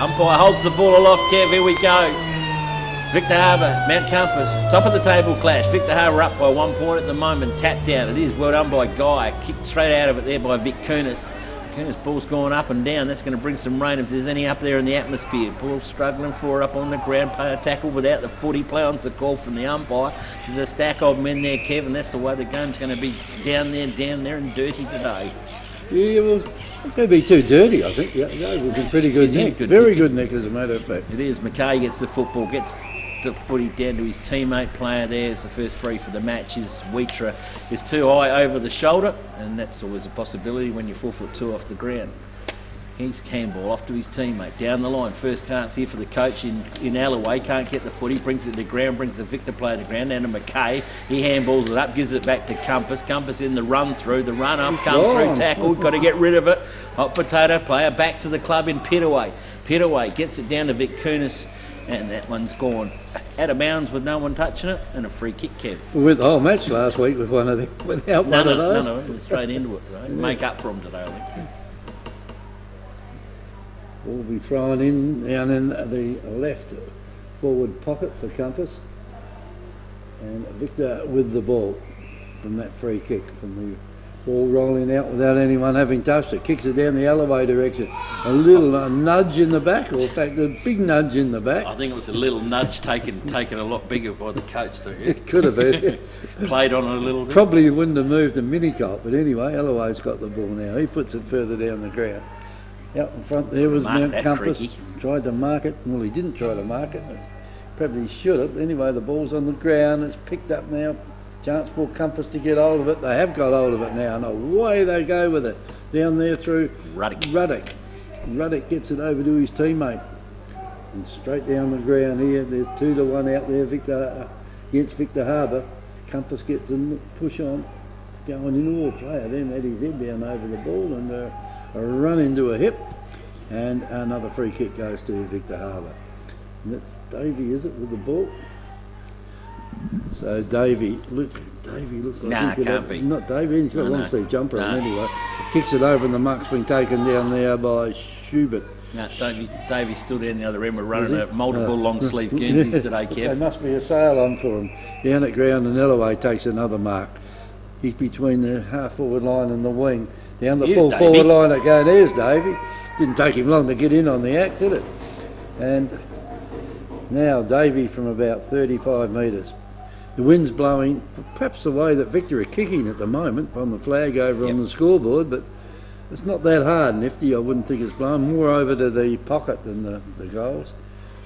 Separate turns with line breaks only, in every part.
Umpire holds the ball aloft, Kev, here we go. Victor Harbour, Mount Compass, top of the table clash. Victor Harbour up by 1 point at the moment, tap down. It is well done by Guy, kicked straight out of it there by Vic Kunis. Kunis ball's going up and down, that's going to bring some rain if there's any up there in the atmosphere. Ball struggling for up on the ground, play a tackle without the footy, play on the call from the umpire. There's a stack of men there, Kevin, that's the way the game's going to be down there and dirty today.
Yeah, well, it's going to be too dirty, I think. Yeah, it was a pretty good nick. Very good nick, as a matter of fact.
It is. McKay gets the football, gets the footy down to his teammate player there. It's the first free for the match. His Weitra is too high over the shoulder, and that's always a possibility when you're 4'2" off the ground. He's Campbell off to his teammate down the line. First chance here for the coach in Alloway. Can't get the footy, brings it to ground, brings the Victor player to ground. Down to McKay. He handballs it up, gives it back to Compass. Compass in the run through. The run off comes through, tackled. Got to get rid of it. Hot potato player back to the club in Pittaway. Pittaway gets it down to Vic Kunis, and that one's gone out of bounds with no one touching it, and a free kick, Kev.
We went the whole match last week with one of them, without one of those.
No, it was straight into it, right? Make up for them today, I think.
Will be thrown in down in the left forward pocket for Compass, and Victor with the ball from that free kick, from the ball rolling out without anyone having touched it. Kicks it down the Alloway direction. A little nudge in the back, or in fact a big nudge in the back.
I think it was a little nudge taken a lot bigger by the coach, do you?
It could have been.
Played on it a little bit.
Probably wouldn't have moved a mini cop, but anyway, Alloway's got the ball now. He puts it further down the ground. Out in front there was Mount Compass.
Creaky.
Tried to mark it. Well, he didn't try to mark it. Probably should have. Anyway, the ball's on the ground. It's picked up now. Chance for Compass to get hold of it. They have got hold of it now, and away they go with it. Down there through Ruddock. Ruddock gets it over to his teammate. And straight down the ground here. There's 2-1 out there. Victor against Victor Harbour. Compass gets a push on. Going into a player. Then had his head down over the ball and a run into a hip, and another free kick goes to Victor Harbour. And that's Davey, is it, with the ball? So Davey looks like he
can't be.
Not Davey, he's got a long sleeve jumper on anyway. Kicks it over and the mark's been taken down there by Schubert.
No, Davey's still down the other end. We're running multiple long sleeve Guernseys today, Kev.
There must be a sail on for him. Down at ground, and Alloway takes another mark. He's between the half forward line and the wing. Down the full forward line again. There's Davey. Didn't take him long to get in on the act, did it? And now Davey from about 35 metres. The wind's blowing perhaps the way that Victor are kicking at the moment on the flag over on the scoreboard, but it's not that hard, Nifty. I wouldn't think it's blowing. More over to the pocket than the goals.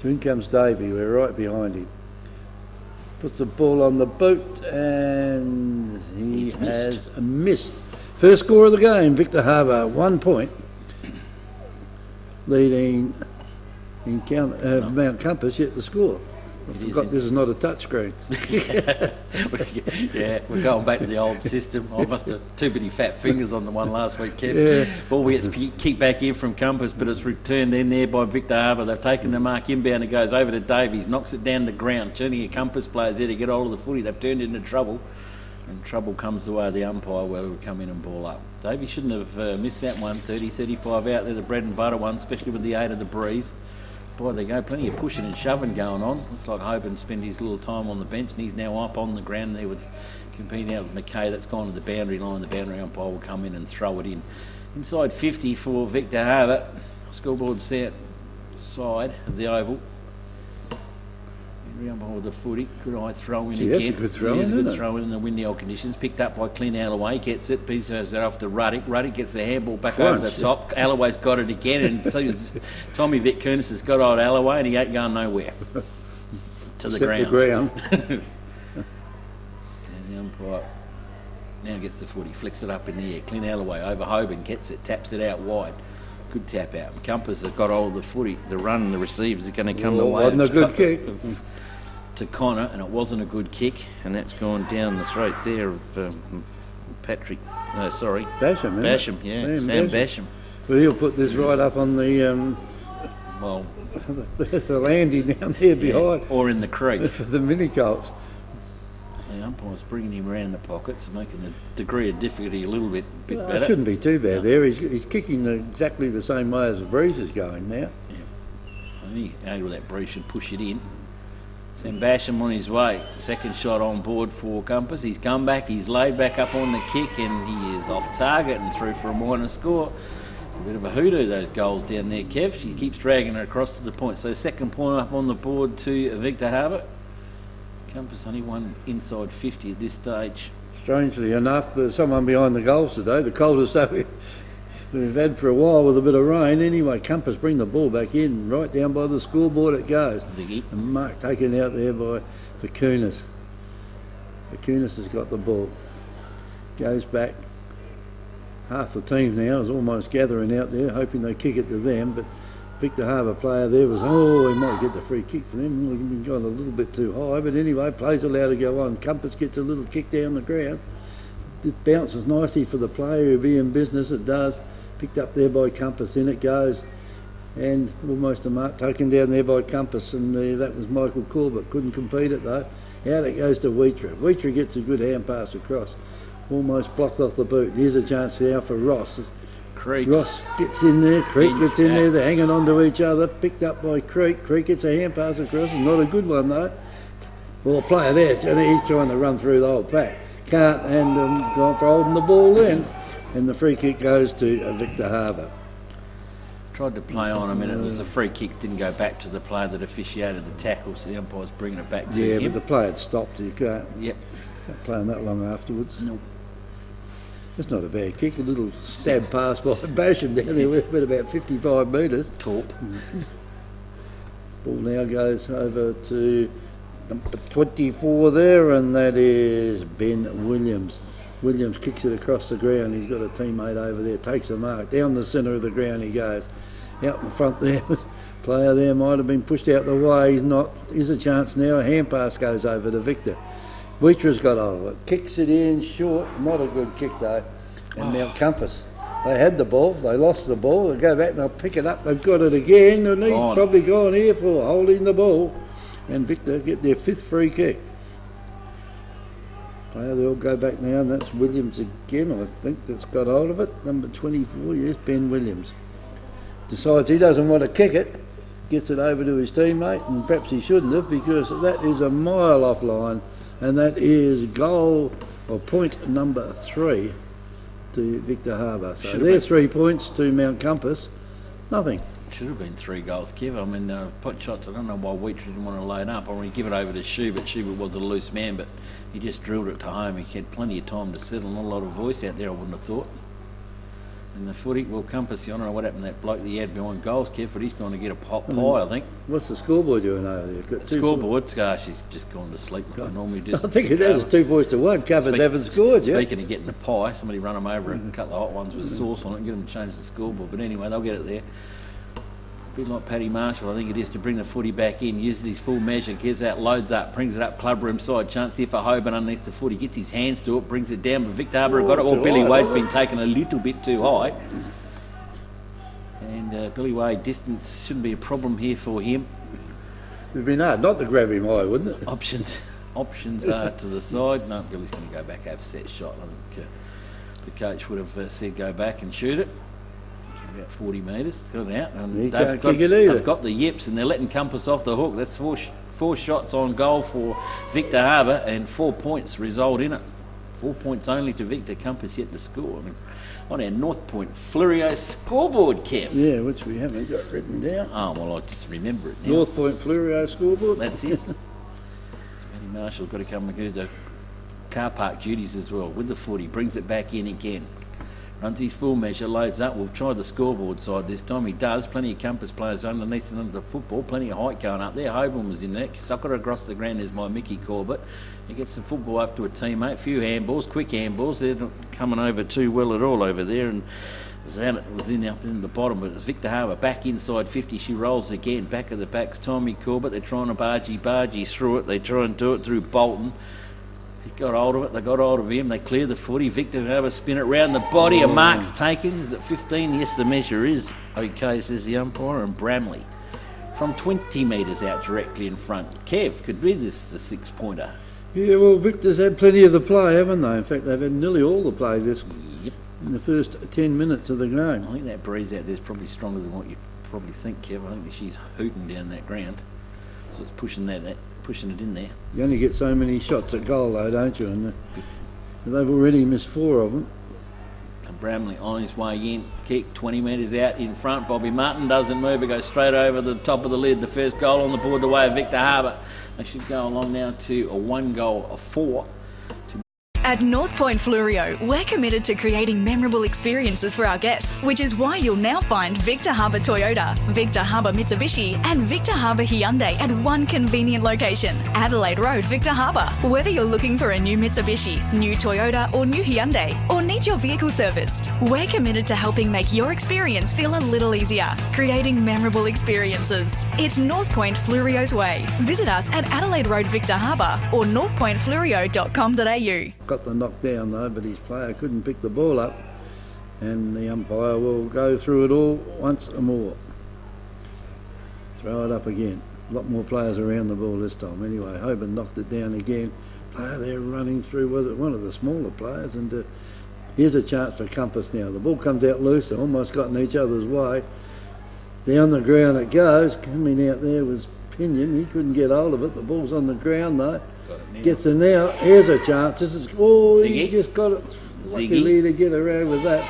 So in comes Davey. We're right behind him. Puts the ball on the boot, and he has missed. First score of the game, Victor Harbour, 1 point, leading in Mount Compass, yet the score. I forgot this is not a touch screen.
Yeah, we're going back to the old system. I must have too many fat fingers on the one last week, Kev.
Yeah.
Ball gets kicked back in from Compass, but it's returned in there by Victor Harbour. They've taken the mark inbound. It goes over to Davies, knocks it down to ground. Turning your Compass players there to get hold of the footy. They've turned into trouble. And trouble comes the way of the umpire, where we come in and ball up. Davey shouldn't have missed that one. 30-35 out there, the bread and butter one, especially with the aid of the breeze. Boy, they go, plenty of pushing and shoving going on. Looks like Hoban spent his little time on the bench, and he's now up on the ground there with competing out with McKay. That's gone to the boundary line. The boundary umpire will come in and throw it in. Inside 50 for Victor Harbour. Scoreboard set side of the oval. Umpire with the footy. Good eye throw in again.
That's a good throw in,
It is a good throw in the windy old conditions. Picked up by Clint Alloway. Gets it. Peace it off to Ruddock. Ruddock gets the handball back over the top. Alloway's got it again. And so Tommy Vic Kunis has got old Alloway, and he ain't going nowhere. To the ground. And the umpire now gets the footy. Flicks it up in the air. Clint Alloway over Hoban. Gets it. Taps it out wide. Good tap out. Compass have got hold of the footy. The run and the receivers are going to come the way.
Wasn't a good kick.
To Connor, and it wasn't a good kick, and that's gone down the throat there of Patrick. No, sorry,
Basham.
Basham, yeah, Sam Basham.
Well, he'll put this right up on the the landing down there behind,
or in the creek
for the mini Colts.
The umpire's bringing him around the pockets, making the degree of difficulty a little bit better.
It shouldn't be too bad there. He's kicking exactly the same way as the breeze is going now.
Yeah. And he angled that breach and push it in. Sam Basham on his way. Second shot on board for Compass. He's come back, he's laid back up on the kick, and he is off target and through for a minor score. A bit of a hoodoo, those goals down there, Kev. She keeps dragging her across to the point. So second point up on the board to Victor Harbour. Compass only one inside 50 at this stage.
Strangely enough, there's someone behind the goals today. The coldest day we've had for a while with a bit of rain. Anyway, Compass bring the ball back in. Right down by the scoreboard it goes.
Ziggy.
And Mark taken out there by Vacunas. Vacunas has got the ball. Goes back. Half the team now is almost gathering out there, hoping they kick it to them. But Victor Harbour player there was, he might get the free kick for them. We've been going a little bit too high. But anyway, play's allowed to go on. Compass gets a little kick down the ground. It bounces nicely for the player who be in business. It does. Picked up there by Compass. In it goes. And almost a mark taken down there by Compass. And that was Michael Corbett. Couldn't compete it though. Out it goes to Wheatra. Wheatra gets a good hand pass across. Almost blocked off the boot. Here's a chance now for Ross.
Creek.
Ross gets in there. Creek gets in there. They're hanging on to each other. Picked up by Creek. Creek gets a hand pass across. Not a good one though. Well, player there. He's trying to run through the whole pack. Can't, and gone for holding the ball in. And the free kick goes to Victor Harbour.
Tried to play on him, and it was a free kick. Didn't go back to the player that officiated the tackle, so the umpire's bringing it back to him.
Yeah, but the player had stopped. You can't play him that long afterwards.
Nope.
It's not a bad kick. A little stab pass by Basham down there with about 55 metres.
Torp.
Ball now goes over to number 24 there, and that is Ben Williams. Williams kicks it across the ground. He's got a teammate over there, takes a mark. Down the centre of the ground he goes. Out in front there, player there might have been pushed out the way. He's not. Here's a chance now. A hand pass goes over to Victor. Wheatra's got hold of it. Kicks it in short. Not a good kick though. And Mount Compass. They had the ball. They lost the ball. They go back and they'll pick it up. They've got it again. And he's probably gone here for holding the ball. And Victor get their fifth free kick. They all go back now, and that's Williams again, I think, that's got hold of it. Number 24, yes, Ben Williams. Decides he doesn't want to kick it, gets it over to his teammate, and perhaps he shouldn't have, because that is a mile offline, and that is goal, or point number 3 to Victor Harbour. So there's 3 points to Mount Compass, nothing.
Should have been 3 goals, Kev. I mean, pot shots, I don't know why Wheater didn't want to load up. I mean, give it over to Schubert. Schubert was a loose man, but he just drilled it to home. He had plenty of time to settle. Not a lot of voice out there, I wouldn't have thought. And the footy, well, Compass, I don't know what happened to that bloke that he had behind goals, Kev, but he's going to get a pot pie, I think.
What's the scoreboard doing over there?
The scoreboard, she's just gone to sleep. I normally just.
I think it is 2-1. Compass haven't scored yet.
Speaking of getting a pie, somebody run them over a couple of hot ones with sauce on it and get them to change the scoreboard. But anyway, they'll get it there. A bit like Paddy Marshall, I think it is, to bring the footy back in, uses his full measure, gets out, loads up, brings it up clubroom side, chance here for Hoban underneath the footy, gets his hands to it, brings it down, but Victor Harbour got it. Well, Billy Wade's been taken a little bit too high. And Billy Wade, distance shouldn't be a problem here for him.
It would be hard not to grab him high, wouldn't it?
Options are to the side. No, Billy's going to go back, have a set shot. I think the coach would have said go back and shoot it. About 40 metres, got it out. And they've got the yips, and they're letting Compass off the hook. That's four shots on goal for Victor Harbour, and 4 points result in it. 4 points only to Victor. Compass yet to score. I mean, on our North Point Flurio scoreboard, Kev.
Yeah, which we haven't got written down.
Oh, well, I just remember it now.
North Point Flurio scoreboard.
That's it. Matty Marshall's got to come and do the car park duties as well with the footy. Brings it back in again. Runs his full measure, loads up. We'll try the scoreboard side this time. He does. Plenty of Compass players underneath and under the football. Plenty of height going up there. Hoban was in there. Sucker across the ground is my Mickey Corbett. He gets the football up to a teammate. A few handballs, quick handballs. They're not coming over too well at all over there. And Zanet was up in the bottom, but it's Victor Harbour back inside 50. She rolls again. Back of the back's Tommy Corbett. They're trying to bargy through it. They try and do it through Bolton. He got hold of it, they got hold of him, they clear the footy. Victor Harbour spin it round the body, a mark's taken. Is it 15? Yes, the measure is. Okay, says the umpire, and Bramley from 20 metres out directly in front. Kev, could be this the 6-pointer.
Yeah, well, Victor's had plenty of the play, haven't they? In fact, they've had nearly all the play in the first 10 minutes of the game.
I think that breeze out there is probably stronger than what you probably think, Kev. I think she's hooting down that ground. So it's pushing it in there.
You only get so many shots at goal though, don't you? And they've already missed 4 of them.
And Bramley on his way in, kick 20 metres out in front. Bobby Martin doesn't move, it goes straight over the top of the lid. The first goal on the board, the way of Victor Harbour. They should go along now to a 1 goal, a 4.
At North Point Fluorio, we're committed to creating memorable experiences for our guests, which is why you'll now find Victor Harbour Toyota, Victor Harbour Mitsubishi and Victor Harbour Hyundai at one convenient location, Adelaide Road, Victor Harbour. Whether you're looking for a new Mitsubishi, new Toyota or new Hyundai, or need your vehicle serviced, we're committed to helping make your experience feel a little easier, creating memorable experiences. It's North Point Fluorio's way. Visit us at Adelaide Road, Victor Harbour or northpointfluorio.com.au.
Got the knock down though, but his player couldn't pick the ball up, and the umpire will go through it all once more. Throw it up again. A lot more players around the ball this time. Anyway, Hoban knocked it down again. Player there running through, was it one of the smaller players? And here's a chance for Compass now. The ball comes out loose and almost got in each other's way. Down the ground it goes. Coming out there was Pinion. He couldn't get hold of it. The ball's on the ground though. Gets it now. Here's a chance. This is he just got it luckily to get around with that.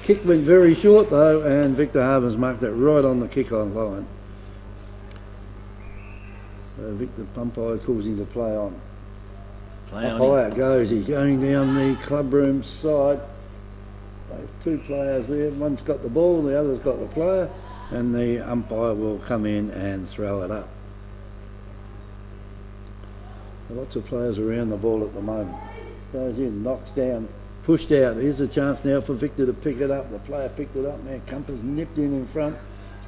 Kick went very short though, and Victor Harbour's marked it right on the kick-on line. So Victor umpire calls him to play on. High it goes. He's going down the clubroom side. There's 2 players there. One's got the ball, the other's got the player, and the umpire will come in and throw it up. Lots of players around the ball at the moment. Goes in, knocks down, pushed out. Here's a chance now for Victor to pick it up. The player picked it up now. Compass nipped in front.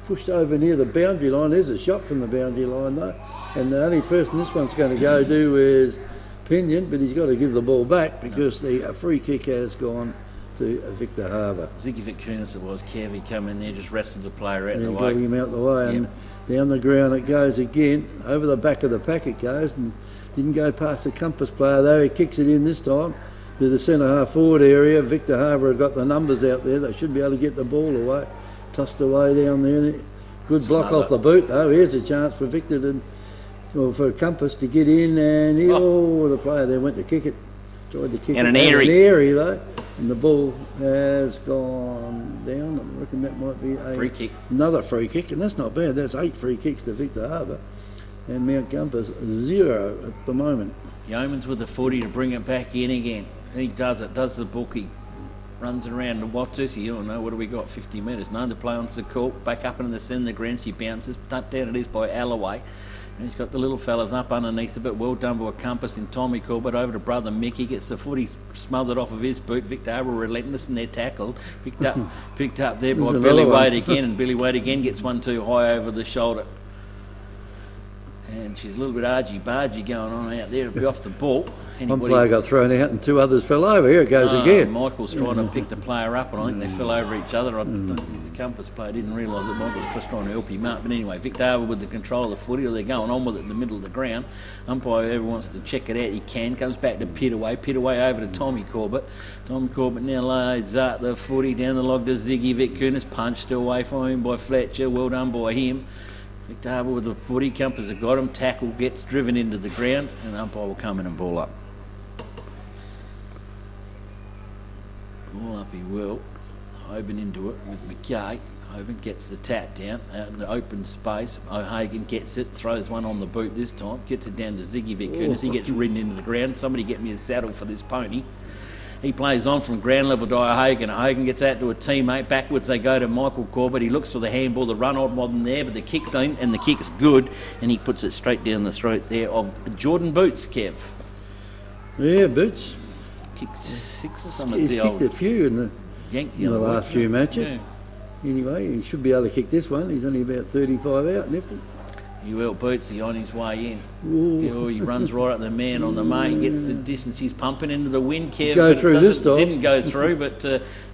Pushed over near the boundary line. There's a shot from the boundary line though. And the only person this one's going to go to is Pinion, but he's got to give the ball back because the free kick has gone to Victor Harbour.
Ziggy Vickunis it was. Kev, he come in there, just wrestled the player out
and
the way.
Got him out the way. Yep. And down the ground it goes again. Over the back of the pack it goes. And didn't go past the Compass player though. He kicks it in this time to the centre half forward area. Victor Harbour have got the numbers out there. They should be able to get the ball away. Tossed away down there. Good block off the boot though. Here's a chance for Victor for Compass to get in, and the player there went to kick it. Tried to kick
and
it.
An airy
though. And the ball has gone down. I reckon that might be
free kick.
Another free kick, and that's not bad. That's 8 free kicks to Victor Harbour. And Mount Compass 0 at the moment.
Yeomans with the footy to bring it back in again. He does it, does the bookie. Runs around and what's this? You don't know, what do we got? 50 metres. None to play on the court. Back up into the centre of the ground. She bounces. Down it is by Alloway. And he's got the little fellas up underneath of it. Well done by Compass and Tommy Corbett over to brother Mick. He gets the footy smothered off of his boot. Victor Harbour relentless in their tackle. Picked up there by Billy Wade again. And Billy Wade again gets one too high over the shoulder. And she's a little bit argy-bargy going on out there to be off the ball.
One player got thrown out and 2 others fell over. Here it goes again.
Michael's trying to pick the player up, and I think they fell over each other. I don't think the Compass player didn't realise that Michael's just trying to help him up. But anyway, Victor Harbour with the control of the footy, or they're going on with it in the middle of the ground. Umpire, whoever wants to check it out, he can. Comes back to Pitaway over to Tommy Corbett. Tommy Corbett now loads up the footy down the log to Ziggy Vickunis, punched away from him by Fletcher. Well done by him. Victor Harbour with the footy. Compass have got him. Tackle gets driven into the ground, and umpire will come in and ball up. Ball up he will. Hoban into it with McKay. Hoban gets the tap down out in the open space. O'Hagan gets it, throws one on the boot this time, gets it down to Ziggy Vickunis. He gets ridden into the ground. Somebody get me a saddle for this pony. He plays on from ground level to O'Hagan. O'Hagan gets out to a teammate. Backwards they go to Michael Corbett. He looks for the handball. The run on wasn't there, but the kick's in, and the kick's good. And he puts it straight down the throat there of Jordan Boots, Kev.
Yeah, Boots.
Kicked 6 or something.
He's kicked a few in the last few matches.
Yeah.
Anyway, he should be able to kick this one. He's only about 35 out, nifty.
You will Bootsy on his way in. He runs right up the man on the mark. He gets the distance. He's pumping into the wind, Kev.
Go through this time.
Didn't go through, but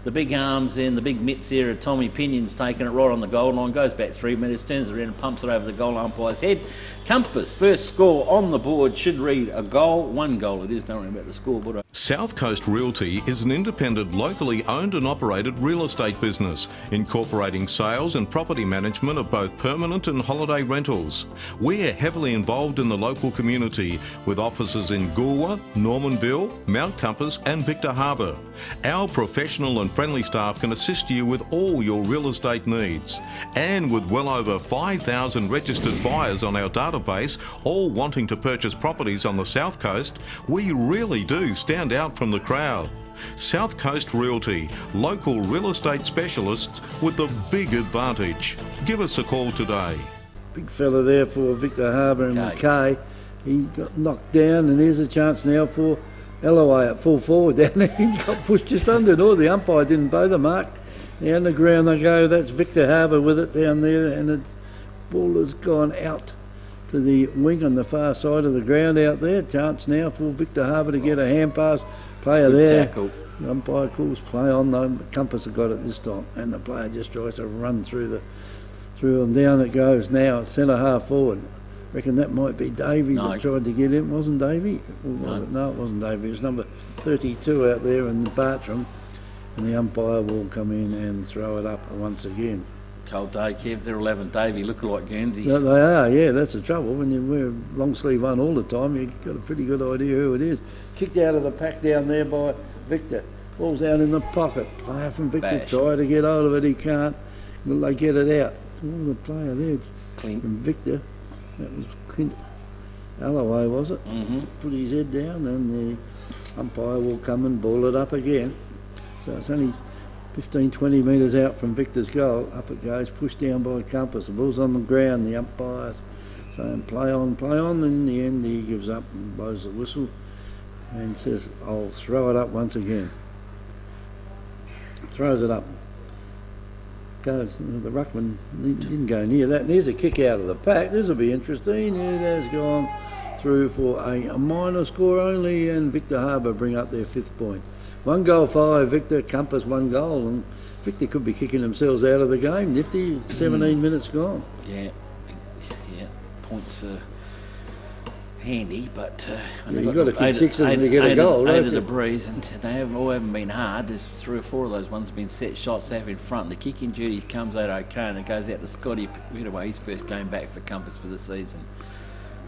the big arms and the big mitts there of Tommy Pinion's taking it right on the goal line, goes back 3 metres, turns around and pumps it over the goal umpire's head. Compass, first score on the board, should read a goal. 1 goal it is, don't worry about the scoreboard.
South Coast Realty is an independent, locally owned and operated real estate business, incorporating sales and property management of both permanent and holiday rentals. We're heavily involved in the local community with offices in Goolwa, Normanville, Mount Compass and Victor Harbour. Our professional and friendly staff can assist you with all your real estate needs. And with well over 5,000 registered buyers on our database, all wanting to purchase properties on the South Coast, we really do stand out from the crowd. South Coast Realty, local real estate specialists with the big advantage. Give us a call today.
Big fella there for Victor Harbour and McKay. He got knocked down, and here's a chance now for Alloway at full forward down there. He got pushed just under. No, the umpire didn't bow the mark. Down the ground they go. That's Victor Harbour with it down there, and the ball has gone out to the wing on the far side of the ground out there. Chance now for Victor Harbour to get a hand pass. Player
Good
there.
tackle.
The umpire calls play on though. Compass have got it this time, and the player just tries to run through them. Down it goes now. Centre half forward. Reckon that might be Davey that tried to get him. Wasn't Davey? Or was it? No, it wasn't Davey. It was number 32 out there in Bartram, and the umpire will come in and throw it up once again.
Cold day, Kev. They're 11. Davey look like Guernseys.
They are, yeah. That's the trouble. When you wear a long sleeve one all the time, you've got a pretty good idea who it is. Kicked out of the pack down there by Victor. Ball's out in the pocket. Player from Victor
Bash.
try to get hold of it. He can't. Will they get it out? Oh, the player there
Clint.
from Victor. That was Clint Alloway, was it?
Mm-hmm.
Put his head down, and the umpire will come and ball it up again. So it's only 15, 20 metres out from Victor's goal. Up it goes, pushed down by Compass. The ball's on the ground. The umpire's saying play on, play on. And in the end, he gives up and blows the whistle and says, I'll throw it up once again. Throws it up. Goes, the ruckman didn't go near that. And here's a kick out of the pack. This will be interesting. It has gone through for a minor score only, and Victor Harbour bring up their 5th point. 1 goal 5, Victor. Compass 1 goal, and Victor could be kicking themselves out of the game. Nifty, 17 minutes gone.
Yeah, points handy, but
you've got to kick 6 of them to get a goal,
right?
Eight
of the breeze, and they haven't been hard. There's 3 or 4 of those ones been set shots out in front. The kicking duty comes out okay, and it goes out to Scotty Whittaway, his first game back for Compass for the season.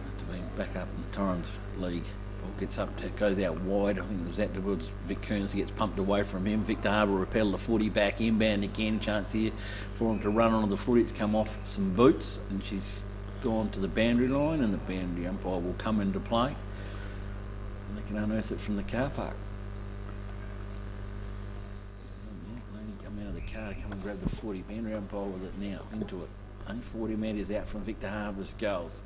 After being back up in the Torrens League. Ball gets up, it goes out wide. I think it was out towards Vic Kearns. He gets pumped away from him. Victor Harbour repel the footy back inbound again. Chance here for him to run onto the footy. It's come off some boots, and she's gone to the boundary line, and the boundary umpire will come into play, and they can unearth it from the car park. Lady come out of the car to come and grab the footy. Boundary umpire with it now, into it. Only 40 metres out from Victor Harbour's goals.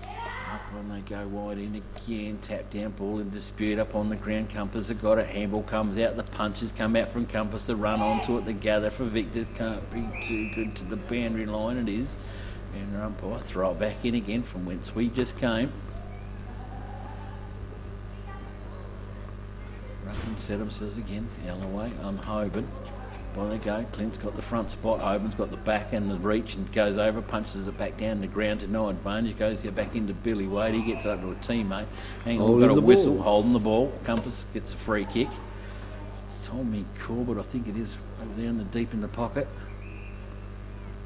Up when they go wide in again, tap down, ball in dispute up on the ground. Compass have got it, handball comes out, the punches come out from Compass to run onto it, the gather for Victor. Can't be too good to the boundary line, it is. And the umpire throw it back in again from whence we just came. Ruckman Sedham says again, Alloway, Hoban. By they go, Clint's got the front spot, Hoban's got the back and the reach, and goes over, punches it back down the ground to no advantage, goes here back into Billy Wade, he gets over to a teammate. Hang on, we've got a whistle, holding the ball. Compass gets a free kick. Tommy Corbett, I think it is, over there in the deep in the pocket.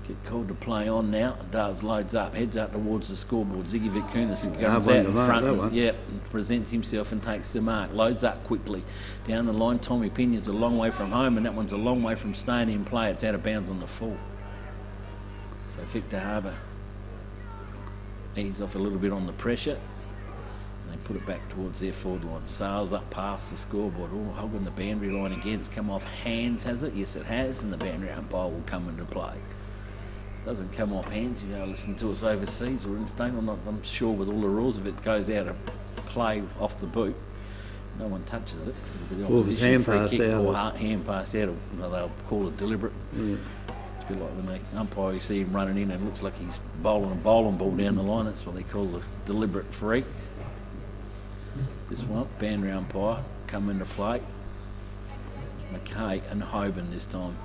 Get called to play on now. Does loads up, heads up towards the scoreboard. Ziggy Vicunas comes out in front and presents himself and takes the mark. Loads up quickly. Down the line, Tommy Pinion's a long way from home, and that one's a long way from staying in play. It's out of bounds on the full. So Victor Harbour ease off a little bit on the pressure. And they put it back towards their forward line. Sails up past the scoreboard. Oh, holding the boundary line again. It's come off hands, has it? Yes, it has. And the boundary umpire will come into play. Doesn't come off hands if you listen to us overseas or in state. I'm sure with all the rules, if it goes out of play off the boot, no one touches it.
Well, if it's hand passed out.
Or hand passed out, they'll call it deliberate. Yeah. It's a bit like when the umpire, you see him running in and it looks like he's bowling a bowling ball down the line. That's what they call the deliberate freak. This one, boundary umpire, come into play. McKay and Hoban this time.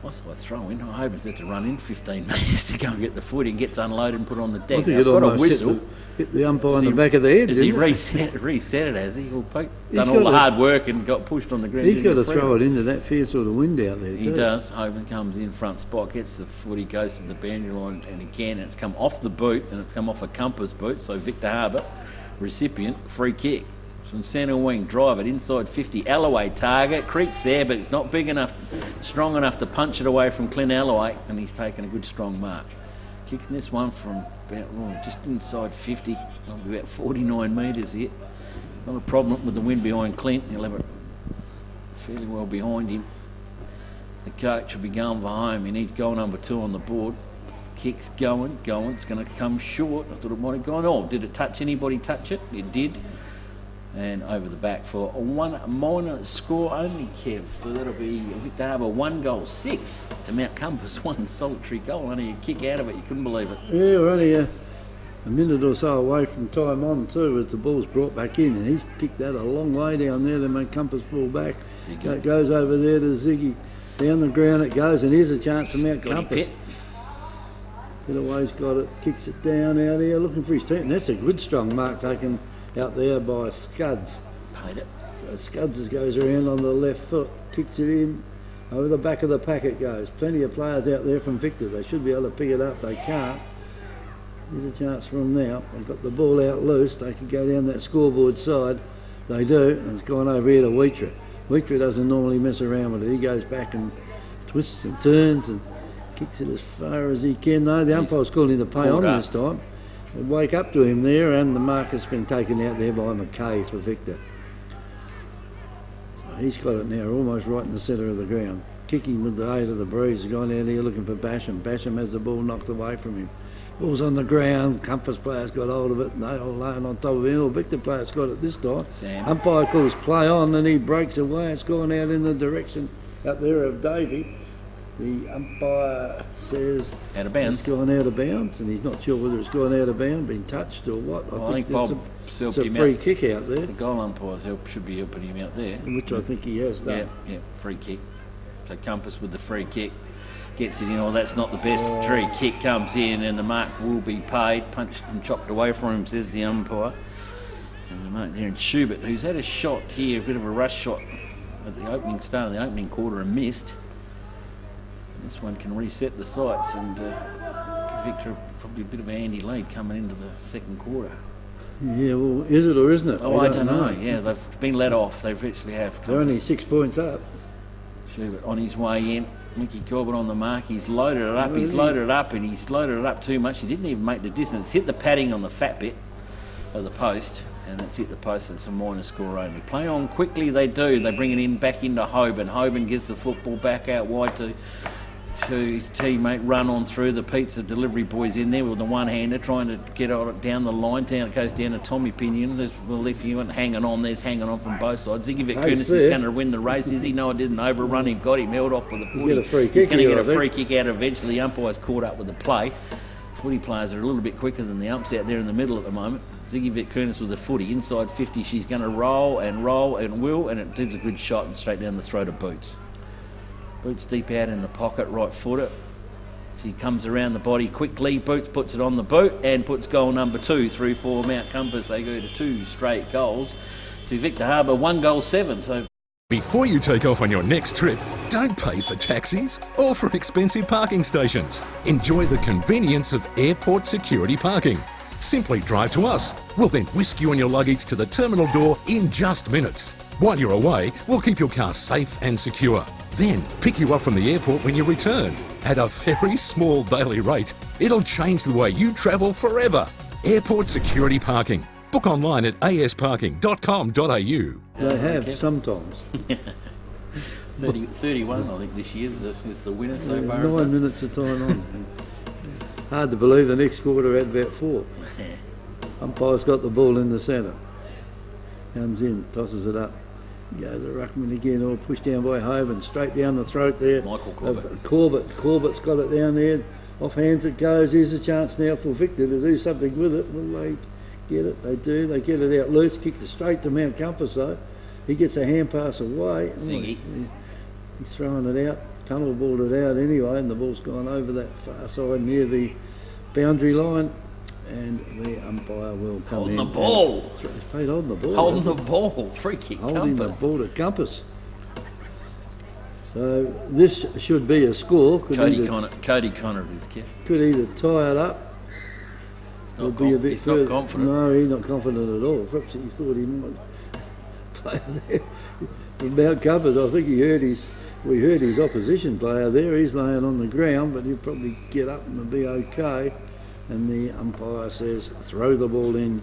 I saw a throw in. Hoban's had to run in 15 metres to go and get the footy and gets unloaded and put on the deck.
I think it
got a
almost
whistle.
hit the umpire in the back of the head.
Has he
didn't
reset it, has he? Well, done all the hard work and got pushed on the ground.
He's got to throw it into that fierce sort of wind out there,
He
too.
does. Hoban comes in front spot, gets the footy, goes to the boundary line, and again it's come off the boot and it's come off a compass boot. So Victor Harbour, recipient, free kick. From centre wing, drive it inside 50. Alloway target, Creek's there, but it's not big enough, strong enough to punch it away from Clint Alloway, and he's taken a good strong mark. Kicking this one from about just inside 50, about 49 metres here. Not a problem with the wind behind Clint. He'll have it fairly well behind him. The coach will be going for home. He needs goal number 2 on the board. Kick's going. It's going to come short. I thought it might have gone. Oh, did it touch anybody? Touch it? It did. And over the back for a 1 minor score only, Kev. So that'll be Victor Harbour 1 goal 6 to Mount Compass 1 solitary goal. Only a kick out of it, you couldn't believe it.
Yeah, we're only a minute or so away from time on too, as the ball's brought back in, and he's kicked that a long way down there. Then Mount Compass full back. That goes over there to Ziggy. Down the ground it goes, and here's a chance for Mount Compass. Pittaway's got it, kicks it down out here, looking for his team. That's a good strong mark taken out there by Scuds.
Paid it.
So Scuds goes around on the left foot, kicks it in, over the back of the pack it goes. Plenty of players out there from Victor. They should be able to pick it up. They can't. Here's a chance for them now. They've got the ball out loose. They can go down that scoreboard side. They do, and it's gone over here to Wheatra. Wheatra doesn't normally mess around with it. He goes back and twists and turns and kicks it as far as he can. Though the umpire's calling him to pay on this time. They wake up to him there, and the mark has been taken out there by McKay for Victor. So he's got it now almost right in the centre of the ground. Kicking with the aid of the breeze. He's gone out here looking for Basham. Basham has the ball knocked away from him. Ball's on the ground. Compass players got hold of it, and they all laying on top of it. All Victor players got it this time.
Sam.
Umpire calls play on, and he breaks away. It's gone out in the direction out there of Davey. The umpire says
out of bounds.
It's gone out of bounds, and he's not sure whether it's gone out of bounds, been touched or what.
I think Bob
it's a free kick out there.
The goal umpires should be helping him out there.
Which I think he has done.
Yeah, free kick. So Compass with the free kick gets it in. Well, that's not the best. Free kick comes in, and the mark will be paid. Punched and chopped away from him, says the umpire. And the mark there in Schubert, who's had a shot here, a bit of a rush shot at the opening start of the opening quarter and missed. This one can reset the sights and Victor probably a bit of a handy lead coming into the second quarter.
Yeah, well, is it or isn't it?
Oh, I don't know. Yeah, they've been let off. They virtually have. Compass.
They're only 6 points up.
Schubert on his way in. Mickey Corbett on the mark. He's loaded it up. He's loaded it up, and he's loaded it up too much. He didn't even make the distance. Hit the padding on the fat bit of the post, and it's hit the post. It's a minor score only. Play on quickly. They do. They bring it in back into Hoban. Hoban gives the football back out wide to teammate, run on through. The pizza delivery boys in there with the one-hander trying to get it down the line. It goes down to Tommy Pinion. Well, if you weren't hanging on, there's hanging on from both sides. Ziggy Vitkunis is going to win the race. Is he? No, it didn't overrun him. Got him held off with a footy. He's going to get a free kick out eventually. The umpire's caught up with the play. Footy players are a little bit quicker than the umps out there in the middle at the moment. Ziggy Vitkunis with the footy inside 50. She's going to roll and will, and it does a good shot and straight down the throat of Boots. Boots deep out in the pocket, right footer. She comes around the body quickly. Boots puts it on the boot and puts goal number 2 through for Mount Compass. They go to 2 straight goals to Victor Harbour, 1 goal 7. So
before you take off on your next trip, don't pay for taxis or for expensive parking stations. Enjoy the convenience of airport security parking. Simply drive to us. We'll then whisk you and your luggage to the terminal door in just minutes. While you're away, we'll keep your car safe and secure. Then pick you up from the airport when you return. At a very small daily rate, it'll change the way you travel forever. Airport security parking. Book online at asparking.com.au.
They have sometimes.
31, I think, this year is the winner so far.
9 minutes of time on. Hard to believe the next quarter had about 4. Umpire's got the ball in the centre. Comes in, tosses it up. Goes a ruckman again, all pushed down by Hoban, straight down the throat there.
Michael Corbett.
Corbett's got it down there. Off hands it goes. Here's a chance now for Victor to do something with it. Will they get it? They do. They get it out loose. Kick it straight to Mount Compass though. He gets a hand pass away.
Zingy.
He's throwing it out, tunnel balled it out anyway, and the ball's gone over that far side near the boundary line, and the umpire will come
Holding
in.
the ball.
He's played holding the ball.
Holding the ball. Free kick.
Holding
Compass.
the ball to Compass. So this should be a score.
Cody Connor is Kev.
Could either tie it up. Or be a bit
He's
further.
not confident.
No, he's not confident at all. Perhaps he thought he might play there. With Mount Compass, I think we heard his opposition player there. He's laying on the ground, but he'll probably get up and be okay. And the umpire says, throw the ball in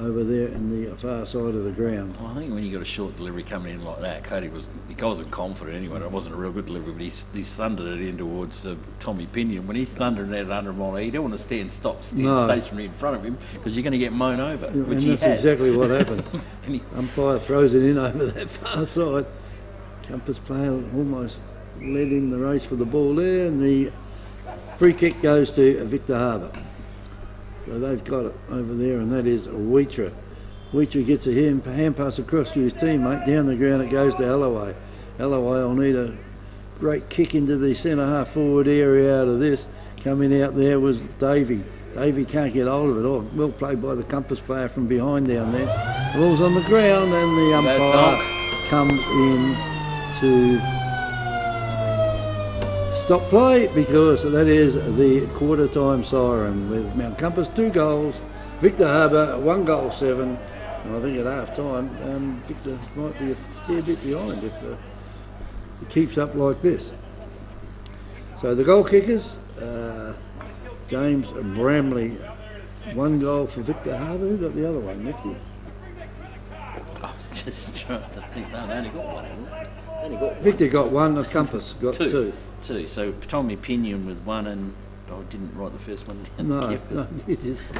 over there in the far side of the ground.
Well, I think when you got a short delivery coming in like that, Cody wasn't confident anyway. It wasn't a real good delivery, but he thundered it in towards Tommy Pinion. When he's thundering it at 100 mile, you don't want to stand stationary in front of him because you're going to get mown over, which he
that's
has.
exactly what happened.
And
Umpire throws it in over that far side. Compass player almost led in the race for the ball there, and the free kick goes to Victor Harbour. So they've got it over there, and that is Wheatra. Wheatra gets a hand pass across to his teammate. Down the ground it goes to Alloway. Alloway will need a great kick into the centre half forward area out of this. Coming out there was Davey. Davey can't get hold of it. Oh, well played by the Compass player from behind down there. The ball's on the ground, and the umpire comes in to stop play because that is the quarter time siren with Mount Compass 2 goals, Victor Harbour 1 goal 7, and I think at half time Victor might be a fair bit behind if it keeps up like this. So the goal kickers, James Bramley, 1 goal for Victor Harbour. Who got the other one, Nifty?
I was just trying to think, no, they only got one, haven't they? Only got one.
Victor got 1, and Compass got 2.
So Tommy Pinion with 1, and I didn't write the first one down.
No,
Kev,
no,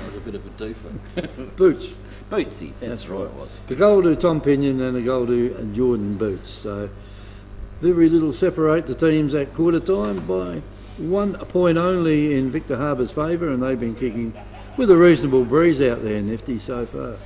I was a bit of a doofer.
Boots.
Bootsy, that's right it was.
A goal to Tom Pinion and a goal to Jordan Boots. So very little separate the teams at quarter time by 1 point only in Victor Harbour's favour, and they've been kicking with a reasonable breeze out there, Nifty, so far.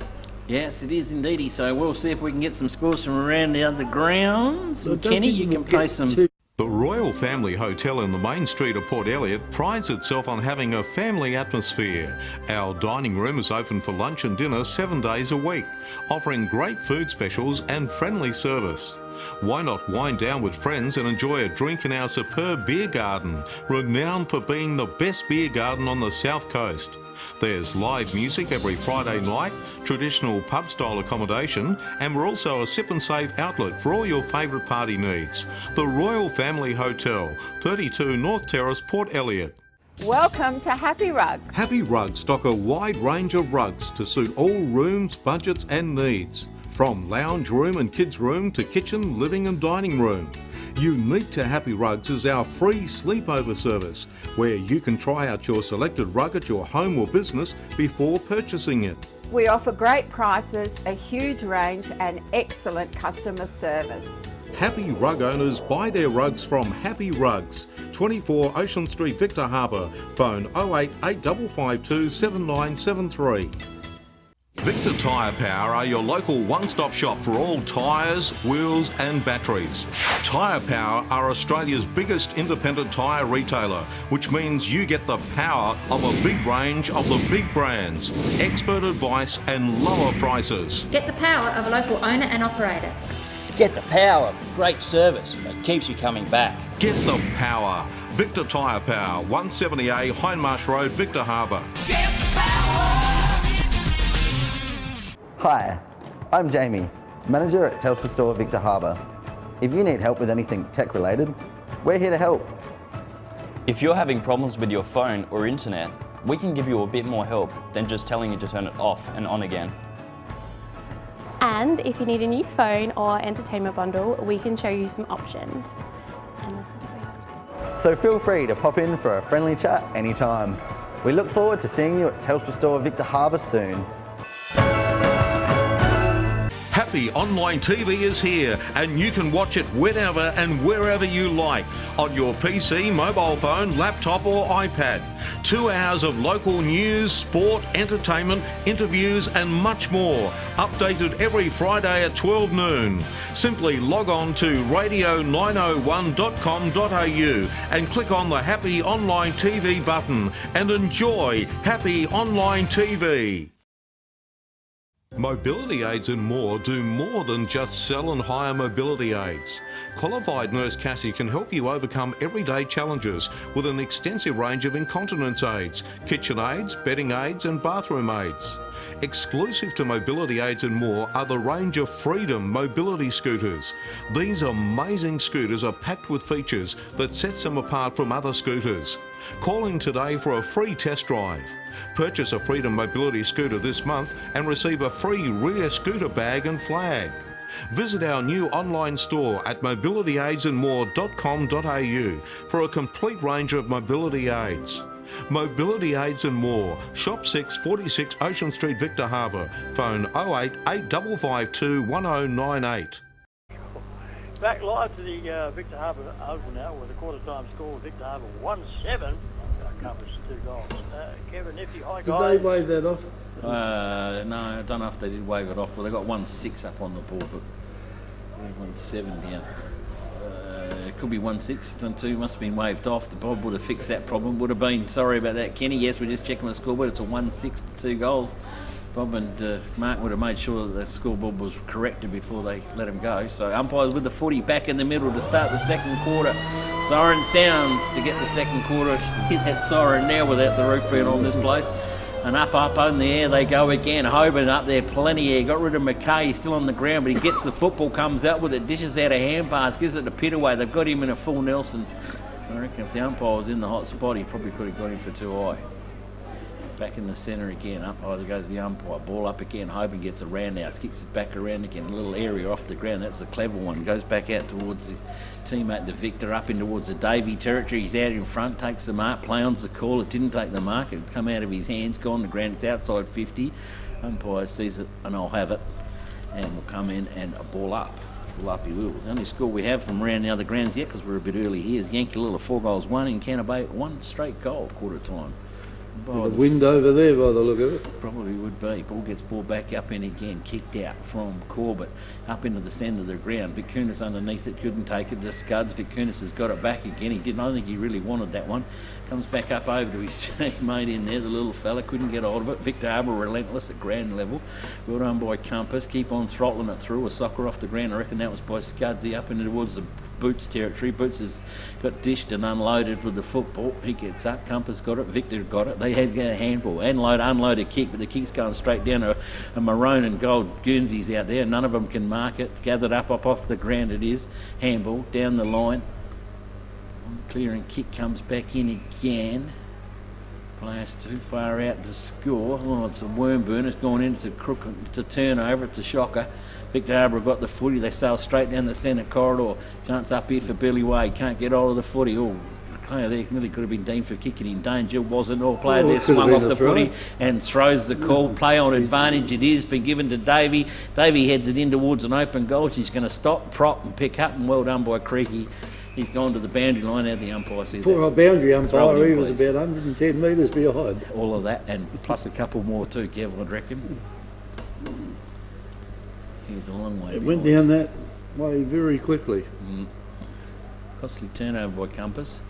Yes, it is indeedy. So we'll see if we can get some scores from around the other grounds.
I don't
Kenny,
think
you
we'll
can play
get
some.
The Royal Family Hotel in the main street of Port Elliot prides itself on having a family atmosphere. Our dining room is open for lunch and dinner 7 days a week, offering great food specials and friendly service. Why not wind down with friends and enjoy a drink in our superb beer garden, renowned for being the best beer garden on the South Coast. There's live music every Friday night, traditional pub-style accommodation, and we're also a sip and save outlet for all your favourite party needs. The Royal Family Hotel, 32 North Terrace, Port Elliot.
Welcome to Happy Rugs.
Happy Rugs stock a wide range of rugs to suit all rooms, budgets and needs. From lounge room and kids room to kitchen, living and dining room. Unique to Happy Rugs is our free sleepover service, where you can try out your selected rug at your home or business before purchasing it.
We offer great prices, a huge range and excellent customer service.
Happy Rug owners buy their rugs from Happy Rugs, 24 Ocean Street, Victor Harbour. Phone 08852 7973. Victor Tyre Power are your local one-stop shop for all tyres, wheels and batteries. Tyre Power are Australia's biggest independent tyre retailer, which means you get the power of a big range of the big brands, expert advice and lower prices.
Get the power of a local owner and operator.
Get the power of great service that keeps you coming back.
Get the power. Victor Tyre Power, 170A Hindmarsh Road, Victor Harbour.
Hi, I'm Jamie, manager at Telstra Store Victor Harbour. If you need help with anything tech related, we're here to help.
If you're having problems with your phone or internet, we can give you a bit more help than just telling you to turn it off and on again.
And if you need a new phone or entertainment bundle, we can show you some options. And this is free.
So feel free to pop in for a friendly chat anytime. We look forward to seeing you at Telstra Store Victor Harbour soon.
Happy Online TV is here and you can watch it whenever and wherever you like on your PC, mobile phone, laptop or iPad. 2 hours of local news, sport, entertainment, interviews and much more. Updated every Friday at 12 noon. Simply log on to radio901.com.au and click on the Happy Online TV button and enjoy Happy Online TV. Mobility Aids and More do more than just sell and hire mobility aids. Qualified Nurse Cassie can help you overcome everyday challenges with an extensive range of incontinence aids, kitchen aids, bedding aids and bathroom aids. Exclusive to Mobility Aids and More are the range of Freedom mobility scooters. These amazing scooters are packed with features that sets them apart from other scooters. Call in today for a free test drive. Purchase a Freedom mobility scooter this month and receive a free rear scooter bag and flag. Visit our new online store at mobilityaidsandmore.com.au for a complete range of mobility aids. Mobility Aids and More, Shop 6, 46 Ocean Street, Victor Harbour. Phone 08 8552 1098.
Back live to the Victor Harbour Oval now with a quarter-time score. Victor Harbour 1-7. Compass 2 goals. Kevin Nifty, hi guys.
Did they wave that off?
No, I don't know if they did wave it off. Well, they got 1-6 up on the board, but 1-7 down. It could be 1-6 and 2 must have been waved off. The Bob would have fixed that problem. Would have been sorry about that, Kenny. Yes, we're just checking the scoreboard. It's a 1-6 to 2 goals. Bob and Mark would have made sure that the scoreboard was corrected before they let him go. So umpires with the footy back in the middle to start the second quarter. Siren sounds to get the second quarter. Hit that siren now without the roof being on this place. And up in the air they go again. Hoban up there, plenty air. Got rid of McKay, he's still on the ground, but he gets the football, comes out with it, dishes out a hand pass, gives it to Pittaway. They've got him in a full Nelson. I reckon if the umpire was in the hot spot, he probably could have got him for 2 high. Back in the centre again, up there goes the umpire. Ball up again, Hoban gets a roundhouse, kicks it back around again, a little area off the ground. That was a clever one. Goes back out towards his teammate, the Victor, up in towards the Davey territory. He's out in front, takes the mark, plans the call. It didn't take the mark, it come out of his hands, gone to ground. It's outside 50. Umpire sees it, and I'll have it. And we'll come in and a ball up. Ball up he will. The only score we have from around the other grounds yet, because we're a bit early here, is Yankeelilla 4 goals 1, in Canterbury 1 straight goal, quarter time.
The wind over there by the look of it.
Probably would be. Ball gets ball back up in again, kicked out from Corbett up into the centre of the ground. Vicunis underneath it, couldn't take it. The Scuds. Vicunis has got it back again. He didn't. I think he really wanted that one. Comes back up over to his teammate in there. The little fella couldn't get hold of it. Victor Harbour relentless at ground level. Well done by Compass. Keep on throttling it through. A soccer off the ground. I reckon that was by Scudsy up into towards the Boots territory. Boots has got dished and unloaded with the football. He gets up. Compass got it. Victor got it. They had a handball. Unload a kick, but the kick's going straight down a maroon and gold Guernseys out there. None of them can mark it. Gathered up off the ground it is. Handball down the line. Clearing kick comes back in again. Players too far out to score. Oh, it's a worm burn. It's gone in. It's a crook. It's a turnover. It's a shocker. Victor Harbour got the footy. They sail straight down the centre corridor. Chance up here for Billy Wade. Can't get hold of the footy. Oh, player there nearly could have been deemed for kicking in danger. Wasn't. All player there swung off the footy and throws the call. Play on advantage. It is been given to Davey. Davey heads it in towards an open goal. She's going to stop, prop and pick up, and well done by Creaky. He's gone to the boundary line. Out the umpire says
poor old boundary umpire, he was about 110 metres behind.
All of that, and plus a couple more too, Kev, I'd reckon. He's a long way.
It went down that way very quickly.
Costly turnover by Compass.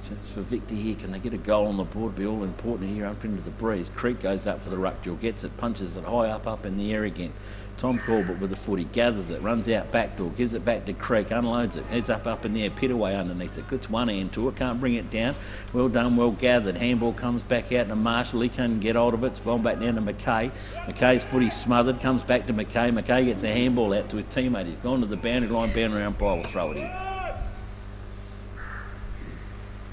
Chance for Victor here. Can they get a goal on the board? Be all important here up into the breeze. Creek goes up for the ruck duel, gets it, punches it high up in the air again. Tom Corbett with the footy, gathers it, runs out back door, gives it back to Creek, unloads it, heads up in the air, Pittaway underneath it, puts one hand to it, can't bring it down. Well done, well gathered. Handball comes back out to Marshall, he can't get hold of it, it's gone back down to McKay. McKay's footy smothered, comes back to McKay. McKay gets a handball out to his teammate. He's gone to the boundary line, boundary umpire will throw it in.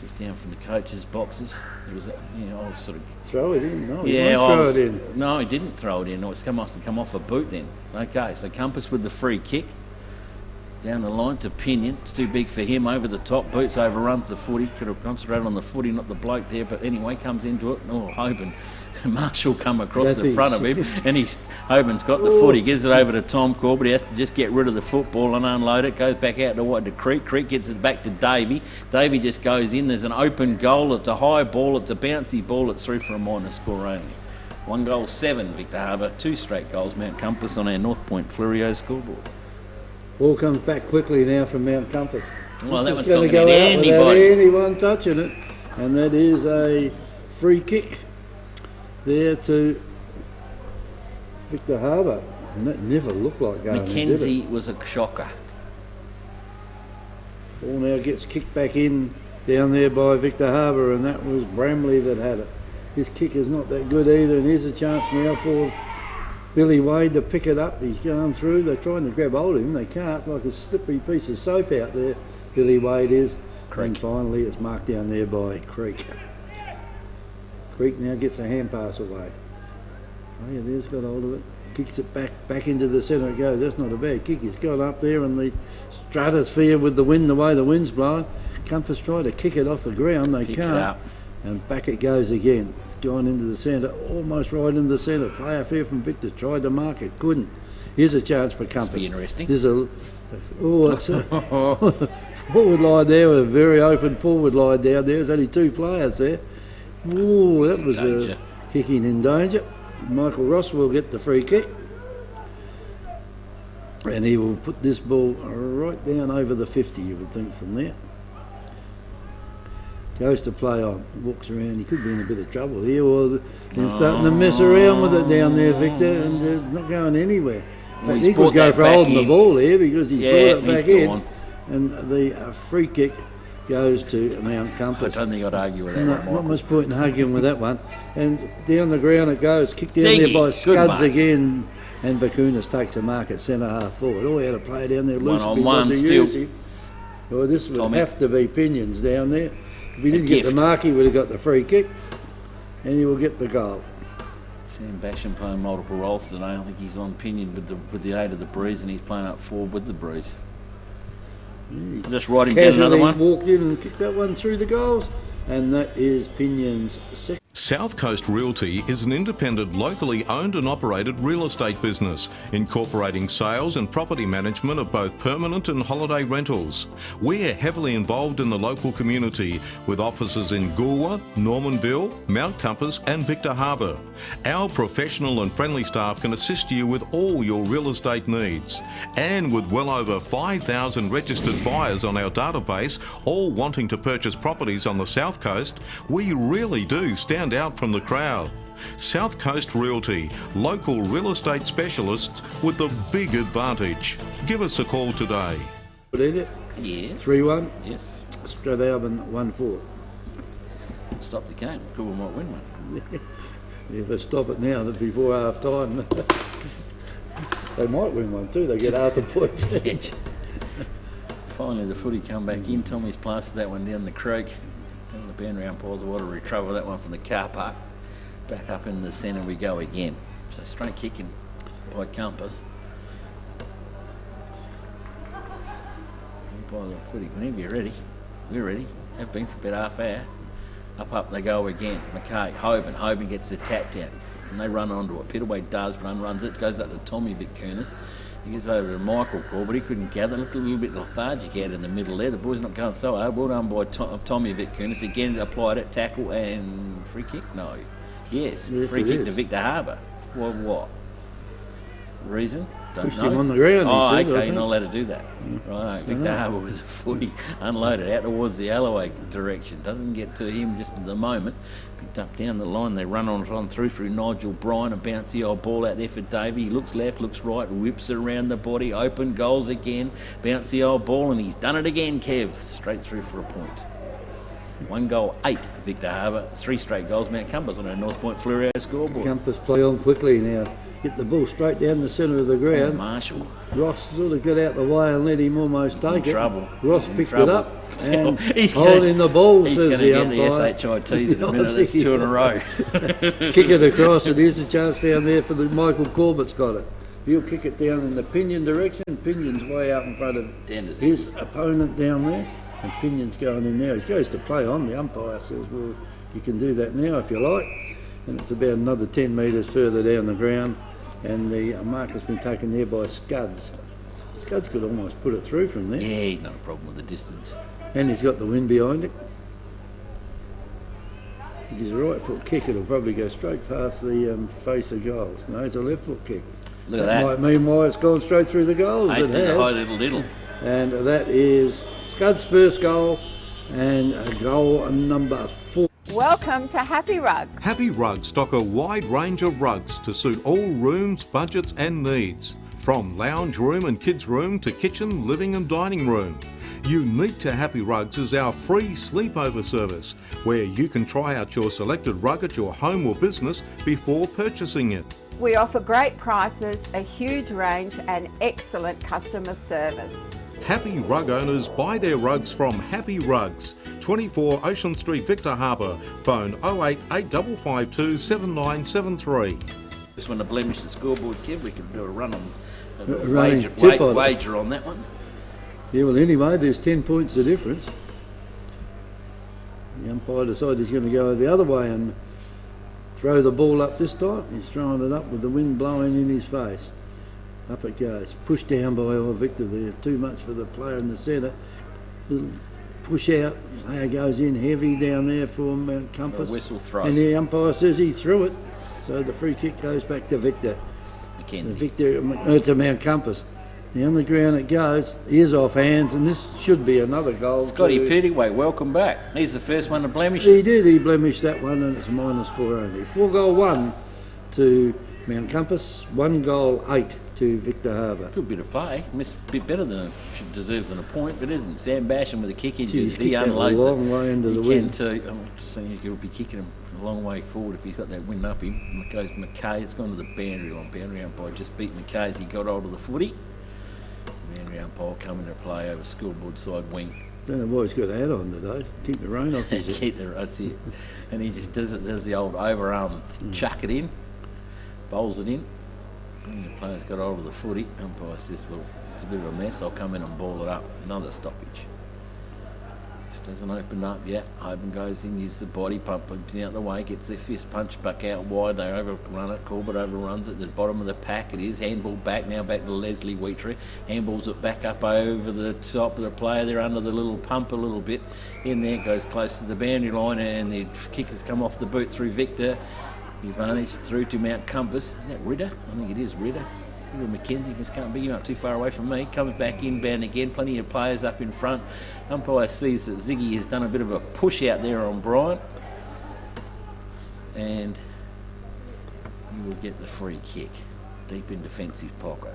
Just down from the coach's boxes. There was that, sort of
throw it in. No, he throw it in.
No, he didn't throw it in. No, must have come off a boot then. Okay, so Compass with the free kick. Down the line to Pinion. It's too big for him. Over the top. Boots overruns the footy. Could have concentrated on the footy, not the bloke there. But anyway, comes into it. Oh, Hoban. Marshall come across the front of him. And Hoban's got the footy. Gives it over to Tom Corbett. He has to just get rid of the football and unload it. Goes back out to Creek. Creek gets it back to Davey. Davey just goes in. There's an open goal. It's a high ball. It's a bouncy ball. It's through for a minor score only. 1 goal, 7 Victor Harbour. 2 straight goals Mount Compass on our North Point Flurio scoreboard.
Ball comes back quickly now from Mount Compass.
Well, that one's
going to go out
anybody.
without anyone touching it, and that is a free kick there to Victor Harbour. And that never looked like going.
Mackenzie was a shocker.
Ball now gets kicked back in down there by Victor Harbour, and that was Bramley that had it. His kick is not that good either, and here's a chance now for Billy Wade to pick it up. He's going through. They're trying to grab hold of him. They can't. Like a slippery piece of soap out there, Billy Wade is.
Creek.
And finally it's marked down there by Creek. Creek now gets a hand pass away. Oh yeah, there's got hold of it. Kicks it back into the centre it goes. That's not a bad kick. He's got up there in the stratosphere with the wind, the way the wind's blowing. Compass try to kick it off the ground. They can't. And back it goes again. It's gone into the centre, almost right into the centre. Player fair from Victor, tried to mark it, couldn't. Here's a chance for Compass.
This will be interesting.
There's it's a forward line there, a very open forward line down there. There's only 2 players there. Oh, that was a kicking in danger. Michael Ross will get the free kick. And he will put this ball right down over the 50, you would think, from there. Goes to play on, walks around. He could be in a bit of trouble here, or they're starting to mess around with it down there, Victor, and they're not going anywhere. In fact, he could go for holding the ball here because he's brought it back in. And the free kick goes to Mount Compass.
I don't think I'd argue with that one,
not much point in arguing with that one. And down the ground it goes, kicked down there by Scuds again, and Bakunis takes a mark at centre half forward. Oh, he had a player down there loose.
1-on-1 still.
Well, this would have to be Pinions down there. If he didn't get the mark, he would have got the free kick, and he will get the goal.
Sam Basham playing multiple roles today. I think he's on Pinion with the aid of the Breeze, and he's playing up forward with the Breeze.
Yeah,
just writing down another one.
Walked in and kicked that one through the goals, and that is Pinion's second.
South Coast Realty is an independent, locally owned and operated real estate business, incorporating sales and property management of both permanent and holiday rentals. We're heavily involved in the local community, with offices in Goolwa, Normanville, Mount Compass and Victor Harbour. Our professional and friendly staff can assist you with all your real estate needs. And with well over 5,000 registered buyers on our database, all wanting to purchase properties on the South Coast, we really do stand out from the crowd. South Coast Realty, local real estate specialists with the big advantage. Give us a call today.
Yes.
3-1.
Yes.
Strathalbyn 1-4.
Stop the game. Goulburn might win one.
Yeah, let's stop it now. Before half time. They might win one too. They get half the points each.
Finally, the footy come back in. Tommy's plastered that one down the creek. Down the band round piles of water. Recover that one from the car park. Back up in the centre we go again. So straight kicking by Compass. By the footy. Whenever you're ready, we're ready. Have been for about half hour. Up they go again. McKay, Hoban gets the tap down. And they run onto it. Peterway does, but unruns it. Goes up to Tommy Vitkunis. He gets over to Michael Call, but he couldn't gather. Looked a little bit lethargic out in the middle there. The boy's not going so hard. Well done by Tommy Vitkunis. Again, applied it, tackle and free kick? No. Yes, free kick to Victor Harbour. For what? Reason? Don't
Pushed
know.
him on the ground.
Oh,
he said,
okay, you're not allowed to do that. Right, Victor Harbour with the footy unloaded out towards the Alloway direction. Doesn't get to him just at the moment. Picked up down the line. They run on through Nigel Bryan. A bouncy old ball out there for Davey. He looks left, looks right, whips it around the body. Open goals again. Bouncy old ball, and he's done it again, Kev. Straight through for a point. 1 goal, 8 Victor Harbour. 3 straight goals. Mount Compass on our North Point Flurio scoreboard.
Compass play on quickly now. Get the ball straight down the centre of the ground.
Marshall.
Ross sort of got out the way and let him almost take it.
Trouble.
Ross picked it up and
he's
holding the ball,
he's
says the umpire.
He's going to get the SHITs in a minute. That's 2 in a row.
Kick it across, and here's a chance down there for the Michael Corbett's got it. He'll kick it down in the Pinion direction. Pinion's way out in front of his opponent down there, and Pinion's going in now. He goes to play on. The umpire says, well, you can do that now if you like. And it's about another 10 metres further down the ground, and the mark has been taken there by Scuds. Scuds could almost put it through from there.
Yeah, no problem with the distance.
And he's got the wind behind it. If he's a right foot kick, it'll probably go straight past the face of goals. No, it's a left foot kick.
Look at that.
Might mean why it's gone straight through the goals. It has.
High little.
And that is Scuds' first goal, and goal number 4.
Welcome to Happy Rugs.
Happy Rugs stock a wide range of rugs to suit all rooms, budgets and needs. From lounge room and kids room to kitchen, living and dining room. Unique to Happy Rugs is our free sleepover service, where you can try out your selected rug at your home or business before purchasing it.
We offer great prices, a huge range and excellent customer service.
Happy Rug owners buy their rugs from Happy Rugs. 24 Ocean Street, Victor Harbour. Phone 08 8552 7973.
Just want to blemish the scoreboard, Kev. We can do a run on
a
wager on that one.
Yeah, well, anyway, there's 10 points of difference. The umpire decided he's going to go the other way and throw the ball up this time. He's throwing it up with the wind blowing in his face. Up it goes. Pushed down by Victor there. Too much for the player in the centre. Push out. Player goes in heavy down there for Mount Compass.
A whistle throw.
And the umpire says he threw it. So the free kick goes back to Victor. To Mount Compass. Down the ground it goes. Ears off hands, and this should be another goal.
Scotty Pettigway, welcome back. He's the first one to blemish.
He did. He blemished that one, and it's a minor score only. 4-1 to Mount Compass. 1-8 to Victor Harbour.
Good bit of play. Missed a bit better than should deserve than a point, but isn't. Sam Basham with a kick injury.
He unloads a long way into the wind.
I'm just saying he'll be kicking him a long way forward if he's got that wind up him. Goes McKay. It's gone to the boundary line. Boundary umpire just beat McKay as he got hold of the footy. Boundary umpire coming to play over schoolboard side wing.
Don't know why he's got a hat on today. Keep the rain off his head.
That's it. And he just does the old overarm chuck it in, bowls it in. And the player's got hold of the footy. Umpire says, well, it's a bit of a mess. I'll come in and ball it up. Another stoppage. Just doesn't open up yet. Open goes in, uses the body pump, pumps out the way, gets their fist punch back out wide. They overrun it. Corbett overruns it. The bottom of the pack it is. Handball back, now back to Leslie Wheatree. Handballs it back up over the top of the player. They're under the little pump a little bit. In there, goes close to the boundary line, and the kick has come off the boot through Victor. Advantage through to Mount Compass. Is that Ridder? I think it is Ridder. McKenzie just can't be not too far away from me. Comes back inbound again. Plenty of players up in front. Umpire sees that Ziggy has done a bit of a push out there on Bryant, and he will get the free kick deep in defensive pocket.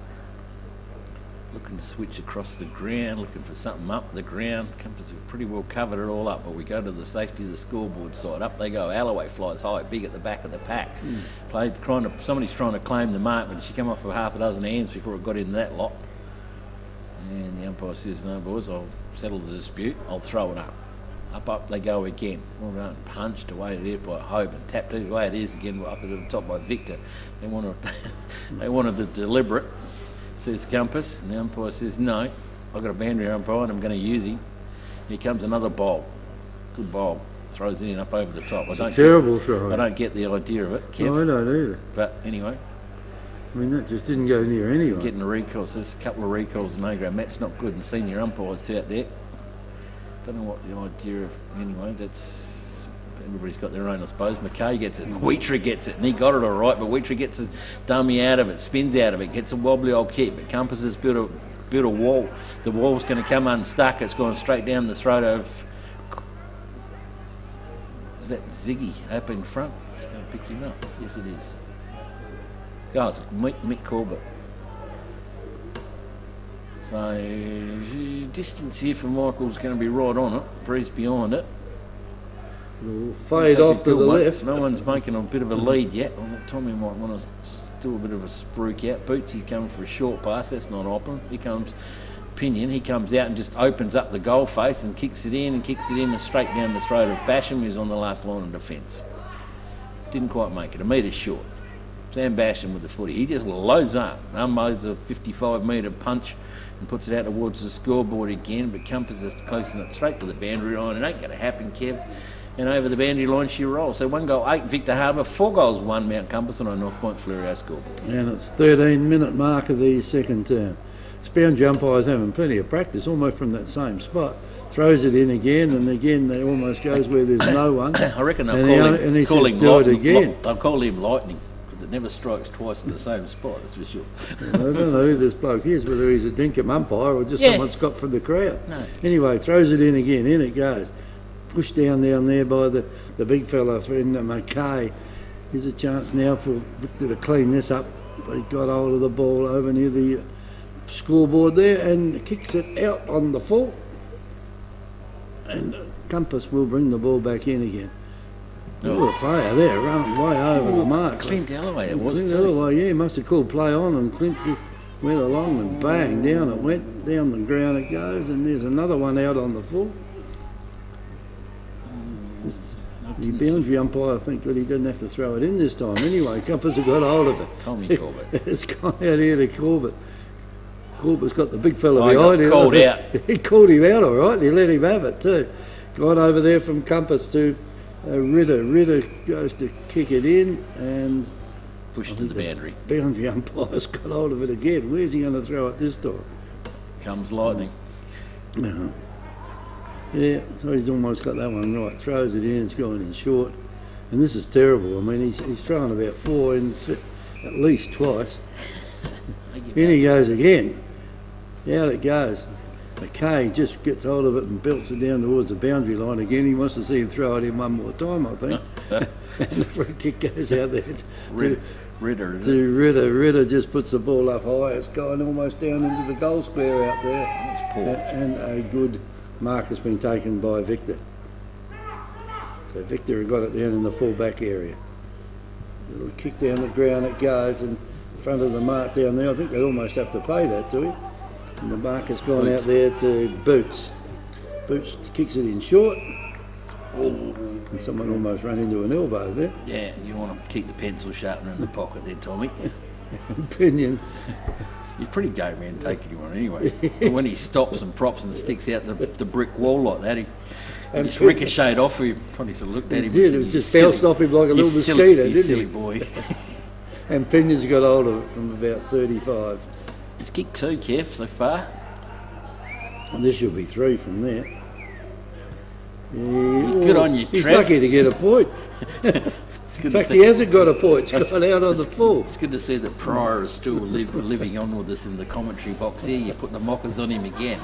Looking to switch across the ground, looking for something up the ground. Compass have pretty well covered it all up, but we go to the safety of the scoreboard side. Up they go. Alloway flies high, big at the back of the pack. Somebody's trying to claim the mark, but she came off with half a dozen hands before it got in that lot. And the umpire says, no, boys, I'll settle the dispute. I'll throw it up. Up they go again. Well done. Punched away there by Hoban. Tapped it away it is again up at the top by Victor. They wanted the deliberate. Says Compass, and the umpire says, no, I've got a boundary umpire and I'm going to use him. Here comes another bowl. Good bowl. Throws it in up over the top.
Terrible throw.
I don't get the idea of it, Kev.
No, I don't either.
But anyway.
I mean, that just didn't go near anyone.
Getting the recalls. There's a couple of recalls in Negro. Matt's not good, and senior umpires out there. Don't know what the idea of, anyway, that's... Everybody's got their own, I suppose. McKay gets it. Wheatree gets it. And he got it all right, but Wheatree gets a dummy out of it, spins out of it, gets a wobbly old kick. But Compass has built a wall. The wall's going to come unstuck. It's gone straight down the throat of... Is that Ziggy up in front? He's going to pick him up. Yes, it is. Oh, it's Mick Corbett. So, distance here for Michael's going to be right on it. Breeze behind it.
It'll fade off to the left.
No one's making a bit of a lead yet. Tommy might want to do a bit of a spruik out. Bootsy's coming for a short pass. That's not open. Here comes Pinion. He comes out and just opens up the goal face and kicks it in and straight down the throat of Basham, who's on the last line of defence. Didn't quite make it. A metre short. Sam Basham with the footy. He just loads up, unloads a 55-metre punch and puts it out towards the scoreboard again, but Compass is closing it straight to the boundary line. It ain't going to happen, Kev. And over the boundary line she rolls. So 1 goal, 8 Victor Harbour, 4 goals, 1 Mount Compass on a North Point Fleurieu scoreboard.
And it's 13-minute mark of the second term. Boundary umpire's having plenty of practice, almost from that same spot. Throws it in again, and again they almost goes where there's no one.
I reckon they'll
call him do it again.
They'll call him lightning, because it never strikes twice in the same spot, that's for sure.
I don't know who this bloke is, whether he's a dinkum umpire or just someone Scott from the crowd.
No.
Anyway, throws it in again, in it goes. Pushed down there by the big fella, McKay. Here's a chance now for Victor to clean this up. But he got hold of the ball over near the scoreboard there and kicks it out on the full. And Compass will bring the ball back in again. Oh, a player there running way over the mark.
Clint Alloway it was
Clint
too.
Alloway, must have called play on, and Clint just went along and bang, down it went, down the ground it goes, and there's another one out on the full. The boundary umpire, I think, that he didn't have to throw it in this time. Anyway, Compass have got hold of it.
Tommy Corbett.
It's gone out here to Corbett. Corbett's got the big fella behind him.
Called out.
He called him out, all right, and he let him have it too. Gone over there from Compass to Ritter. Ritter goes to kick it in and
pushed to the boundary.
Boundary umpire's got hold of it again. Where's he going to throw it this time?
Comes lightning.
Yeah, so he's almost got that one right. Throws it in, it's going in short. And this is terrible. I mean, he's thrown about 4 in at least twice. In he goes again. Out it goes. McKay just gets hold of it and belts it down towards the boundary line again. He wants to see him throw it in one more time, I think. And the free kick goes out there to
Ritter.
Ritter just puts the ball up high. It's going almost down into the goal square out there.
That's poor.
And a good mark has been taken by Victor. So Victor got it down in the full back area. Little kick down the ground it goes, and in front of the mark down there. I think they almost have to pay that to him. And the mark has gone out there to Boots. Boots kicks it in short. And someone almost ran into an elbow there.
Yeah, you want to keep the pencil sharpener in the pocket there, Tommy.
Pinion.
You're pretty gay man taking him on anyway. But when he stops and props and sticks out the brick wall like that, he just ricocheted off him. Tony sort of looked at him.
He did, it just bounced off him like a little mosquito, didn't he?
You silly boy.
And Pinion's got hold of it from about 35.
He's kicked 2, Kev, so far.
And this should be 3 from there.
Good on you,
He's
Trev.
lucky to get a point. In fact, he hasn't got a point. He's gone out on the full.
It's good to see that Pryor is still living on with us in the commentary box here. You put the mockers on him again.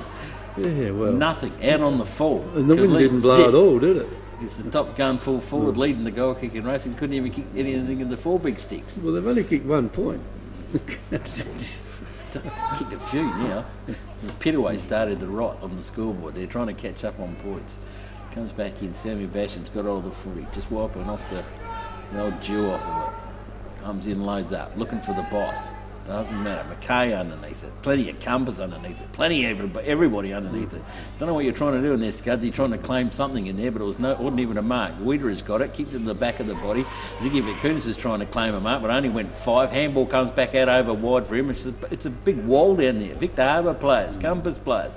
Yeah, well.
Nothing, out on the full.
And the wind didn't blow at all, did it?
He's the top gun full forward, leading the goal kicking race, and couldn't even kick anything in the 4 big sticks.
Well, they've only kicked 1 point.
Kicked a few now. Pittaway started the rot on the scoreboard. They're trying to catch up on points. Comes back in, Sammy Basham's got all the footy, just wiping off the old dew off of it. Comes in, loads up, looking for the boss. Doesn't matter. McKay underneath it. Plenty of Compass underneath it. Plenty of everybody underneath it. Don't know what you're trying to do in there, Scuds. You're trying to claim something in there, but it wasn't even a mark. Weeder has got it, kicked it in the back of the body. Ziggy Vakunas is trying to claim him up, but only went 5. Handball comes back out over wide for him. It's a big wall down there. Victor Harbour players, Compass players.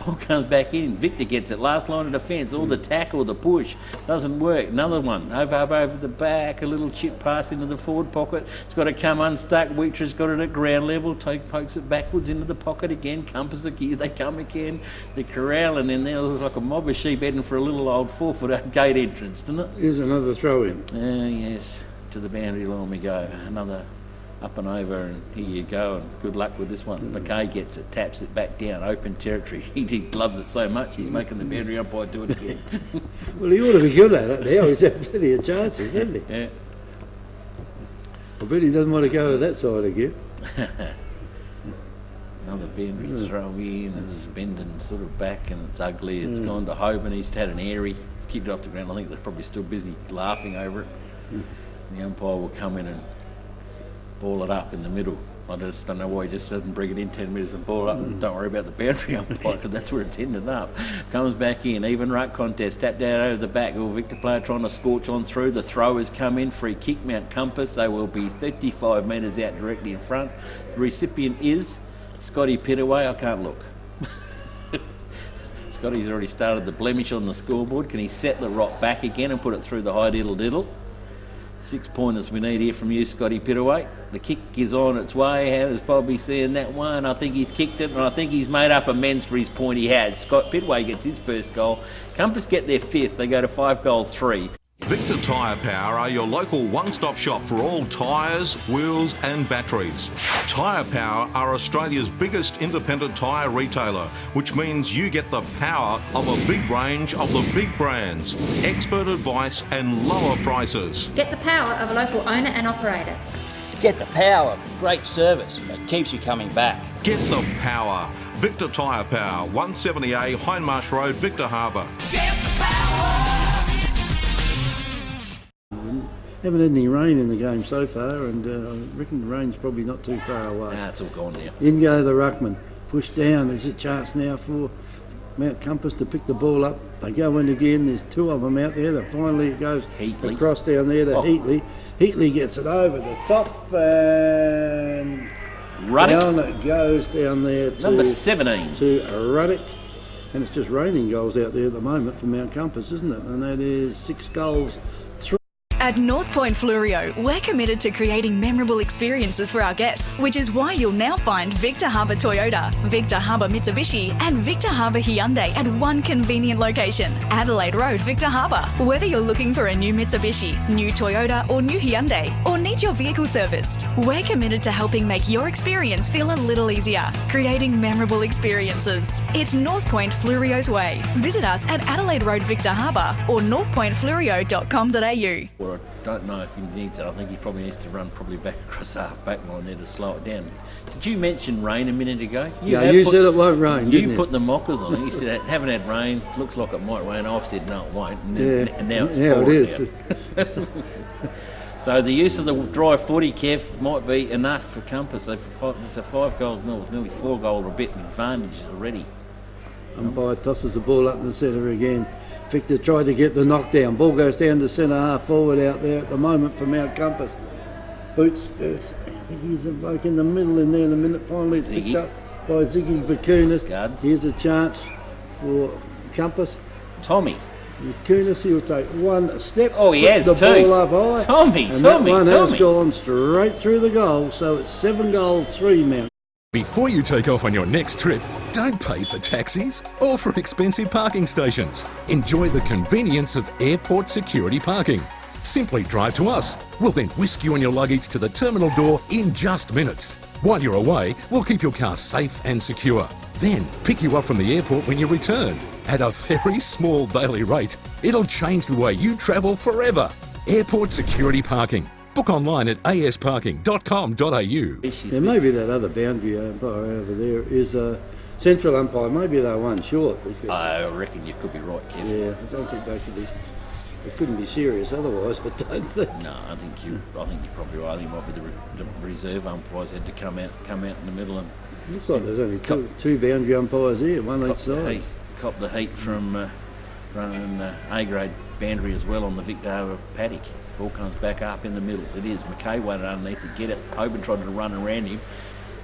Ball comes back in, Victor gets it, last line of defence, all the tackle, the push, doesn't work. Another one, over the back, a little chip pass into the forward pocket. It's got to come unstuck, Wheatra's got it at ground level, pokes it backwards into the pocket again, Compass again, they come again, they're corralling in there, looks like a mob of sheep heading for a little old 4-foot gate entrance, doesn't it?
Here's another throw in.
Yes, to the boundary line we go, another up and over, and here you go, and good luck with this one. McKay gets it, taps it back down, open territory. He loves it so much, he's making the boundary umpire do it again.
Well, he ought to be good at it now. He's had plenty of chances, hasn't he?
Yeah.
I bet he doesn't want to go to that side again.
Another boundary throw in, it's bending sort of back, and it's ugly. It's gone to Hoban. He's had an airy, kicked it off the ground. I think they're probably still busy laughing over it. The umpire will come in and ball it up in the middle I just don't know why he just doesn't bring it in 10 metres and ball up and don't worry about the boundary umpire, because that's where it's ended up. Comes back in, even ruck contest, tapped out over the back. Will Victor player trying to scorch on through. The throwers come in, free kick, Mount Compass. They will be 35 metres out directly in front. The recipient is Scotty Pittaway. I can't look. Scotty's already started the blemish on the scoreboard. Can he set the rock back again and put it through the high diddle-diddle? 6 pointers we need here from you, Scotty Pittaway. The kick is on its way. How does Bobby seeing that one? I think he's kicked it, and I think he's made up amends for his point he had. Scott Pittaway gets his first goal. Compass get their fifth. They go to 5-3.
Victor Tyre Power are your local one-stop shop for all tyres, wheels and batteries. Tyre Power are Australia's biggest independent tyre retailer, which means you get the power of a big range of the big brands, expert advice and lower prices.
Get the power of a local owner and operator.
Get the power of great service that keeps you coming back.
Get the power. Victor Tyre Power, 170A Hindmarsh Road, Victor Harbour.
Haven't had any rain in the game so far, and I reckon the rain's probably not too far away.
Nah, it's all gone now.
In go the ruckman. Pushed down. There's a chance now for Mount Compass to pick the ball up. They go in again. There's two of them out there. Then finally it goes
Heatley
across down there to Heatley. Heatley gets it over the top and down it goes down there to
number 17
to Ruddock. And it's just raining goals out there at the moment for Mount Compass, isn't it? And that is 6 goals.
At North Point Fluorio, we're committed to creating memorable experiences for our guests, which is why you'll now find Victor Harbour Toyota, Victor Harbour Mitsubishi and Victor Harbour Hyundai at one convenient location, Adelaide Road, Victor Harbour. Whether you're looking for a new Mitsubishi, new Toyota or new Hyundai, or need your vehicle serviced, we're committed to helping make your experience feel a little easier, creating memorable experiences. It's North Point Fluorio's way. Visit us at Adelaide Road, Victor Harbour or northpointfluorio.com.au.
I don't know if he needs it. I think he probably needs to run back across the half-back line there to slow it down. Did you mention rain a minute ago?
You said it won't rain,
You put the mockers on it. You said, haven't had rain, looks like it might rain. I've said, no, it won't. And now it's pouring out. So the use of the dry footy, Kev, might be enough for Compass. It's a 5-goal, nearly 4-goal a bit advantage already.
Umpire tosses the ball up in the centre again. Victor tried to get the knockdown. Ball goes down to centre half forward out there at the moment for Mount Compass. Boots, I think he's a bloke in the middle in there in a minute. Finally it's picked up by Ziggy Vakunas. Here's a chance for Compass.
Tommy.
Vakunas, he'll take one step.
Oh, he has
the
too.
Ball up high.
Tommy.
That one has gone straight through the goal. So it's 7-3 Mount.
Before you take off on your next trip, don't pay for taxis or for expensive parking stations. Enjoy the convenience of airport security parking. Simply drive to us. We'll then whisk you and your luggage to the terminal door in just minutes. While you're away, we'll keep your car safe and secure. Then pick you up from the airport when you return. At a very small daily rate, it'll change the way you travel forever. Airport security parking. Book online at asparking.com.au.
Yeah, maybe that other boundary umpire over there is a central umpire. Maybe they're one short.
I reckon you could be right, Kev.
Yeah, I don't think they should be. They couldn't be serious otherwise. I don't think.
No, I think you're probably right. I think it might be the reserve umpires had to come out in the middle and.
Looks like there's only two boundary umpires here, one each side.
Cop the heat from running A-grade boundary as well on the Victor Harbour paddock. Ball comes back up in the middle. It is. McKay waited underneath to get it. Hoban tried to run around him.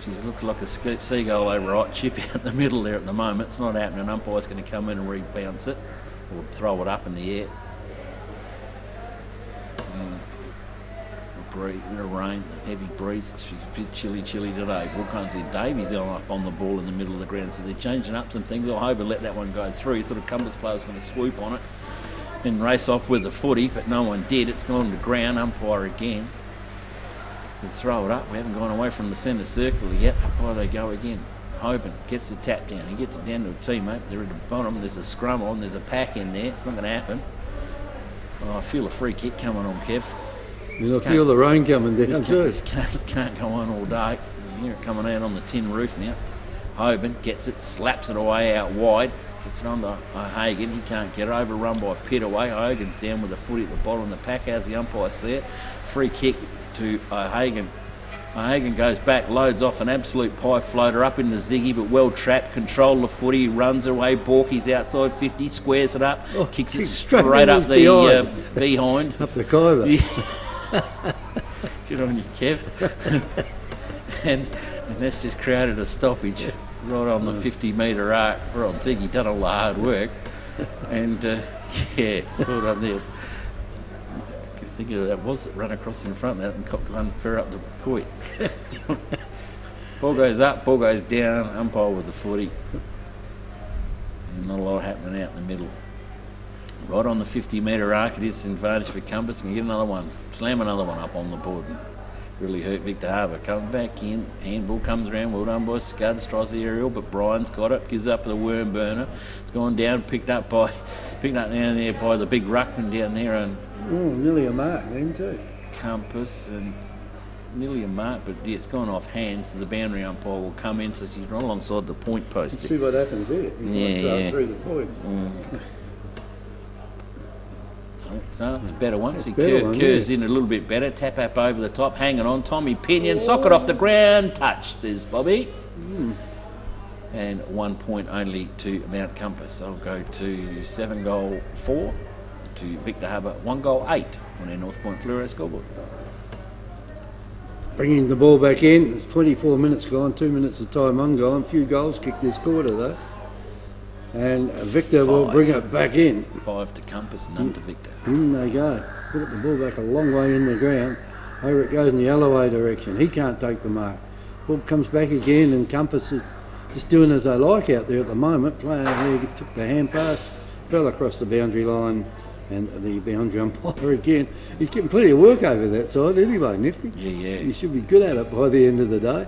She looks like a seagull over right chip out in the middle there at the moment. It's not happening. Umpire's going to come in and rebounce it or throw it up in the air. Rain, heavy breeze. It's a bit chilly today. Ball comes in. Davies up on the ball in the middle of the ground, so they're changing up some things. Hoban let that one go through. Thought a Compass player was going to swoop on it and race off with the footy, but no one did. It's gone to ground. Umpire again. We'll throw it up. We haven't gone away from the centre circle yet. Umpire they go again. Hoban gets the tap down. He gets it down to a teammate. They're at the bottom. There's a scrum on. There's a pack in there. It's not going to happen. Oh, I feel a free kick coming on, Kev.
I feel the rain coming down too.
This can't go on all day. You hear it coming out on the tin roof now. Hoban gets it, slaps it away out wide. Gets it on to O'Hagan. He can't get it. Overrun by Pittaway. O'Hagan's down with the footy at the bottom of the pack. How's the umpire see it? Free kick to O'Hagan. Hagen goes back, loads off an absolute pie floater up in the ziggy, but well trapped, control the footy, runs away. Borky's outside 50, squares it up, kicks it straight up the behind.
Up the Khyber.
Yeah. Good on you, Kev. and that's just created a stoppage right on the 50-metre arc. Right on Ziggy, done all the hard work. And, yeah, well done there. I think it was that run across in front of that and cocked one fair up the court. Ball goes up, ball goes down, umpire with the footy. And not a lot happening out in the middle. Right on the 50-metre arc, it is an advantage for Compass. Can get another one, slam another one up on the board. And really hurt Victor Harbour. Comes back in, handball comes around, well done by Scuds, tries the aerial, but Brian's got it, gives up the worm burner. It's gone down, picked up down there by the big ruckman down there, and
nearly a mark then too.
Compass, and nearly a mark, but yeah, it's gone off hands, so the boundary umpire will come in, so she's right alongside the point post.
Let's see what happens there. Yeah. Through the points.
So it's a better one. See, curves in a little bit better. Tap up over the top, hanging on. Tommy Pinion, socket off the ground, touch. There's Bobby. And 1 point only to Mount Compass. They'll go to 7 goal 4 to Victor Harbour, 1 goal 8 on their North Point Fluoro scoreboard.
Bringing the ball back in. There's 24 minutes gone, 2 minutes of time on gone. Few goals kicked this quarter though. And Victor will bring it back in.
5 to Compass, none to Victor.
In they go. Put the ball back a long way in the ground. Over it goes in the Alloway direction. He can't take the mark. Ball comes back again, and Compass is just doing as they like out there at the moment. Player there took the hand pass, fell across the boundary line, and the boundary umpire again. He's getting plenty of work over that side anyway, Nifty.
Yeah.
He should be good at it by the end of the day.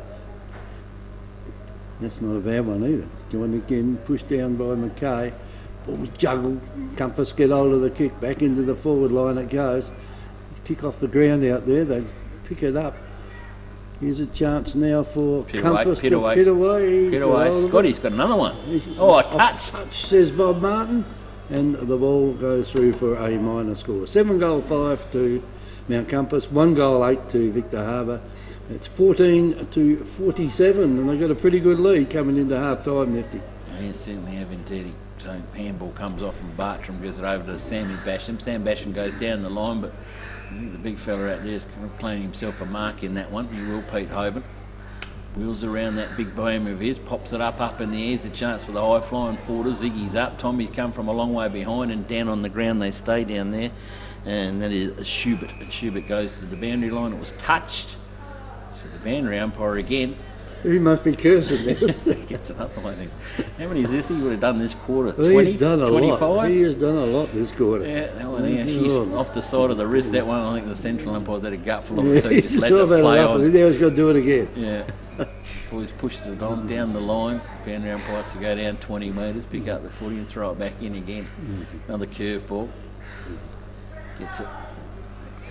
That's not a bad one either. It's going again, pushed down by McKay. Ball's juggled. Compass get hold of the kick. Back into the forward line it goes. Kick off the ground out there. They pick it up. Here's a chance now for Compass to pit away.
Scotty's got another one. A touch.
Touch, says Bob Martin. And the ball goes through for a minor score. 7 goal 5 to Mount Compass. 1 goal 8 to Victor Harbour. It's 14 to 47, and they've got a pretty good lead coming into half-time, Nifty.
Yeah, certainly have indeed. So handball comes off from Bartram, gives it over to Sammy Basham. Sam Basham goes down the line, but I think the big fella out there is claiming himself a mark in that one. He will, Pete Hoban. Wheels around that big boom of his, pops it up in the air. There's a chance for the high-flying forwarder. Ziggy's up. Tommy's come from a long way behind, and down on the ground they stay down there. And that is Schubert. And Schubert goes to the boundary line. It was touched. So the boundary umpire again.
He must be cursing this.
Gets another one. How many is this? He would have done this quarter.
Well,
20,
he's done a
25?
lot. He has done a lot this quarter.
Yeah, that one there. She's off the side of the wrist. That one, I think the central umpire's had a gutful of it, so he just let it play on.
Now he's got to do it again.
Yeah. Boys pushed it on down the line. Boundary umpire has to go down 20 metres, pick up the footy and throw it back in again. Another curve ball. Gets it.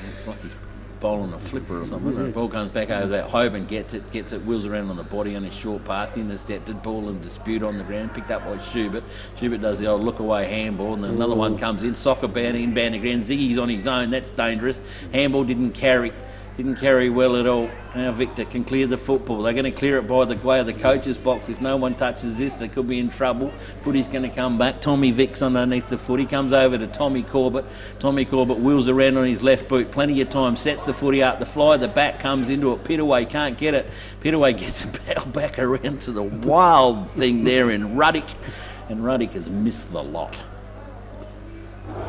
Looks like he's bowling a flipper or something. The ball comes back over that. Hoban gets it, wheels around on the body on his short pass, intercepted, ball in dispute on the ground, picked up by Schubert. Schubert does the old look away handball, and then another one comes in, soccer bound in, bound ground. Ziggy's on his own, that's dangerous. Handball didn't carry well at all. Now Victor can clear the football. They're going to clear it by the way of the coach's box. If no one touches this, they could be in trouble. Footy's going to come back. Tommy Vic's underneath the footy. Comes over to Tommy Corbett. Tommy Corbett wheels around on his left boot. Plenty of time. Sets the footy up. The fly, the back comes into it. Pitaway can't get it. Pitaway gets it back around to the wild thing there in Ruddick. And Ruddick has missed the lot.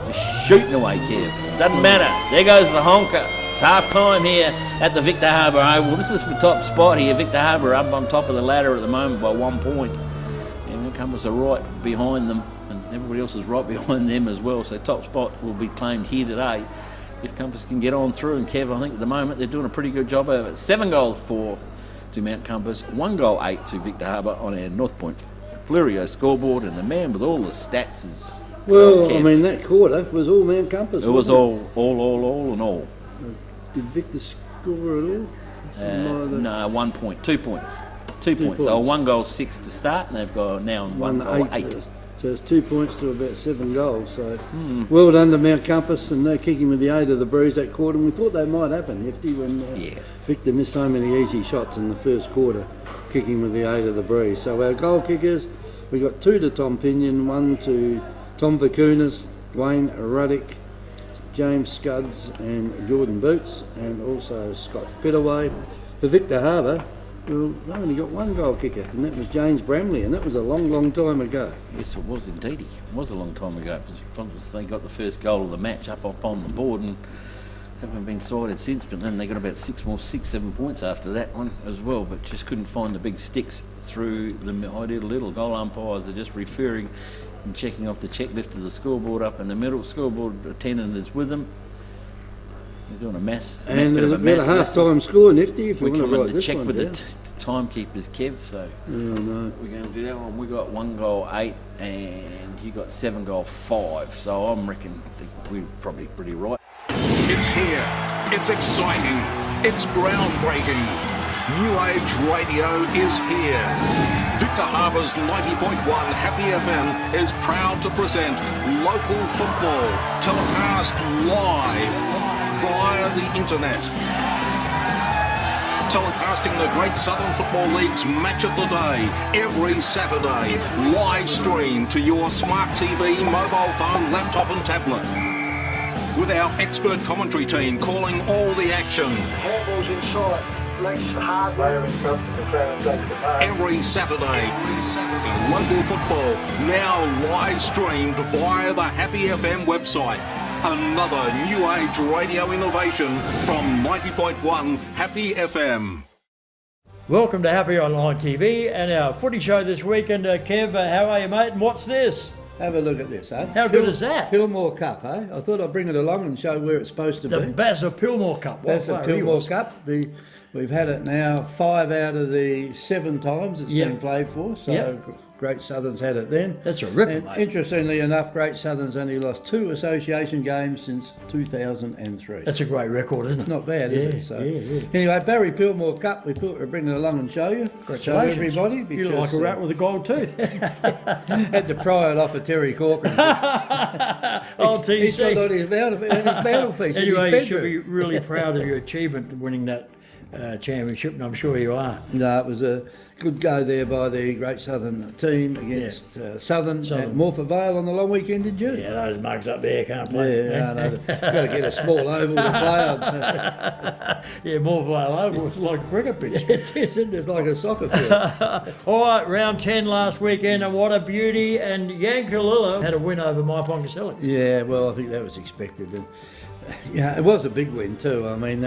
Just shooting away, Kev. Doesn't matter. There goes the honker. It's half time here at the Victor Harbour Oval. This is the top spot here. Victor Harbour up on top of the ladder at the moment by 1 point. And Compass are right behind them, and everybody else is right behind them as well. So top spot will be claimed here today if Compass can get on through. And Kev, I think at the moment they're doing a pretty good job of it. 7 goals 4 to Mount Compass, 1 goal 8 to Victor Harbour on our North Point Fluoro scoreboard. And the man with all the stats is...
Well, I mean, that quarter was all Mount Compass.
It was all and all.
Did Victor score at all?
No, 1 point, 2 points. 2 points. So 1 goal 6 to start, and they've got now 1 goal 8.
So it's 2 points to about 7 goals. So well done to Mount Compass, and they're kicking with the aid of the Breeze that quarter. And we thought they might happen, Hefty, when Victor missed so many easy shots in the first quarter, kicking with the aid of the Breeze. So our goal kickers, we got 2 to Tom Pinion, 1 to Tom Vacunas, Wayne Ruddick, James Scuds and Jordan Boots, and also Scott Pittaway. For Victor Harbour, well, they only got 1 goal kicker, and that was James Bramley, and that was a long, long time ago.
Yes, it was indeed. It was a long time ago. Because they got the first goal of the match up on the board and haven't been sided since, but then they got about 6, 7 points after that one as well, but just couldn't find the big sticks through the ideal little. Goal umpires are just referring and checking off the checklist of the scoreboard up in the middle. Scoreboard attendant is with them. They're doing a mass.
And there's about a half-time score, Nifty, if you want to write this
check
one
with
down.
the timekeepers, Kev, so
no.
we're going to do that one. We got 1 goal 8 and you got 7 goal 5, so I'm reckon we're probably pretty right.
It's here. It's exciting. It's groundbreaking. New Age Radio is here. Victor Harbour's 90.1 Happy FM is proud to present local football telecast live via the internet. Telecasting the Great Southern Football League's Match of the Day every Saturday, live stream to your smart TV, mobile phone, laptop and tablet. With our expert commentary team calling all the action.
Handballs inside. Legs hard.
Every Saturday, local football now live streamed via the Happy FM website. Another new age radio innovation from 90.1 Happy FM.
Welcome to Happy Online TV and our footy show this weekend. Kev, how are you, mate? And what's this?
Have a look at this, eh?
How good is that?
Pillmore Cup, eh? I thought I'd bring it along and show where it's supposed to be.
The Bazza Pillmore Cup.
That's the Pillmore Cup. We've had it now 5 out of the 7 times it's been played for, so Great Southern's had it then.
That's a ripper,
and
mate.
Interestingly enough, Great Southern's only lost 2 association games since 2003.
That's a great record, isn't it?
It's not bad, is it? So, anyway, Barry Pillmore Cup, we thought we'd bring it along and show you. Show everybody. Because,
you look like a rat with a gold tooth.
Had to pry it off of Terry Corcoran.
Oh, TC.
He's got on his mantelpiece.
Anyway, you should be really proud of your achievement in winning that championship, and I'm sure you are.
No, it was a good go there by the Great Southern team against Southern at Morpeth Vale on the long weekend, did you?
Yeah, those mugs up there can't play.
Yeah, I know. Got to get a small oval to play on. So.
Yeah, Morpeth Vale Oval was like a cricket pitch.
It is, it's like a soccer field.
All right, round 10 last weekend, and what a beauty. And Yankalilla had a win over My Pongasilic.
Yeah, well, I think that was expected. And, yeah, it was a big win too. I mean,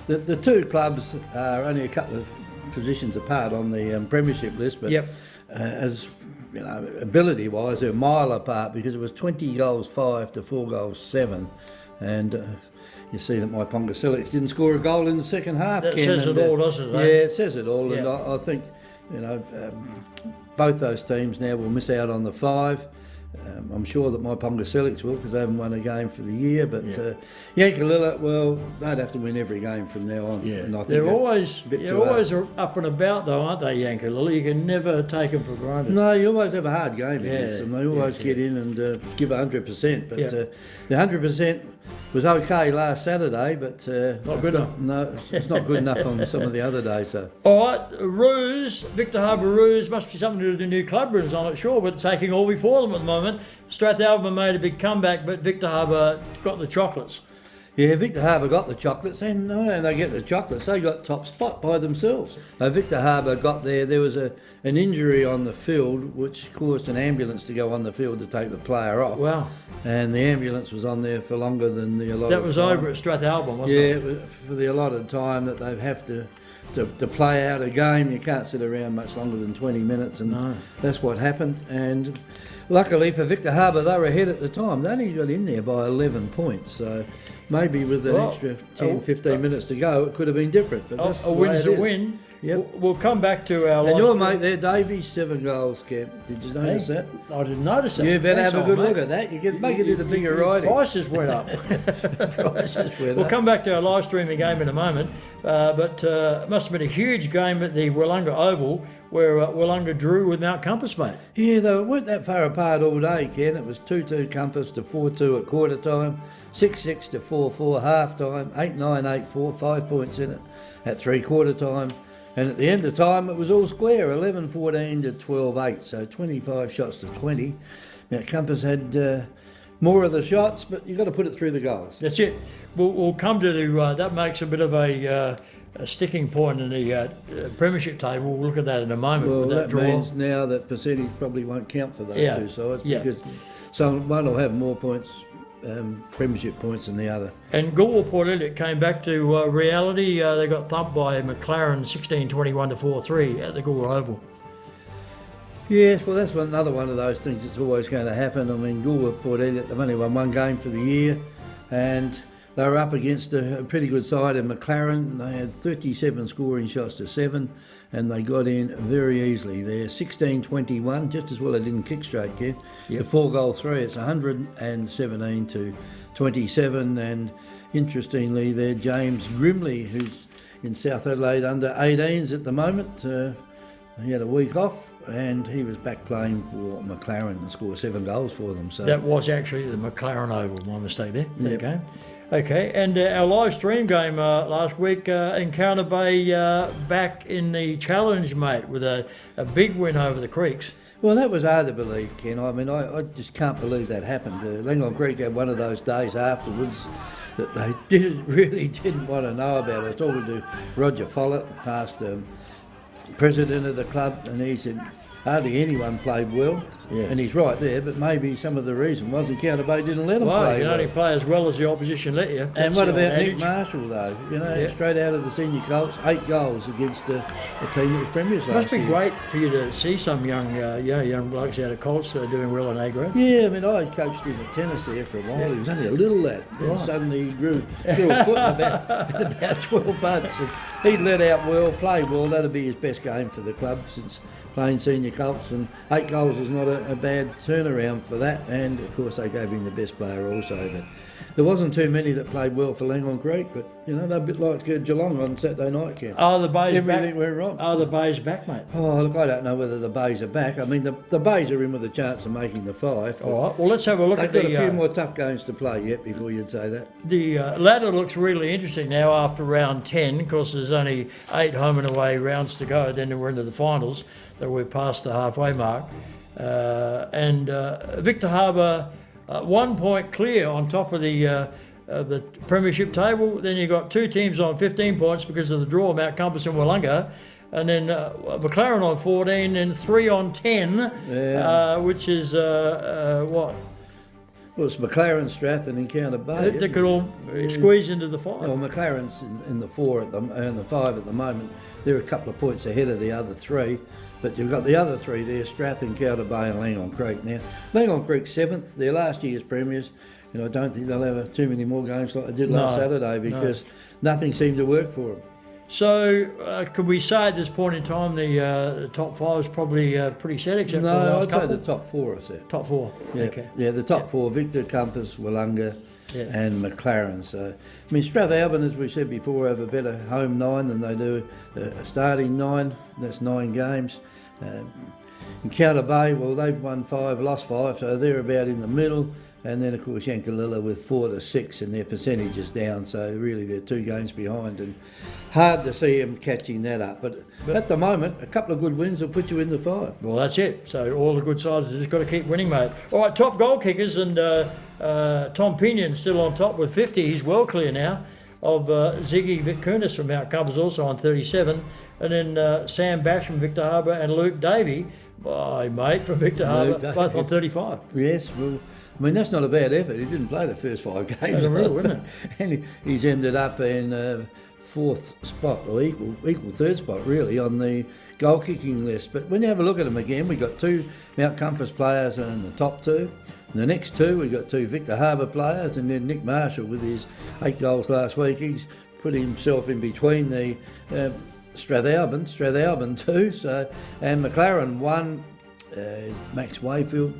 the 2 clubs are only a couple of positions apart on the premiership list, but as you know, ability-wise, they're a mile apart because it was 20 goals 5 to 4 goals 7, and you see that My Pongasilic didn't score a goal in the second half.
That says it all, doesn't it?
Yeah, it says it all, and I think both those teams now will miss out on the 5. I'm sure that My Pongasilic will, because they haven't won a game for the year, but Yankalilla, well, they'd have to win every game from now on.
Yeah,
and I think
they're always up and about though, aren't they, Yankalilla? You can never take them for granted.
No, you always have a hard game against them. They always get in and give 100%, but the 100% was okay last Saturday, but
not good enough.
No, it's not good enough on some of the other days. So.
All right, Roos, Victor Harbour Roos, must be something to do with the new club rooms, I'm not sure, but taking all before them at the moment. Strathalbyn made a big comeback, but Victor Harbour got the chocolates.
Yeah, Victor Harbour got the chocolates, and they get the chocolates, they got top spot by themselves. Victor Harbour got there was an injury on the field which caused an ambulance to go on the field to take the player off.
Wow.
And the ambulance was on there for longer than the allotted time.
That was over at Strathalbyn, wasn't it?
Yeah, it was for the allotted time that they have to play out a game. You can't sit around much longer than 20 minutes, and that's what happened. And luckily for Victor Harbour, they were ahead at the time. They only got in there by 11 points, so maybe with an extra 10, 15 minutes to go, it could have been different. But that's
a win's a win.
Yep.
We'll come back to our.
And your mate there, Davey, 7 goals, Camp. Did you notice that?
I didn't notice that.
You better
Thanks,
have a good
mate.
look at that. You can make it into bigger writing.
Prices went up. We'll come back to our live streaming game in a moment, but it must have been a huge game at the Willunga Oval where Willunga drew with Mount Compass, mate.
Yeah, they weren't that far apart all day, Ken. It was 2-2 Compass to 4-2 at quarter time, 6-6 to 4-4 half time, 8-9, 8-4, 5 points in it at 3/4 time. And at the end of time, it was all square, 11-14 to 12-8, so 25 shots to 20. Now, Compass had more of the shots, but you've got to put it through the goals.
That's it. We'll come to that makes a bit of a sticking point in the premiership table. We'll look at that in a moment.
Well,
with
that
draw.
means now that percentage probably won't count for those two sides because one will have more points, premiership points than the other.
And Goulburn Port Elliot came back to reality. They got thumped by McLaren 16-21 to 4-3 at the Goulburn Oval.
Yes, well, that's another one of those things that's always going to happen. I mean, Goulburn Port Elliot, they've only won one game for the year, and they were up against a pretty good side in McLaren. They had 37 scoring shots to 7, and they got in very easily. They're 16-21, just as well they didn't kick straight, Kev. The 4-goal 3, it's 117 to 27, and interestingly there, James Grimley, who's in South Adelaide under 18s at the moment, he had a week off, and he was back playing for McLaren and scored 7 goals for them. So
that was actually the McLaren Oval, my mistake there. Okay. Okay, and our live stream game last week, Encounter Bay back in the challenge, mate, with a big win over the Creeks.
Well, that was hard to believe, Ken. I mean, I just can't believe that happened. Langholm Creek had one of those days afterwards that they really didn't want to know about. I was talking to Roger Follett, past president of the club, and he said hardly anyone played well.
Yeah.
And he's right there, but maybe some of the reason was Encounter Bay didn't let them play
you can only play as well as the opposition let you.
And what about Nick Marshall, though? You know, straight out of the senior Colts, 8 goals against a team that was premiers last year.
It must be great for you to see some young blokes out of Colts doing well in A grade.
Yeah, I mean, I coached him at tennis there for a while. He was only a little lad. Then suddenly he grew a foot in about 12 months. And he let out well, played well. That'll be his best game for the club since playing senior Colts, and 8 goals is not a bad turnaround for that. And of course they gave him the best player also, but there wasn't too many that played well for Langholm Creek, but you know, they're a bit like Geelong on Saturday night, Ken.
Are the Bays
Everything
back?
went wrong.
Are the Bays back, mate?
Oh, look, I don't know whether the Bays are back. I mean, the Bays are in with a chance of making the 5.
All right, well, let's have a look at
they've got a few more tough games to play yet before you'd say that.
The ladder looks really interesting now after round 10. Of course, there's only 8 home and away rounds to go. Then we're into the finals, so we're past the halfway mark. And Victor Harbour 1 point clear on top of the premiership table. Then you've got 2 teams on 15 points because of the draw, Mount Compass and Willunga. And then McLaren on 14 and 3 on 10, which is what?
Well, it's McLaren, Strathern, and Encounter Bay.
They could all squeeze into the 5.
Well, McLaren's in the 4 and the 5 at the moment. They're a couple of points ahead of the other 3. But you've got the other 3 there, Strathern, Encounter Bay and Langholm Creek. Now, Langholm Creek 7th, they're last year's premiers, and I don't think they'll have too many more games like they did last Saturday because nothing seemed to work for them.
So, could we say at this point in time the top 5 is probably pretty set except for the last couple?
No, I'd say the top 4 are set.
Top 4,
yeah.
Okay.
Yeah, the top 4, Victor, Compass, Willunga and McLaren. So, I mean, Strathalbyn, as we said before, have a better home 9 than they do a starting 9. That's 9 games. Encounter Bay, well, they've won 5, lost 5, so they're about in the middle. And then, of course, Yankalilla with 4 to 6, and their percentage is down. So really, they're 2 games behind, and hard to see them catching that up. But at the moment, a couple of good wins will put you in the 5.
Well, that's it. So all the good sides have just got to keep winning, mate. All right, top goal kickers, and Tom Pinion still on top with 50. He's well clear now of Ziggy Vitkunis from Mount Compass, also on 37. And then Sam Bash from Victor Harbour and Luke Davey, my mate from Victor Harbour, both on 35.
Yes, well, I mean, that's not a bad effort. He didn't play the first 5 games.
That's real, wasn't it?
And he's ended up in 4th spot, or equal 3rd spot, really, on the goal kicking list. But when you have a look at them again, we've got 2 Mount Compass players in the top 2. And the next 2, we've got 2 Victor Harbour players, and then Nick Marshall with his 8 goals last week. He's put himself in between the Strathalbyn 2. So, and McLaren 1. Max Wayfield.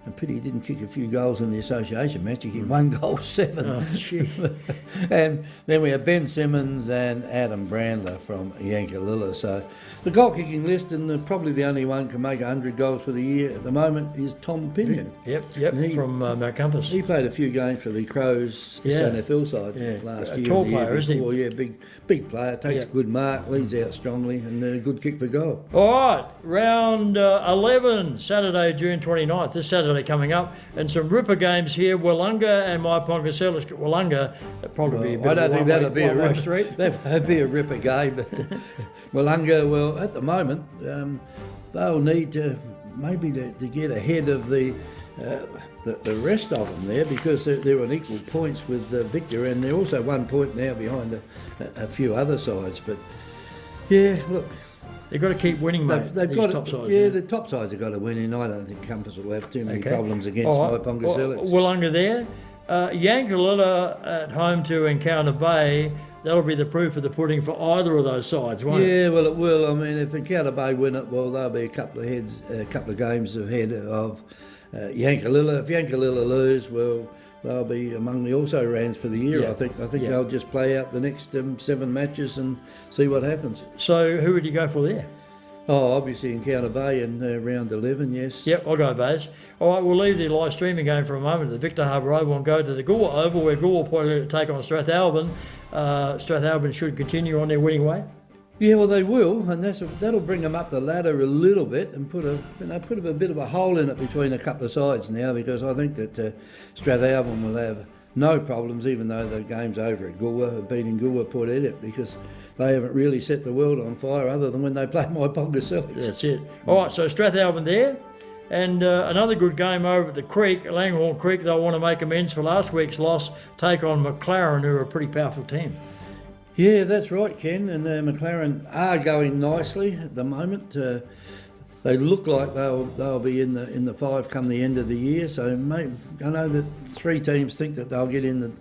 And pity he didn't kick a few goals in the association match. He kicked 1 goal, 7.
Oh, gee.
And then we have Ben Simmons and Adam Brandler from Yankalilla. So the goal kicking list, and probably the only one can make 100 goals for the year at the moment is Tom Pinion.
Yep, from Mount Compass.
He played a few games for the Crows SNFL side last year.
Tall player, isn't he?
Yeah, big player, takes a good mark, leads out strongly, and a good kick for goal.
All right, round 11, Saturday, June 29th. This Saturday coming up, and some ripper games here. Wollonga and my Pongacellis. Wollonga, probably be a bit
I don't think that'll be a
one-way
ripper.
street.
That'd be a ripper game. But Wollonga, well, at the moment, they'll need to maybe to get ahead of the rest of them there, because they're on equal points with Victor, and they're also 1 point now behind a few other sides. But yeah, look.
They've got to keep winning, mate.
They've
these
got
top sides.
Yeah, the top sides have got to win, and I don't think Compass will have too many problems against my Pongacellis.
Wollonga there. Yankalilla at home to Encounter Bay. That'll be the proof of the pudding for either of those sides, won't it?
Yeah, well, it will. I mean, if Encounter Bay win it, well, they'll be a couple of games ahead of Yankalilla. If Yankalilla lose, well, they'll be among the also-rans for the year.
Yeah.
I think they'll just play out the next 7 matches and see what happens.
So who would you go for there?
Oh, obviously Encounter Bay in round 11, yes.
Yep, I'll go Bays. All right, we'll leave the live streaming game for a moment at the Victor Harbour Oval and go to the Goolwa Oval, where Goolwa will probably take on Strathalbyn. Strathalbyn should continue on their winning way.
Yeah, well, they will, and that'll bring them up the ladder a little bit and put a bit of a hole in it between a couple of sides now, because I think that Strathalbyn will have no problems, even though the game's over at Goolwa, beating Goolwa Port Edit, because they haven't really set the world on fire other than when they play my Pongacellis.
That's it. All right, so Strathalbyn there. And another good game over at the Creek, Langhorne Creek. They'll want to make amends for last week's loss, take on McLaren, who are a pretty powerful team.
Yeah, that's right, Ken. And McLaren are going nicely at the moment. They look like they'll be in the 5 come the end of the year. So I know that 3 teams think that they'll get in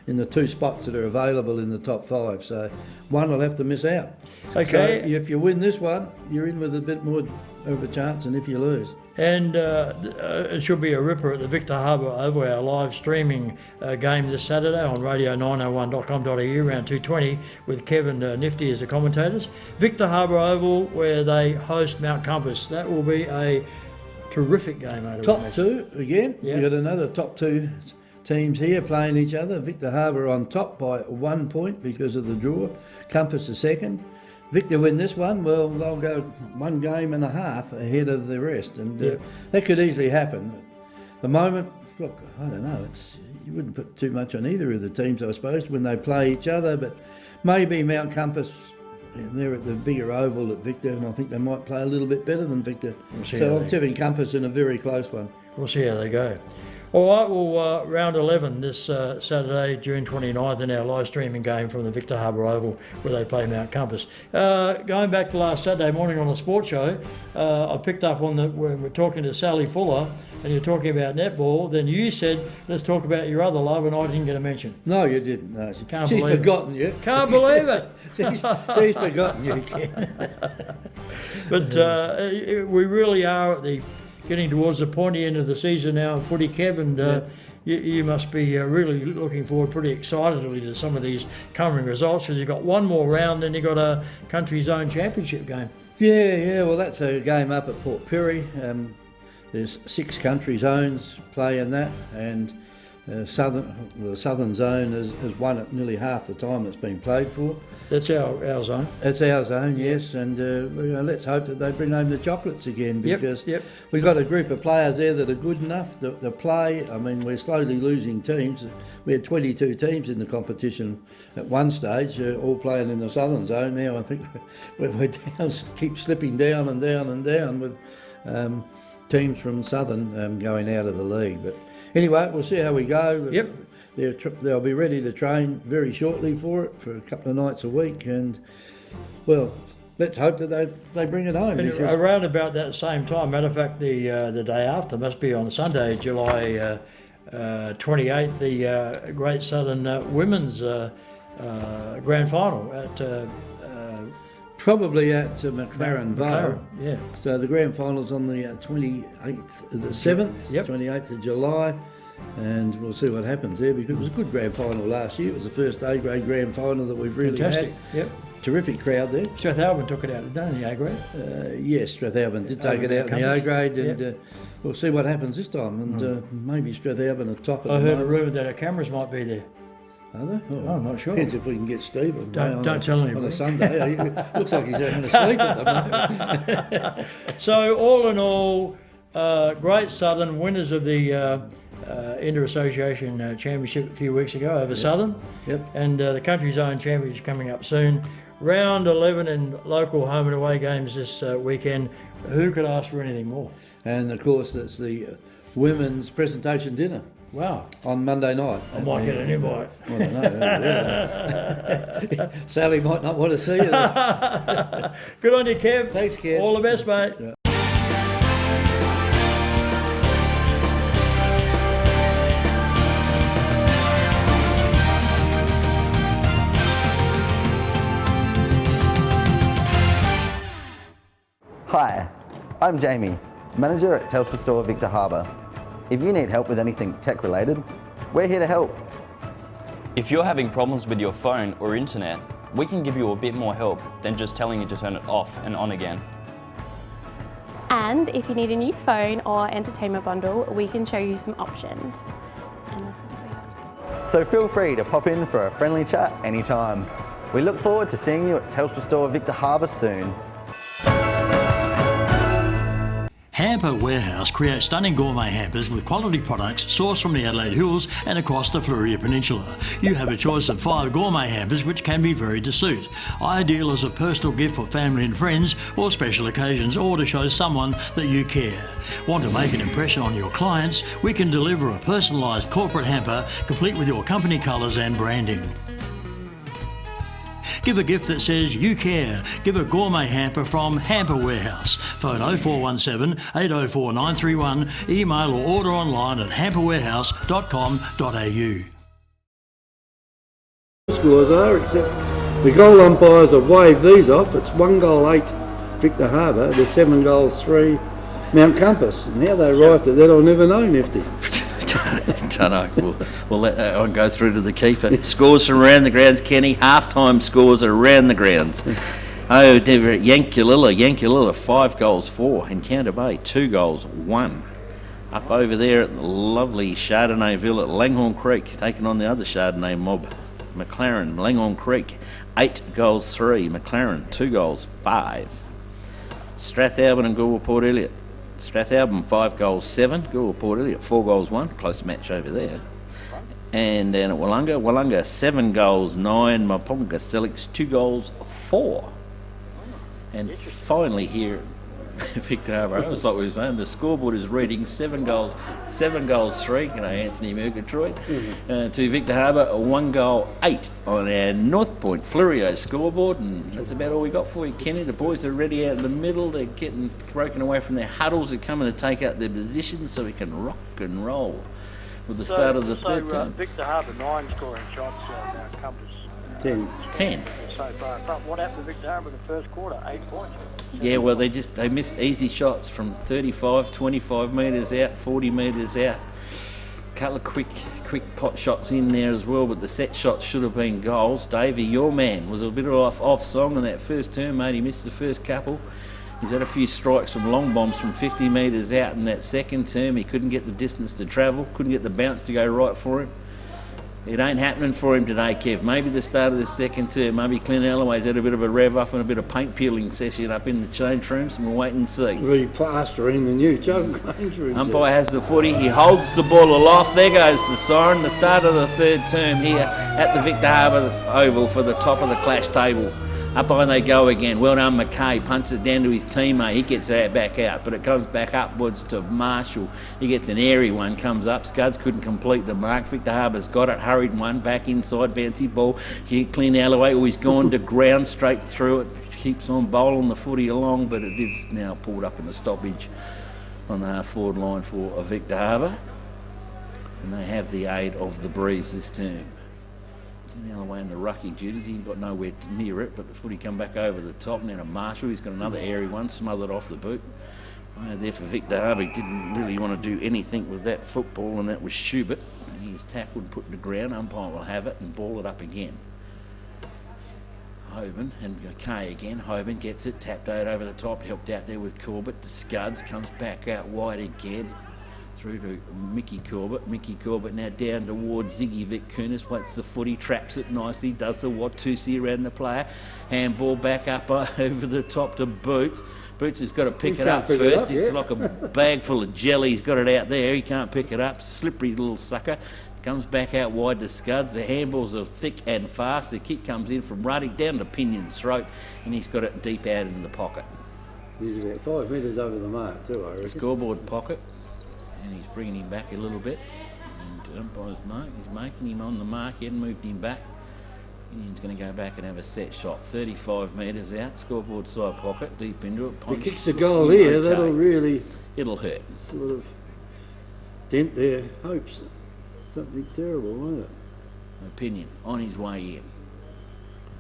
the 2 spots that are available in the top 5. So one will have to miss out.
Okay.
So if you win this one, you're in with a bit more of a chance than if you lose.
And it should be a ripper at the Victor Harbour Oval, our live streaming game this Saturday on radio901.com.au around 2:20 with Kevin Nifty as the commentators. Victor Harbour Oval, where they host Mount Compass. That will be a terrific game.
Top 2 again. Yep. You've got another top 2 teams here playing each other. Victor Harbour on top by 1 point because of the draw. Compass is second. Victor win this one, well, they'll go 1.5 games ahead of the rest, and that could easily happen. At the moment, look, I don't know, you wouldn't put too much on either of the teams, I suppose, when they play each other, but maybe Mount Compass, they're at the bigger oval at Victor, and I think they might play a little bit better than Victor. So I'm tipping Compass in a very close one.
We'll see how they go. All right, well, round 11 this Saturday, June 29th, in our live streaming game from the Victor Harbour Oval, where they play Mount Compass. Going back to last Saturday morning on the sports show, I picked up on when we're talking to Sally Fuller, and you're talking about netball, then you said, let's talk about your other love, and I didn't get a mention.
No, you didn't. No.
She's
forgotten you.
Can't believe it.
she's forgotten you, Ken.
But we really are at getting towards the pointy end of the season now in footy, Kev, and you must be really looking forward pretty excitedly to some of these coming results, because you've got one more round, then you've got a country zone championship game.
Yeah, well, that's a game up at Port Pirie. There's 6 country zones playing that, and the southern zone has won it nearly half the time it's been played for.
That's our zone.
It's our zone, yes, and let's hope that they bring home the chocolates again, because we've got a group of players there that are good enough to play. I mean, we're slowly losing teams. We had 22 teams in the competition at one stage, all playing in the southern zone. Now I think we're down, keep slipping down and down and down with teams from southern going out of the league. But anyway, we'll see how we go.
Yep.
They'll be ready to train very shortly for it, for a couple of nights a week, and well, let's hope that they bring it home.
And around about that same time, matter of fact, the day after must be on Sunday, July 28th, the Great Southern Women's Grand Final at
Probably at McLaren Vale.
Yeah.
So the grand final's on the 28th, the 7th, 28th of July, and we'll see what happens there, because it was a good grand final last year. It was the first A-grade grand final that we've really
Fantastic.
had.
Yep.
Terrific crowd there.
Strathalbyn took it out, didn't they, in the A-grade?
Yes, Strathalbyn did take it out in the A-grade, and we'll see what happens this time. And maybe Strathalbyn are top.
I heard a rumour that our cameras might be there.
Are they? Oh,
I'm not sure.
Depends if we can get Steve
Don't tell anybody.
on a Sunday. Looks like he's having a sleep at the moment.
So all in all, Great Southern winners of the Inter-Association Championship a few weeks ago over Southern.
Yep.
And the country's own championship coming up soon. Round 11 in local home and away games this weekend. Who could ask for anything more?
And of course, it's the women's presentation dinner.
Wow.
On Monday night.
I might get an invite.
I don't know. Sally might not want to see you.
Good on you, Kev.
Thanks, Kev.
All the best, mate.
Yeah.
Hi, I'm Jamie, manager at Telstra Store Victor Harbour. If you need help with anything tech related, we're here to help.
If you're having problems with your phone or internet, we can give you a bit more help than just telling you to turn it off and on again.
And if you need a new phone or entertainment bundle, we can show you some options. And this is
So feel free to pop in for a friendly chat anytime. We look forward to seeing you at Telstra Store Victor Harbour soon.
Hamper Warehouse creates stunning gourmet hampers with quality products sourced from the Adelaide Hills and across the Fleurieu Peninsula. You have a choice of 5 gourmet hampers which can be varied to suit. Ideal as a personal gift for family and friends or special occasions, or to show someone that you care. Want to make an impression on your clients? We can deliver a personalised corporate hamper complete with your company colours and branding. Give a gift that says you care. Give a gourmet hamper from Hamper Warehouse. Phone 0417 804 931. Email or order online at hamperwarehouse.com.au.
Scores are, except the goal umpires have waved these off. It's 1 goal 8 Victor Harbour. There's 7 goals 3 Mount Compass. And how they arrived at that, I'll never know, Nifty.
Don't know. We'll let that one go through to the keeper. Scores from around the grounds, Kenny. Half-time scores are around the grounds. Oh, Yankulilla, 5 goals 4. Encounter Bay, 2 goals 1. Up over there at the lovely Chardonnayville at Langhorne Creek, taking on the other Chardonnay mob, McLaren, Langhorne Creek, 8 goals 3. McLaren, 2 goals 5. Strathalbyn and Goolwa Port Elliot. Strathalbyn 5 goals 7, Goolwa Port Elliot 4 goals 1, close match over there. And then at Wollonga 7 goals 9, Maponga Selix 2 goals 4. And finally here at Victor Harbour, it was like we were saying, the scoreboard is reading 7 goals 3, Anthony Murgatroyd, to Victor Harbour, 1 goal 8 on our North Point Fleurieu scoreboard, and that's about all we got for you, Kenny. The boys are ready out in the middle. They're getting broken away from their huddles. They're coming to take out their positions so we can rock and roll with the start of the third term.
Victor Harbour 9 scoring shots, Mount Compass
10.
so far. But what happened to Victor Harbour in the first quarter? 8 points.
Yeah, well, they missed easy shots from 35, 25 metres out, 40 metres out. A couple of quick pot shots in there as well, but the set shots should have been goals. Davey, your man, was a bit off song in that first term, mate. He missed the first couple. He's had a few strikes from long bombs from 50 metres out in that second term. He couldn't get the distance to travel, couldn't get the bounce to go right for him. It ain't happening for him today, Kev. Maybe the start of the second term. Maybe Clint Alloway's had a bit of a rev up and a bit of paint peeling session up in the change rooms, and we'll wait and see.
Replastering the new change rooms.
Umpire has the footy. He holds the ball aloft. There goes the siren. The start of the third term here at the Victor Harbour Oval for the top of the clash table. Up on they go again. Well done, McKay. Punches it down to his teammate. He gets that back out, but it comes back upwards to Marshall. He gets an airy one, comes up. Scuds couldn't complete the mark. Victor Harbour's got it. Hurried one. Back inside. Bouncy ball. Clean Alloway. Oh, he's gone to ground straight through it. Keeps on bowling the footy along, but it is now pulled up in a stoppage on the half-forward line for Victor Harbour. And they have the aid of the breeze this term. Now away in the rucking duties, he got nowhere near it, but the footy come back over the top, and then a Marshall, he's got another airy one, smothered off the boot. There for Victor Harbour, he didn't really want to do anything with that football, and that was Schubert. And he's tackled and put to the ground, umpire will have it and ball it up again. Hoban and Kay again. Hoban gets it, tapped out over the top, helped out there with Corbett. The Scuds comes back out wide again. Through to Mickey Corbett. Mickey Corbett now down towards Ziggy Vic Kunis. Waits the footy, traps it nicely, does the Watusi around the player. Handball back up over the top to Boots. Boots has got to pick it up first. It's like a bag full of jelly. He's got it out there. He can't pick it up. Slippery little sucker. Comes back out wide to Scuds. The handballs are thick and fast. The kick comes in from Ruddy down to Pinion's throat, and he's got it deep out into the pocket.
He's about 5 metres over the mark too, I reckon.
Scoreboard pocket. And he's bringing him back a little bit. And umpire's mark, he's making him on the mark. He hadn't moved him back. He's going to go back and have a set shot. 35 metres out, scoreboard side pocket, deep into it.
If he kicks a goal here, that'll really...
It'll hurt.
Sort of dent their hopes. Something terrible, won't it?
Opinion, on his way in.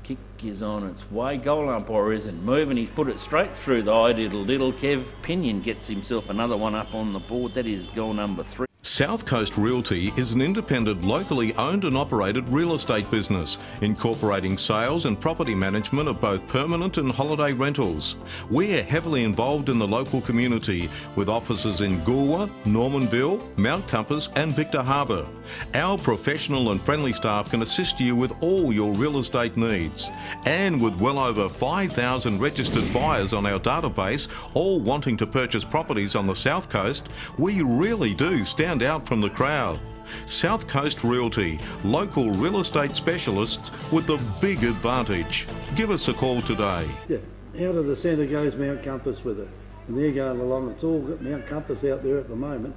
Kick is on its way. Goal umpire isn't moving. He's put it straight through the eye. Diddle. Kev Pinion gets himself another one up on the board. That is goal number 3.
South Coast Realty is an independent, locally owned and operated real estate business, incorporating sales and property management of both permanent and holiday rentals. We're heavily involved in the local community, with offices in Goolwa, Normanville, Mount Compass and Victor Harbour. Our professional and friendly staff can assist you with all your real estate needs. And with well over 5,000 registered buyers on our database, all wanting to purchase properties on the South Coast, we really do stand out from the crowd. South Coast Realty, local real estate specialists with the big advantage. Give us a call today.
Yeah, out of the centre goes Mount Compass with it, and they're going along. It's all got Mount Compass out there at the moment.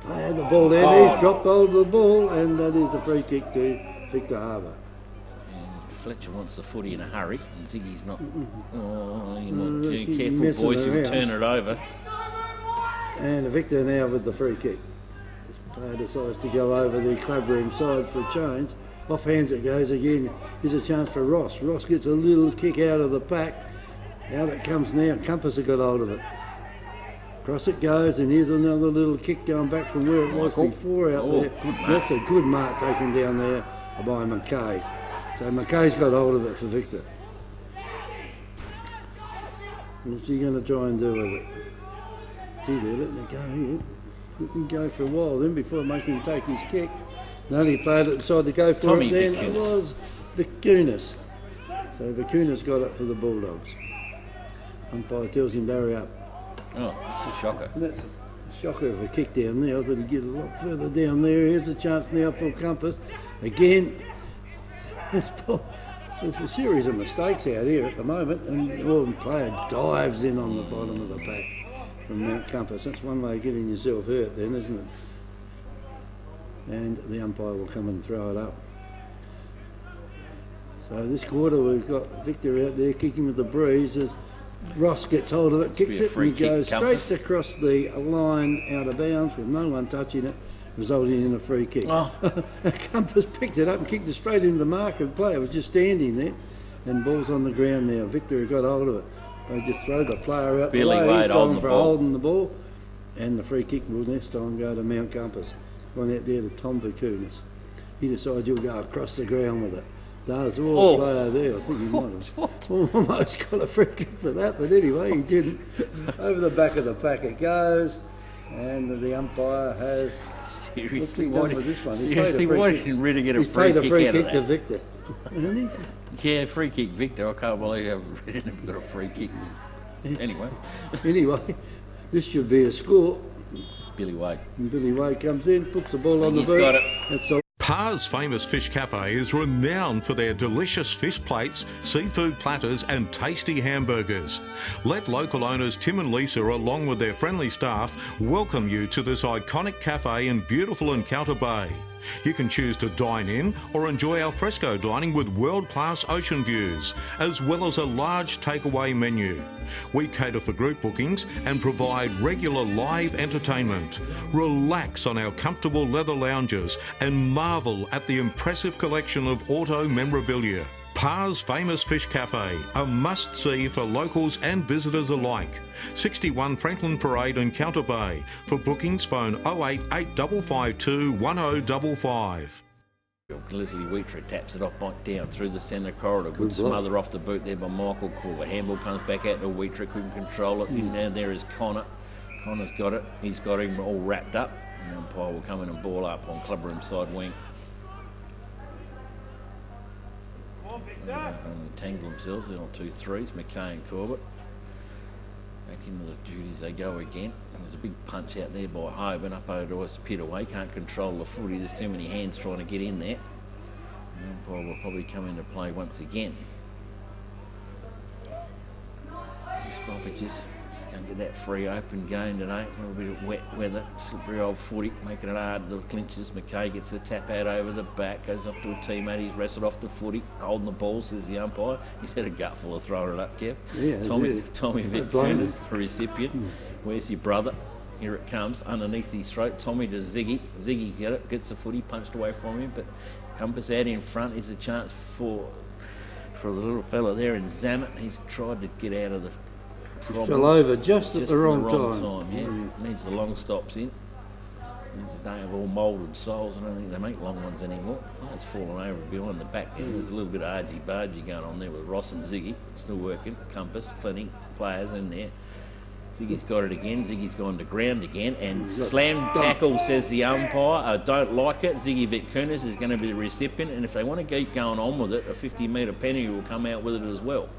Play the ball there, he's dropped hold of the ball, and that is a free kick to Victor Harbour.
Fletcher wants the footy in a hurry, and Ziggy's not. Oh, you want to be careful, boys, he'll turn it over.
And Victor now with the free kick. This player decides to go over the clubroom side for a change. Off hands it goes again. Here's a chance for Ross. Ross gets a little kick out of the pack. Out it comes now. Compass has got hold of it. Across it goes, and here's another little kick going back from where it was before out there. That's a good mark taken down there by McKay. So McKay's got hold of it for Victor. What's he going to try and do with it? Gee, they're letting it go here. Let him go for a while then before making him take his kick. No, he played it, decided to go for
Tommy
it then.
Vicunis.
It was Vicunis. So Vicunis got it for the Bulldogs. Umpire tells him to hurry up.
Oh, that's a shocker.
And that's a shocker of a kick down there. I thought he'd get a lot further down there. Here's the chance now for Compass. Again, there's a series of mistakes out here at the moment, and the player dives in on the bottom of the pack from Mount Compass. That's one way of getting yourself hurt then, isn't it? And the umpire will come and throw it up. So this quarter we've got Victor out there kicking with the breeze as Ross gets hold of it, kicks it, and he goes straight across the line out of bounds with no one touching it, resulting in a free kick. Oh. Compass picked it up and kicked it straight into the mark, and the player was just standing there, and ball's on the ground now. Victor got hold of it. They just throw the player out
Billy
the way.
Wade
holding the ball, and the free kick will next time go to Mount Compass. One out there to Tom Vicunis. He decides he'll go across the ground with it. Does the player there. I think he might have almost got a free kick for that, but anyway, he didn't. Over the back of the pack it goes, and the umpire has.
Seriously, why didn't really get a free kick out of that?
He played a free kick to Victor, hasn't
he? Yeah, free kick Victor. I can't believe I've never got a free kick. Anyway.
Anyway, this should be a score.
Billy Wade.
And Billy Wade comes in, puts the ball on the boot.
He's got it.
That's all.
Par's Famous Fish Cafe is renowned for their delicious fish plates, seafood platters and tasty hamburgers. Let local owners Tim and Lisa, along with their friendly staff, welcome you to this iconic cafe in beautiful Encounter Bay. You can choose to dine in or enjoy al fresco dining with world-class ocean views, as well as a large takeaway menu. We cater for group bookings and provide regular live entertainment. Relax on our comfortable leather lounges and marvel at the impressive collection of auto memorabilia. Par's Famous Fish Cafe, a must-see for locals and visitors alike. 61 Franklin Parade in Counter Bay. For bookings, phone 088 1055.
Leslie Wheatree taps it off back down through the centre corridor. Good smother off the boot there by Michael Cool. The handball comes back out to Wheatree, couldn't control it. In now there is Connor. Connor's got it. He's got him all wrapped up. And the umpire will come in and ball up on clubroom side wing. Entangle themselves. They're on 2-3s. McKay and Corbett. Back into the duties they go again. And there's a big punch out there by Hoban up over to us, pit away. Can't control the footy. There's too many hands trying to get in there. And the umpire will probably come into play once again. Stoppages. Just can't get that free open game today. A little bit of wet weather. Slippery old footy. Making it hard. The clinches. McKay gets the tap out over the back. Goes off to a teammate. He's wrestled off the footy. Holding the ball, says the umpire. He's had a gutful of throwing it up, Kev.
Yeah,
Tommy Vickern is the recipient. Where's your brother? Here it comes. Underneath his throat. Tommy to Ziggy. Ziggy gets the footy punched away from him. But Compass out in front is a chance for the little fella there in Zamet. He's tried to get out of the problem.
Fell over just at the wrong time.
Yeah. Needs the long stops in. They have all moulded soles. I don't think they make long ones anymore. Oh, it's fallen over behind the back there. There's a little bit of argy-bargy going on there with Ross and Ziggy. Still working. Compass, plenty players in there. Ziggy's got it again. Ziggy's gone to ground again. And slam tackle, says the umpire. I don't like it. Ziggy Vickernus is going to be the recipient. And if they want to keep going on with it, a 50-metre penalty will come out with it as well.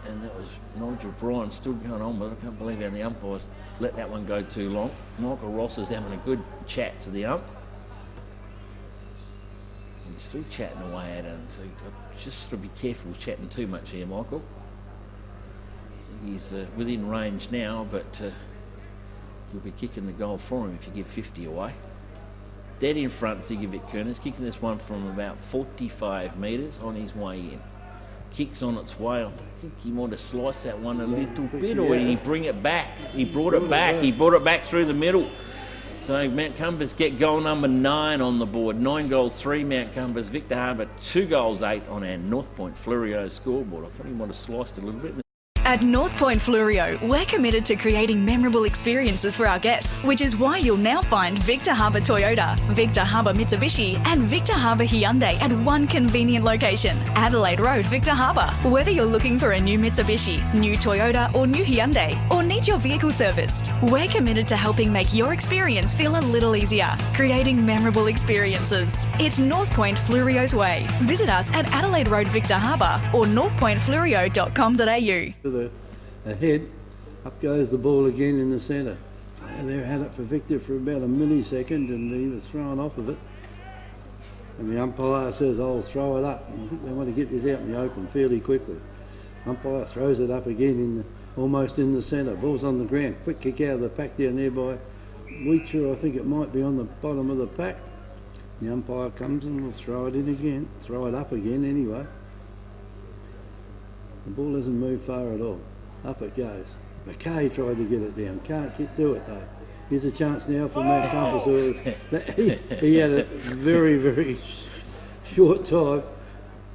And that was Nigel Bryan still going on with it. I can't believe how the umpires let that one go too long. Michael Ross is having a good chat to the ump. He's still chatting away at him. So just to be careful chatting too much here, Michael. So he's within range now, but you'll be kicking the goal for him if you give 50 away. Dead in front, Ziggy Vickernus, kicking this one from about 45 metres on his way in. Kicks on its way. I think he might have sliced that one a little bit, or did he bring it back? He brought it back. He brought it back through the middle. So Mount Compass get goal number 9 on the board. 9 goals, 3 Mount Compass. Victor Harbour 2 goals, 8 on our North Point Fluorio scoreboard. I thought he might have sliced it a little bit.
At North Point Fluorio, we're committed to creating memorable experiences for our guests, which is why you'll now find Victor Harbour Toyota, Victor Harbour Mitsubishi and Victor Harbour Hyundai at one convenient location, Adelaide Road, Victor Harbour. Whether you're looking for a new Mitsubishi, new Toyota or new Hyundai, or need your vehicle serviced, we're committed to helping make your experience feel a little easier, creating memorable experiences. It's North Point Fluorio's way. Visit us at Adelaide Road, Victor Harbour or northpointfluorio.com.au.
Ahead, up goes the ball again in the centre. Player there had it for Victor for about a millisecond and he was thrown off of it. And the umpire says, I'll throw it up. And I think they want to get this out in the open fairly quickly. Umpire throws it up again almost in the centre. Ball's on the ground. Quick kick out of the pack down there by Weecher. I think it might be on the bottom of the pack. The umpire comes and will throw it in again. Throw it up again anyway. The ball doesn't move far at all. Up it goes. McKay tried to get it down. Can't do it though. Here's a chance now for Matt Compass. He had a very, very short time.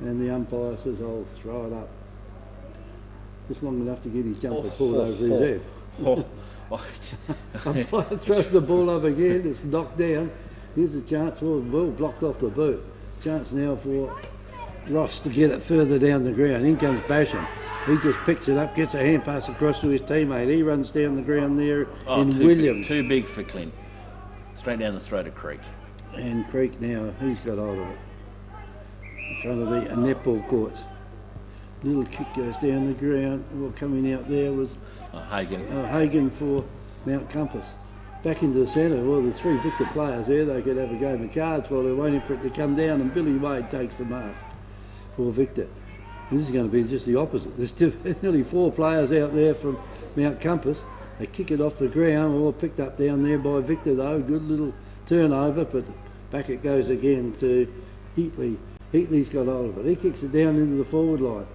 And the umpire says, I'll throw it up. Just long enough to get his jumper pulled over his head. Umpire throws the ball up again. It's knocked down. Here's a chance for the ball blocked off the boot. Chance now for Ross to get it further down the ground. In comes Basham. He just picks it up, gets a hand pass across to his teammate. He runs down the ground there Williams.
Too big for Clint. Straight down the throat of Creek.
And Creek now, he's got hold of it. In front of the netball courts. Little kick goes down the ground. Well, coming out there was Hagen for Mount Compass. Back into the centre, well, the 3 Victor players there, they could have a game of cards while they're waiting for it to come down, and Billy Wade takes the mark for Victor. This is going to be just the opposite. There's nearly 4 players out there from Mount Compass. They kick it off the ground, all picked up down there by Victor though. Good little turnover, but back it goes again to Heatley. Heatley's got hold of it. He kicks it down into the forward line.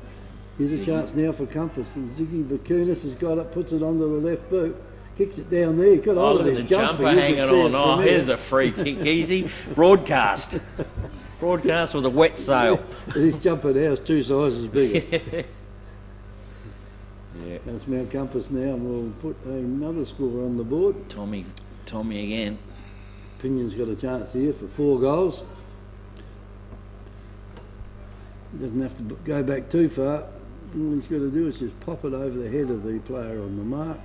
Here's a chance now for Compass. And Ziggy Bakunis has got it, puts it onto the left boot, kicks it down there. Got hold of his
jumper hanging on. Oh, here's a free kick, easy. Broadcast. Broadcast with a wet sail.
His jumper now is 2 sizes bigger. Yeah. That's Mount Compass now, and we'll put another score on the board.
Tommy again.
Pinion's got a chance here for 4 goals. Doesn't have to go back too far. All he's got to do is just pop it over the head of the player on the mark,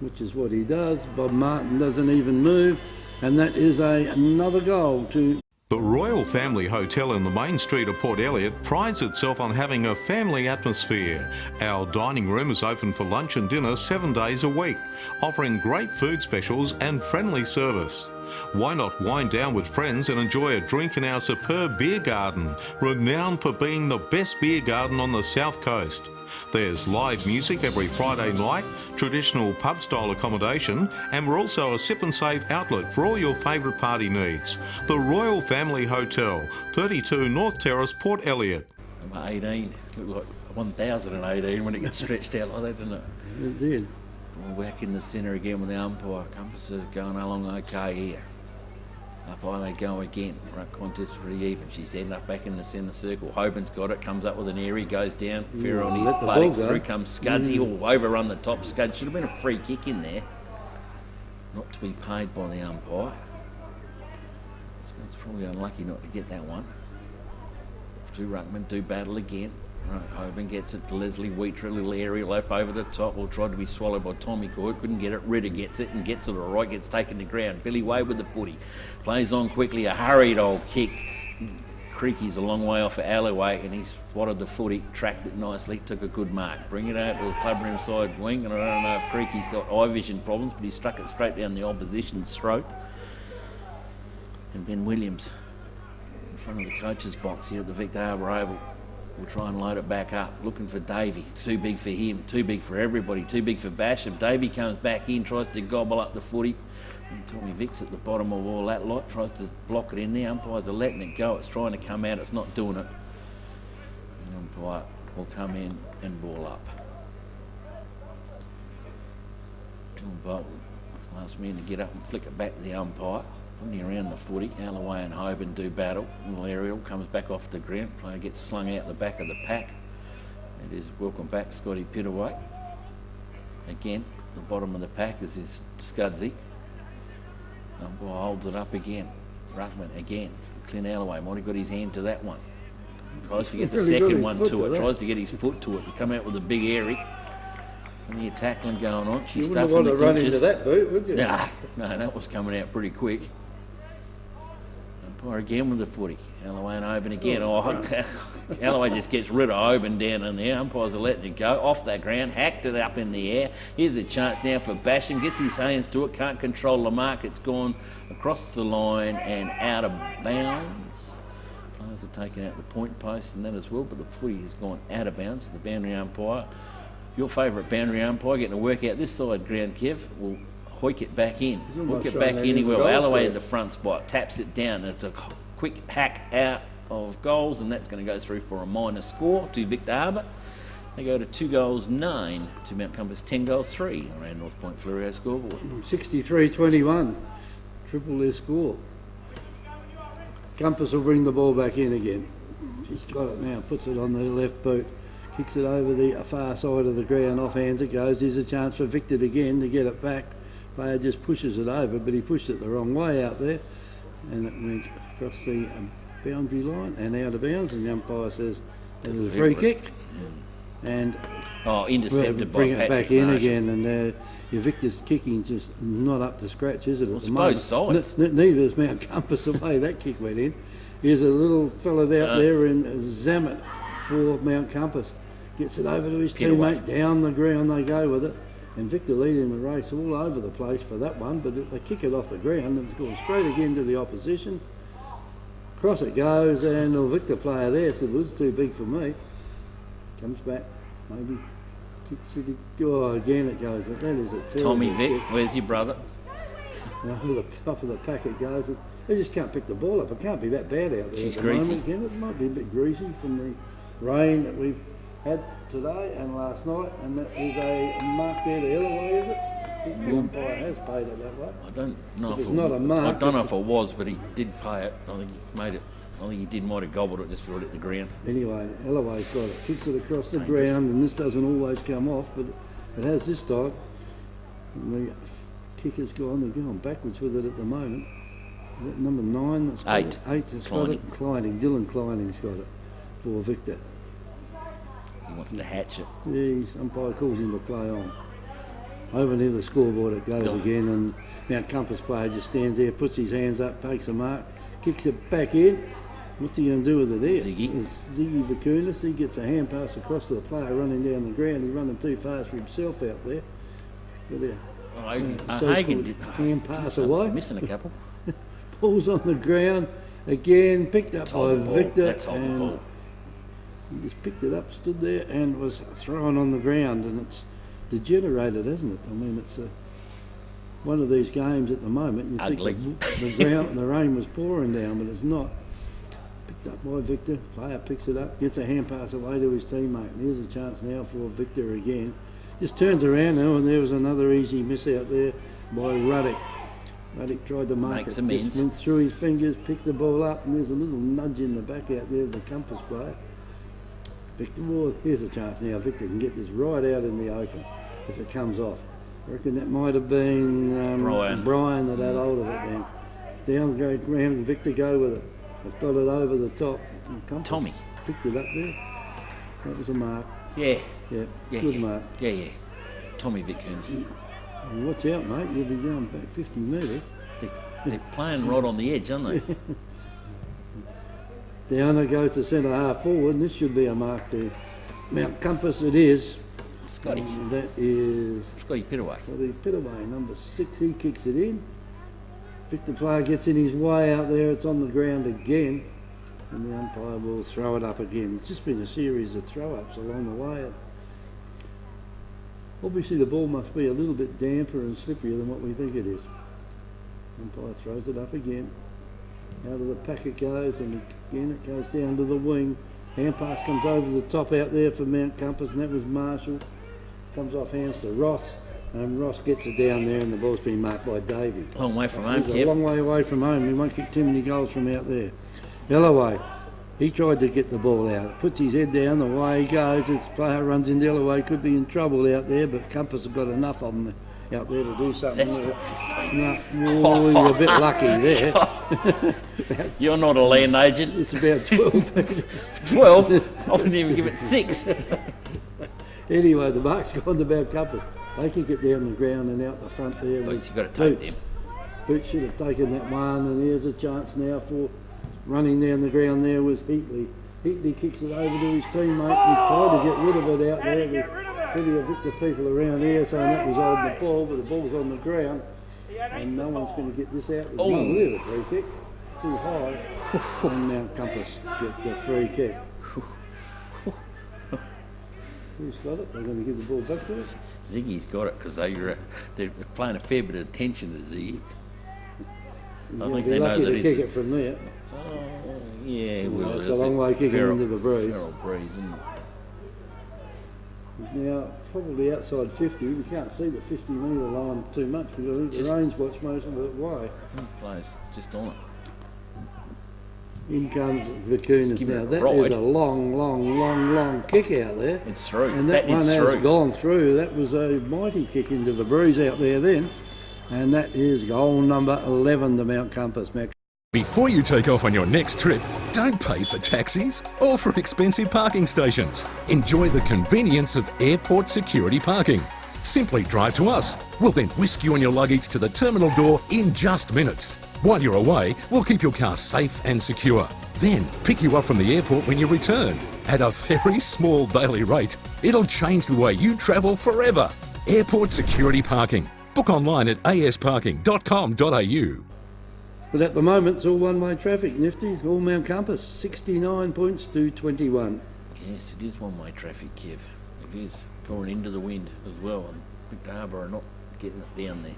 which is what he does. Bob Martin doesn't even move, and that is another goal to...
The Royal Family Hotel in the main street of Port Elliot prides itself on having a family atmosphere. Our dining room is open for lunch and dinner 7 days a week, offering great food specials and friendly service. Why not wind down with friends and enjoy a drink in our superb beer garden, renowned for being the best beer garden on the South Coast. There's live music every Friday night, traditional pub-style accommodation, and we're also a sip and save outlet for all your favourite party needs. The Royal Family Hotel, 32 North Terrace, Port Elliot.
Number 18, looked like 1018 when it gets stretched out like that, didn't it?
It did.
We're back in the centre again with the umpire. Compass is going along okay here. Up high they go again. Front contest pretty even. She's ended up back in the centre circle. Hoban's got it, comes up with an airy, goes down. Fair on his buttocks. Through comes Scudsy. Overrun the top. Scud should have been a free kick in there. Not to be paid by the umpire. Scud's probably unlucky not to get that one. 2 ruckmen do battle again. Right, Hoban gets it to Leslie Wheater, a little aerial up over the top. Well, tried to be swallowed by Tommy Coy, couldn't get it. Ritter gets it and gets it all right, gets taken to ground. Billy Way with the footy. Plays on quickly, a hurried old kick. Creaky's a long way off of alleyway and he's spotted the footy, tracked it nicely, took a good mark. Bring it out to the club room side wing, and I don't know if Creaky's got eye vision problems, but he struck it straight down the opposition's throat. And Ben Williams in front of the coach's box here at the Victor Harbour Oval. We'll try and load it back up, looking for Davey. Too big for him, too big for everybody, too big for Basham. Davey comes back in, tries to gobble up the footy. And Tommy Vic's at the bottom of all that lot, tries to block it in there. Umpires are letting it go. It's trying to come out, it's not doing it. The umpire will come in and ball up. John Bolton, last man to get up and flick it back to the umpire. Putting around the footy, Alloway and Hoban do battle. Little aerial comes back off the ground. Player gets slung out the back of the pack. It is welcome back, Scotty Pittaway. Again, the bottom of the pack is his Scudsy. Umpire holds it up again. Ruckman again. Clint Alloway might have got his hand to that one. Tries to get the second one to it. Tries to get his foot to it. And come out with a big airy. Plenty of tackling going on. She's
you wouldn't want to run into that boot, would you?
Nah, no, that was coming out pretty quick. Umpire again with the footy. Alloway and Hoban again. Alloway just gets rid of Hoban down in there. Umpires are letting it go. Off the ground, hacked it up in the air. Here's a chance now for Basham. Gets his hands to it, can't control the mark. It's gone across the line and out of bounds. Players are taking out the point post and that as well, but the footy has gone out of bounds. The boundary umpire, your favourite boundary umpire, getting to work out this side ground, Kev, will hoik it back in. Hoik it back in, he will. Alloway at the front spot, taps it down. It's a quick hack out of goals, and that's going to go through for a minor score to Victor Harbour. They go to 2 goals 9 to Mount Compass 10 goals 3 around North Point Fleurieu scoreboard.
63-21, triple their score. Compass will bring the ball back in again. He's got it now, puts it on the left boot. Kicks it over the far side of the ground, off hands it goes. There's a chance for Victor again to get it back. Player just pushes it over, but he pushed it the wrong way out there. And it went across the boundary line and out of bounds. And the umpire says that was a free kick. And
intercepted
bring
by
it back in again. And your Victor's kicking just not up to scratch, is it?
Well, it's both sides.
Neither is Mount Compass the way that kick went in. Here's a little fella out there in Zamet for Mount Compass. Gets it over to his teammate, down the ground they go with it. And Victor leading the race all over the place for that one, but they kick it off the ground and it's gone straight again to the opposition. Across it goes, and the Victor player there said, it was too big for me. Comes back, maybe kicks it, again it goes. That is a terrible
Tommy Vic,
kick.
where's your brother?
Over the top of the pack it goes. They just can't pick the ball up. It can't be that bad out there.
She's
at the
greasy.
moment, can it? It might be a bit greasy from the rain that we've had today and last night, and that is a mark there to Illaway, is it? I think the umpire has paid it that way.
I don't know if
it's
it
not a mark.
I don't know if it was, but he did pay it. I think he made it. I think he did might have gobbled it just for it at the ground.
Anyway, Illaway's got it, kicks it across the ground, and this doesn't always come off, but it has this time. And the kicker's gone, they're going backwards with it at the moment. Is that number 9 that's got it? 8 has got it. Dylan Kleining's got it for Victor.
He wants to hatch it.
Yeah, his umpire calls him to play on. Over near the scoreboard it goes again, and Mount Compass player just stands there, puts his hands up, takes a mark, kicks it back in. What's he going to do with it there? Ziggy Vakunas, he gets a hand pass across to the player running down the ground. He's running too fast for himself out there.
Hagen did
hand pass away.
Missing a couple.
Ball's on the ground again, picked up by Victor.
That's hold the ball.
He just picked it up, stood there, and was thrown on the ground, and it's degenerated, hasn't it? I mean, it's one of these games at the moment. You
Ugly.
think the rain was pouring down, but it's not. Picked up by Victor. Player picks it up, gets a hand pass away to his teammate. And here's a chance now for Victor again. Just turns around now, and there was another easy miss out there by Ruddock. Ruddock tried to mark
Makes
it.
amends.
Just went through his fingers, picked the ball up, and there's a little nudge in the back out there of the Compass player. Victor, well, here's a chance now. Victor can get this right out in the open if it comes off. I reckon that might have been Brian that had hold of it then. Down the ground, Victor go with it. It's got it over the top.
Tommy
picked it up there. That was a mark.
Yeah.
Good mark.
Yeah. Tommy Vakunas.
Watch out, mate. You'll be going back 50 metres.
They're playing right on the edge, aren't they?
Down it goes to centre half forward, and this should be a mark to Mount Compass. It is.
Scotty.
That is
Scotty Pittaway.
Scotty Pittaway, number 6. He kicks it in. Victor player gets in his way out there. It's on the ground again, and the umpire will throw it up again. It's just been a series of throw-ups along the way. Obviously, the ball must be a little bit damper and slipperier than what we think it is. Umpire throws it up again. Out of the pack it goes, and again it goes down to the wing. Hand pass comes over the top out there for Mount Compass, and that was Marshall. Comes off hands to Ross, and Ross gets it down there, and the ball's been marked by Davey.
Long way from home,
Kev. A long way away from home. He won't kick too many goals from out there. Illaway, he tried to get the ball out. Puts his head down, away he goes. If the player runs into Illaway, could be in trouble out there, but Compass have got enough of them out there to do something
That's
with
not
it.
15.
No, you're a bit lucky there.
You're not a land agent.
It's about 12 metres.
12? I wouldn't even give it 6.
Anyway, the mark's gone to Mount Compass. They kick it down the ground and out the front there.
Boots, you've got to take them.
Boots should have taken that one, and here's a chance now for running down the ground there was Heatley. Heatley kicks it over to his teammate. He tried to get rid of it out there. There's plenty of Victor people around here saying that was holding the ball, but the ball's on the ground, and no one's going to get this out. There's no little free kick. Too high. And Mount Compass get the free kick. Who's got it? They're going to give the ball back to us.
Ziggy's got it because they're playing a fair bit of attention to Ziggy. I think they know that
he's kick it from there.
Yeah, well,
it's a long way kicking into the breeze.
Feral breeze, isn't it?
He's now probably outside 50. We can't see the 50-metre line too much because I think the range watch most of it way.
Plays just on it.
In comes Vakunas now. That is a long kick out there.
It's through.
And that one has gone through. That was a mighty kick into the breeze out there then. And that is goal number 11 to Mount Compass.
Before you take off on your next trip, don't pay for taxis or for expensive parking stations. Enjoy the convenience of airport security parking. Simply drive to us. We'll then whisk you and your luggage to the terminal door in just minutes. While you're away, we'll keep your car safe and secure. Then pick you up from the airport when you return. At a very small daily rate, it'll change the way you travel forever. Airport security parking. Book online at asparking.com.au.
But at the moment, it's all one-way traffic, Nifty. All Mount Compass, 69 points to 21.
Yes, it is one-way traffic, Kev. It is. Going into the wind as well, and Victor Harbour are not getting it down there.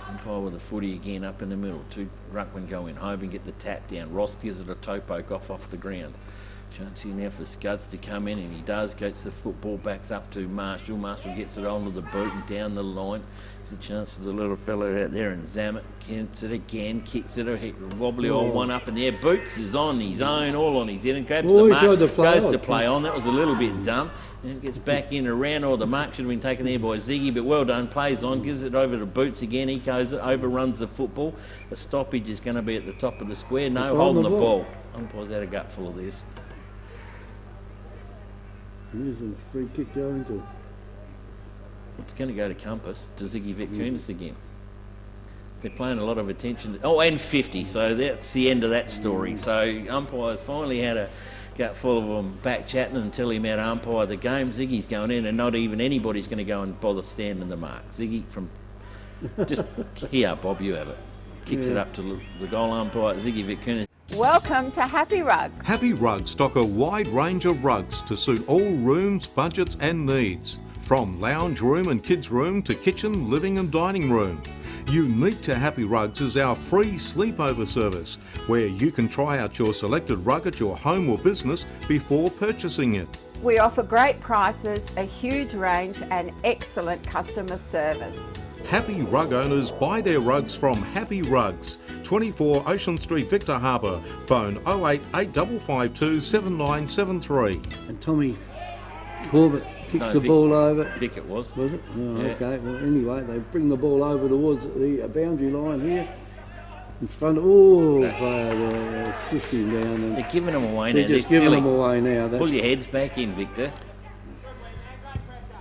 Umpire with the footy again up in the middle. Two ruckmen go in. Hoban get the tap down. Ross gives it a toe poke off the ground. Chance here now for Scuds to come in, and he does. Gets the football back up to Marshall. Marshall gets it onto the boot and down the line. It's a chance for the little fellow out there, and Zammit gets it again, kicks it a wobbly old one up in the air. Boots is on his own, all on his head, and grabs the mark. Goes to play on. That was a little bit dumb. And it gets back in around, or the mark should have been taken there by Ziggy, but well done. Plays on, gives it over to Boots again. He goes, overruns the football. A stoppage is going to be at the top of the square. No, holding the ball. Umpire's had a gutful of this.
Here's a free kick going to.
It's going to go to Compass, to Ziggy Vitkunis again. They're paying a lot of attention. Oh, and 50, so that's the end of that story. So umpires finally had a gutful of them back chatting and tell him how to umpire the game. Ziggy's going in, and not even anybody's going to go and bother standing the mark. Ziggy from just here, Bob, you have it. Kicks it up to the goal umpire, Ziggy Vitkunis.
Welcome to Happy Rugs.
Happy Rugs stock a wide range of rugs to suit all rooms, budgets and needs. From lounge room and kids room to kitchen, living and dining room. Unique to Happy Rugs is our free sleepover service, where you can try out your selected rug at your home or business before purchasing it.
We offer great prices, a huge range and excellent customer service.
Happy Rug owners buy their rugs from Happy Rugs, 24 Ocean Street, Victor Harbour. Phone 08 8552 7973.
And Tommy Corbett kicks the ball over.
Vic it was.
Was it? Oh,
yeah.
Okay. Well, anyway, they bring the ball over towards the boundary line here. In front of player there, swifting down. And
they're giving them away now.
They're just giving them away now.
Pull your heads back in, Victor.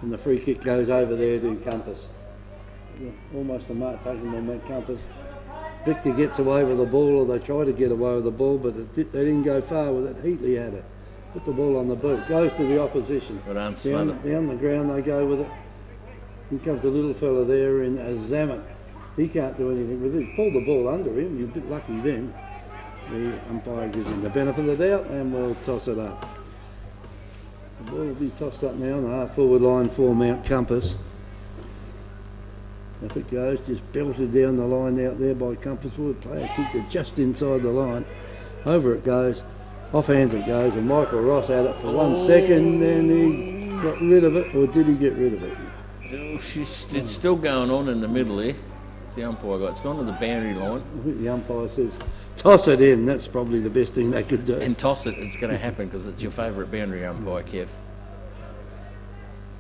And the free kick goes over there to Compass. Almost a mark taken on that Compass. Victor gets away with the ball, or they try to get away with the ball, but they didn't go far with it. Heatley had it. Put the ball on the boot. Goes to the opposition.
Down
the ground they go with it. Here comes a little fella there in Zammit. He can't do anything with it. Pull the ball under him. You're a bit lucky then. The umpire gives him the benefit of the doubt and we'll toss it up. The ball will be tossed up now on the half forward line for Mount Compass. Up it goes, just belted down the line out there by Compass Wood. Player kicked it just inside the line. Over it goes. Offhand it goes, and Michael Ross had it for 1 second, and he got rid of it, or did he get rid of it?
It's still going on in the middle here. The umpire got it's gone to the boundary line.
I think the umpire says, toss it in. That's probably the best thing they could do.
And toss it, it's going to happen because it's your favourite boundary umpire, Kev.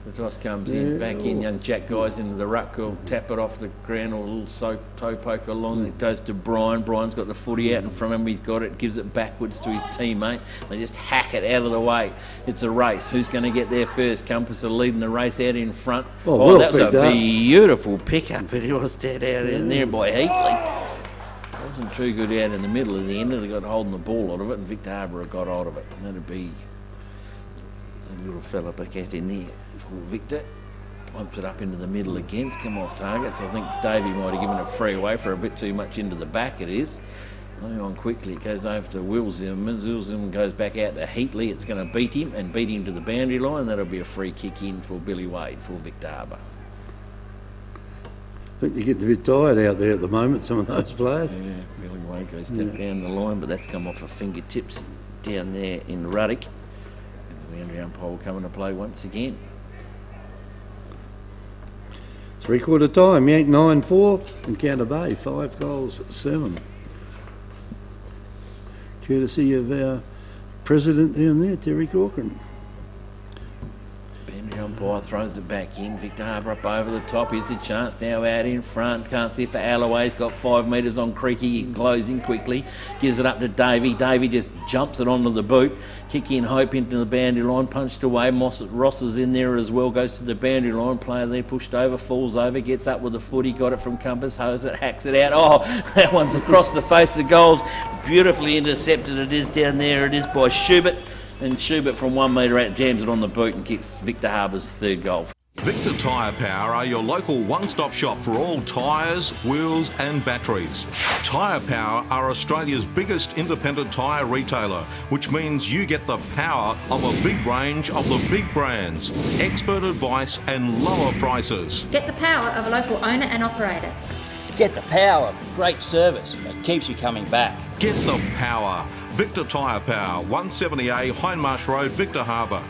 The toss comes in, back in, young Jack guys into the ruck, will tap it off the ground, or a little toe poke along. It goes to Brian. Brian's got the footy out in front of him, he's got it, gives it backwards to his teammate. They just hack it out of the way. It's a race. Who's going to get there first? Compass are leading the race out in front.
Well
that was a beautiful pickup, but it was dead out in there by Heatley. Wasn't too good out in the middle of the end, and they got holding the ball out of it, and Victor Harbour got hold of it. And that'd be a little fella back out in there. Victor pumps it up into the middle again. It's come off targets. I think Davey might have given it free away for a bit too much into the back. It is. Going on quickly. It goes over to Will Zimmerman. Will Zimmerman goes back out to Heatley. It's going to beat him to the boundary line. That'll be a free kick in for Billy Wade for Victor Harbour.
I think they're getting a bit tired out there at the moment, some of those players.
Yeah, Billy Wade goes down the line, but that's come off of fingertips down there in Ruddock. And the boundary umpire will come into play once again.
3/4 time, Yank 9-4 and Counter Bay 5-7. Courtesy of our president down there, Terry Corcoran.
Boundary umpire throws it back in. Victor Harbour up over the top. Here's a chance now out in front. Can't see for Alloway. He's got 5 metres on Creaky. He glows in quickly. Gives it up to Davey. Davey just jumps it onto the boot. Kick in Hope into the boundary line. Punched away. Ross is in there as well. Goes to the boundary line. Player there pushed over. Falls over. Gets up with the footy. Got it from Compass. Hose it. Hacks it out. Oh, that one's across the face of the goals. Beautifully intercepted. It is down there. It is by Schubert. And Schubert from 1 metre out jams it on the boot and kicks Victor Harbour's third goal.
Victor Tyre Power are your local one-stop shop for all tyres, wheels and batteries. Tyre Power are Australia's biggest independent tyre retailer, which means you get the power of a big range of the big brands, expert advice and lower prices.
Get the power of a local owner and operator.
Get the power of great service that keeps you coming back.
Get the power. Victor Tyre Power, 170A Hindmarsh Road, Victor Harbour.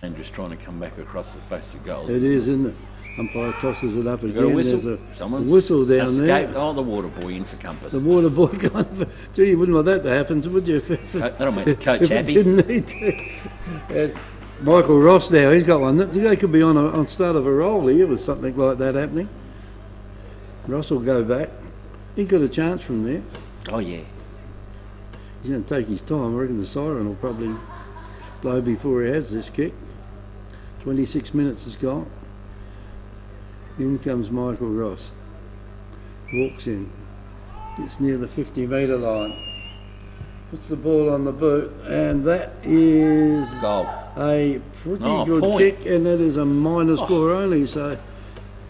And just trying to come back across the face of goal.
It is, isn't it? Umpire tosses it up again.
Got a whistle.
There's
Someone's
a whistle down
escaped.
there.
Oh, the water boy in for Compass.
The water boy kind of. Gee, you wouldn't want that to happen, would you?
That'll make the coach
if
happy.
It didn't need to. And Michael Ross now, he's got one. They could be on start of a roll here with something like that happening. Ross will go back. He got a chance from there.
Oh, yeah.
He's going to take his time. I reckon the siren will probably blow before he has this kick. 26 minutes has gone. In comes Michael Ross. Walks in. Gets near the 50-metre line. Puts the ball on the boot, and that is
goal.
A pretty good
point.
kick, and that is a minor score only. So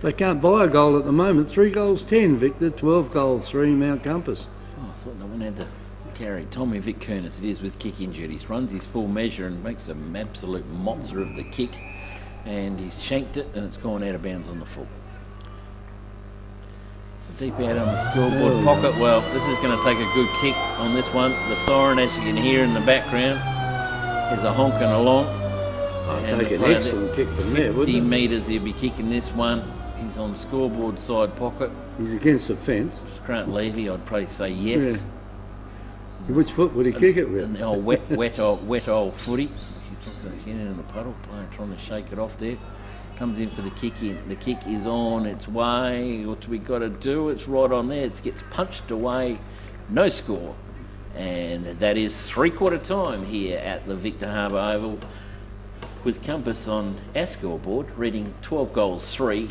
they can't buy a goal at the moment. 3 goals 10, Victor. 12 goals 3, Mount Compass.
Oh, I thought that one had to carry. Tommy Vic Kernis, it is with kick injuries. Runs his full measure and makes an absolute monster of the kick. And he's shanked it, and it's gone out of bounds on the full. So deep out on the scoreboard pocket. Well, this is going to take a good kick on this one. The siren, as you can hear in the background, is a honking along.
I'll take an excellent kick from there, wouldn't it?
50 metres he'll be kicking this one. He's on scoreboard side pocket.
He's against the fence.
Grant Levy, I'd probably say yes.
Yeah. Which foot would he kick it with?
And the old wet old footy. He's in the puddle, trying to shake it off there. Comes in for the kick in. The kick is on its way. What we got to do? It's right on there. It gets punched away. No score. And that is 3/4 time here at the Victor Harbour Oval with Compass on our scoreboard, reading 12 goals 3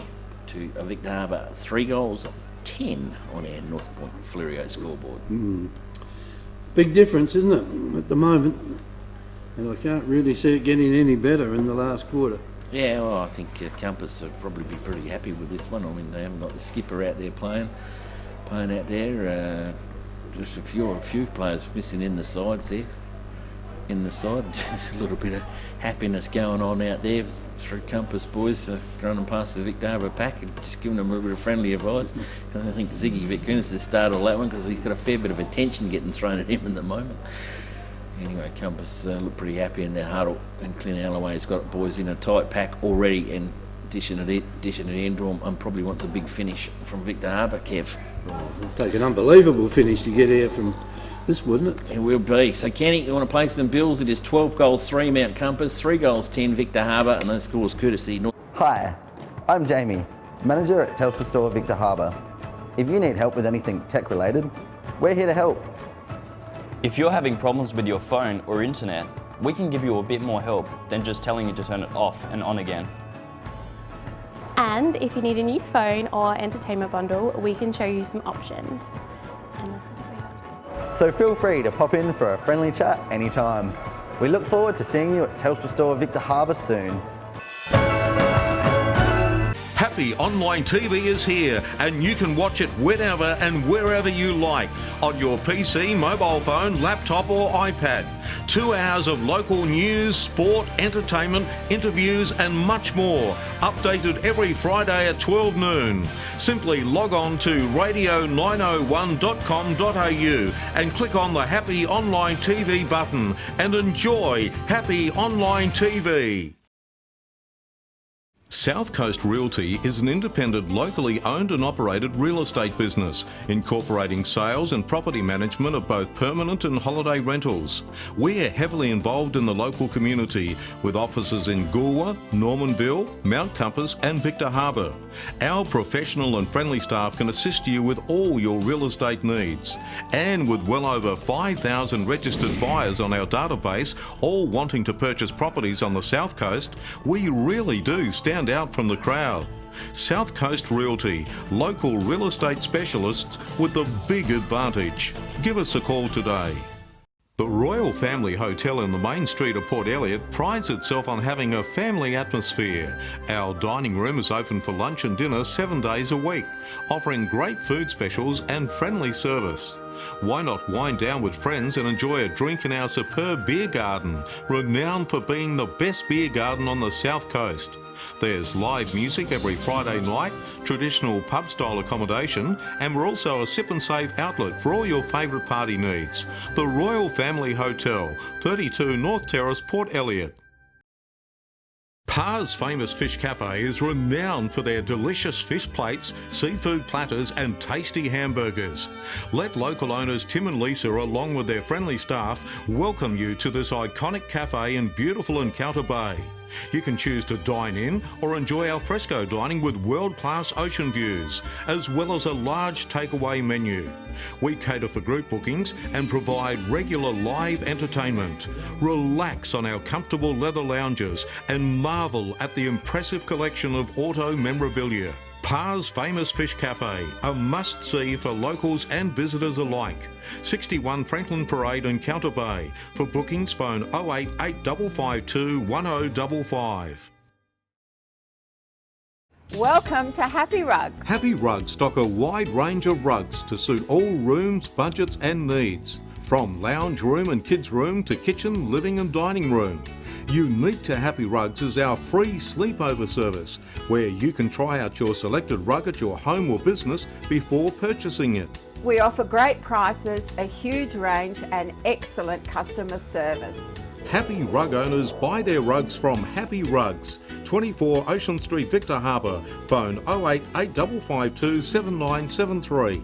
to a Victor Harbour 3 goals 10 on our North Point Fleurieu scoreboard.
Big difference, isn't it, at the moment? And I can't really see it getting any better in the last quarter.
Yeah, well, I think Compass will probably be pretty happy with this one. I mean, they haven't got the skipper out there playing out there. Just a few players missing in the sides there. In the side, just a little bit of happiness going on out there through Compass boys, running past the Victor Harbour pack and just giving them a little bit of friendly advice. I think Ziggy Vickunis has started all that one because he's got a fair bit of attention getting thrown at him at the moment. Anyway, Compass look pretty happy in their huddle, and Clint Alloway's got boys in a tight pack already and dishing it in to him, and probably wants a big finish from Victor Harbour, Kev.
It'll take an unbelievable finish to get here from this, wouldn't it?
It will be. So Kenny, you want to play some bills? It is 12 goals 3 Mount Compass, 3 goals 10 Victor Harbour, and those scores courtesy North.
Hi, I'm Jamie, manager at Telstra Store Victor Harbour. If you need help with anything tech related, we're here to help.
If you're having problems with your phone or internet, we can give you a bit more help than just telling you to turn it off and on again.
And if you need a new phone or entertainment bundle, we can show you some options. And this is what we have.
So feel free to pop in for a friendly chat anytime. We look forward to seeing you at Telstra Store Victor Harbour soon.
Happy Online TV is here, and you can watch it whenever and wherever you like on your PC, mobile phone, laptop or iPad. 2 hours of local news, sport, entertainment, interviews and much more, updated every Friday at 12 noon. Simply log on to radio901.com.au and click on the Happy Online TV button and enjoy Happy Online TV. South Coast Realty is an independent, locally owned and operated real estate business, incorporating sales and property management of both permanent and holiday rentals. We are heavily involved in the local community, with offices in Goolwa, Normanville, Mount Compass and Victor Harbour. Our professional and friendly staff can assist you with all your real estate needs. And with well over 5,000 registered buyers on our database, all wanting to purchase properties on the South Coast, we really do stand out from the crowd. South Coast Realty, local real estate specialists with the big advantage. Give us a call today. The Royal Family Hotel in the main street of Port Elliot prides itself on having a family atmosphere. Our dining room is open for lunch and dinner 7 days a week, offering great food specials and friendly service. Why not wind down with friends and enjoy a drink in our superb beer garden, renowned for being the best beer garden on the South Coast. There's live music every Friday night, traditional pub-style accommodation, and we're also a sip and save outlet for all your favourite party needs. The Royal Family Hotel, 32 North Terrace, Port Elliot. Par's Famous Fish Cafe is renowned for their delicious fish plates, seafood platters and tasty hamburgers. Let local owners Tim and Lisa, along with their friendly staff, welcome you to this iconic cafe in beautiful Encounter Bay. You can choose to dine in or enjoy al fresco dining with world-class ocean views, as well as a large takeaway menu. We cater for group bookings and provide regular live entertainment. Relax on our comfortable leather lounges and marvel at the impressive collection of auto memorabilia. Par's Famous Fish Cafe, a must-see for locals and visitors alike. 61 Franklin Parade, Encounter Bay. For bookings, phone 08 8552 1055.
Welcome to Happy Rugs.
Happy Rugs stock a wide range of rugs to suit all rooms, budgets and needs. From lounge room and kids room to kitchen, living and dining room. Unique to Happy Rugs is our free sleepover service, where you can try out your selected rug at your home or business before purchasing it.
We offer great prices, a huge range and excellent customer service.
Happy Rug owners buy their rugs from Happy Rugs, 24 Ocean Street, Victor Harbour. Phone 08 8552 7973.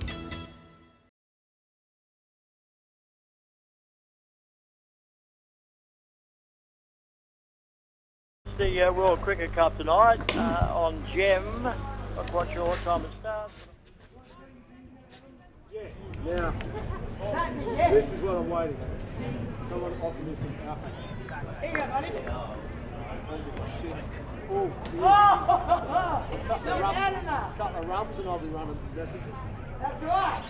The World Cricket Cup tonight on Gem. Not quite sure what time it starts.
Now, this is what I'm waiting for. Someone offer me some alcohol. Here you go, buddy. Couple of rums and I'll be running some messages.
That's right.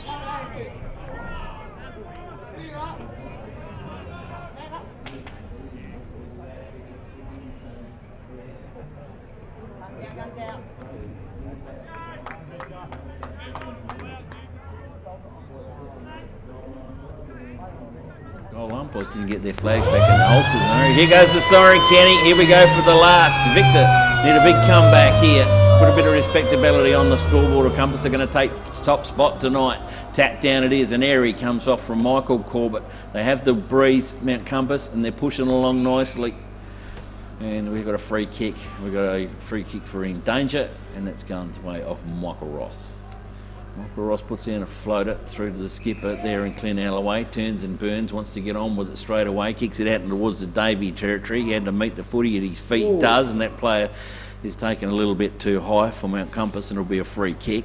Goal umpires didn't get their flags back in the holsters. No. Here goes the siren, Kenny. Here we go for the last. Victor need a big comeback here. Put a bit of respectability on the scoreboard. Or Compass are going to take top spot tonight. Tap down it is. An airy comes off from Michael Corbett. They have the breeze, Mount Compass, and they're pushing along nicely. And we've got a free kick. We've got a free kick for In Danger, and that's going way off Michael Ross. Michael Ross puts in a floater through to the skipper there in Clint Alloway, turns and burns, wants to get on with it straight away, kicks it out towards the Davey territory. He had to meet the footy at his feet, does, and that player is taken a little bit too high for Mount Compass, and it'll be a free kick.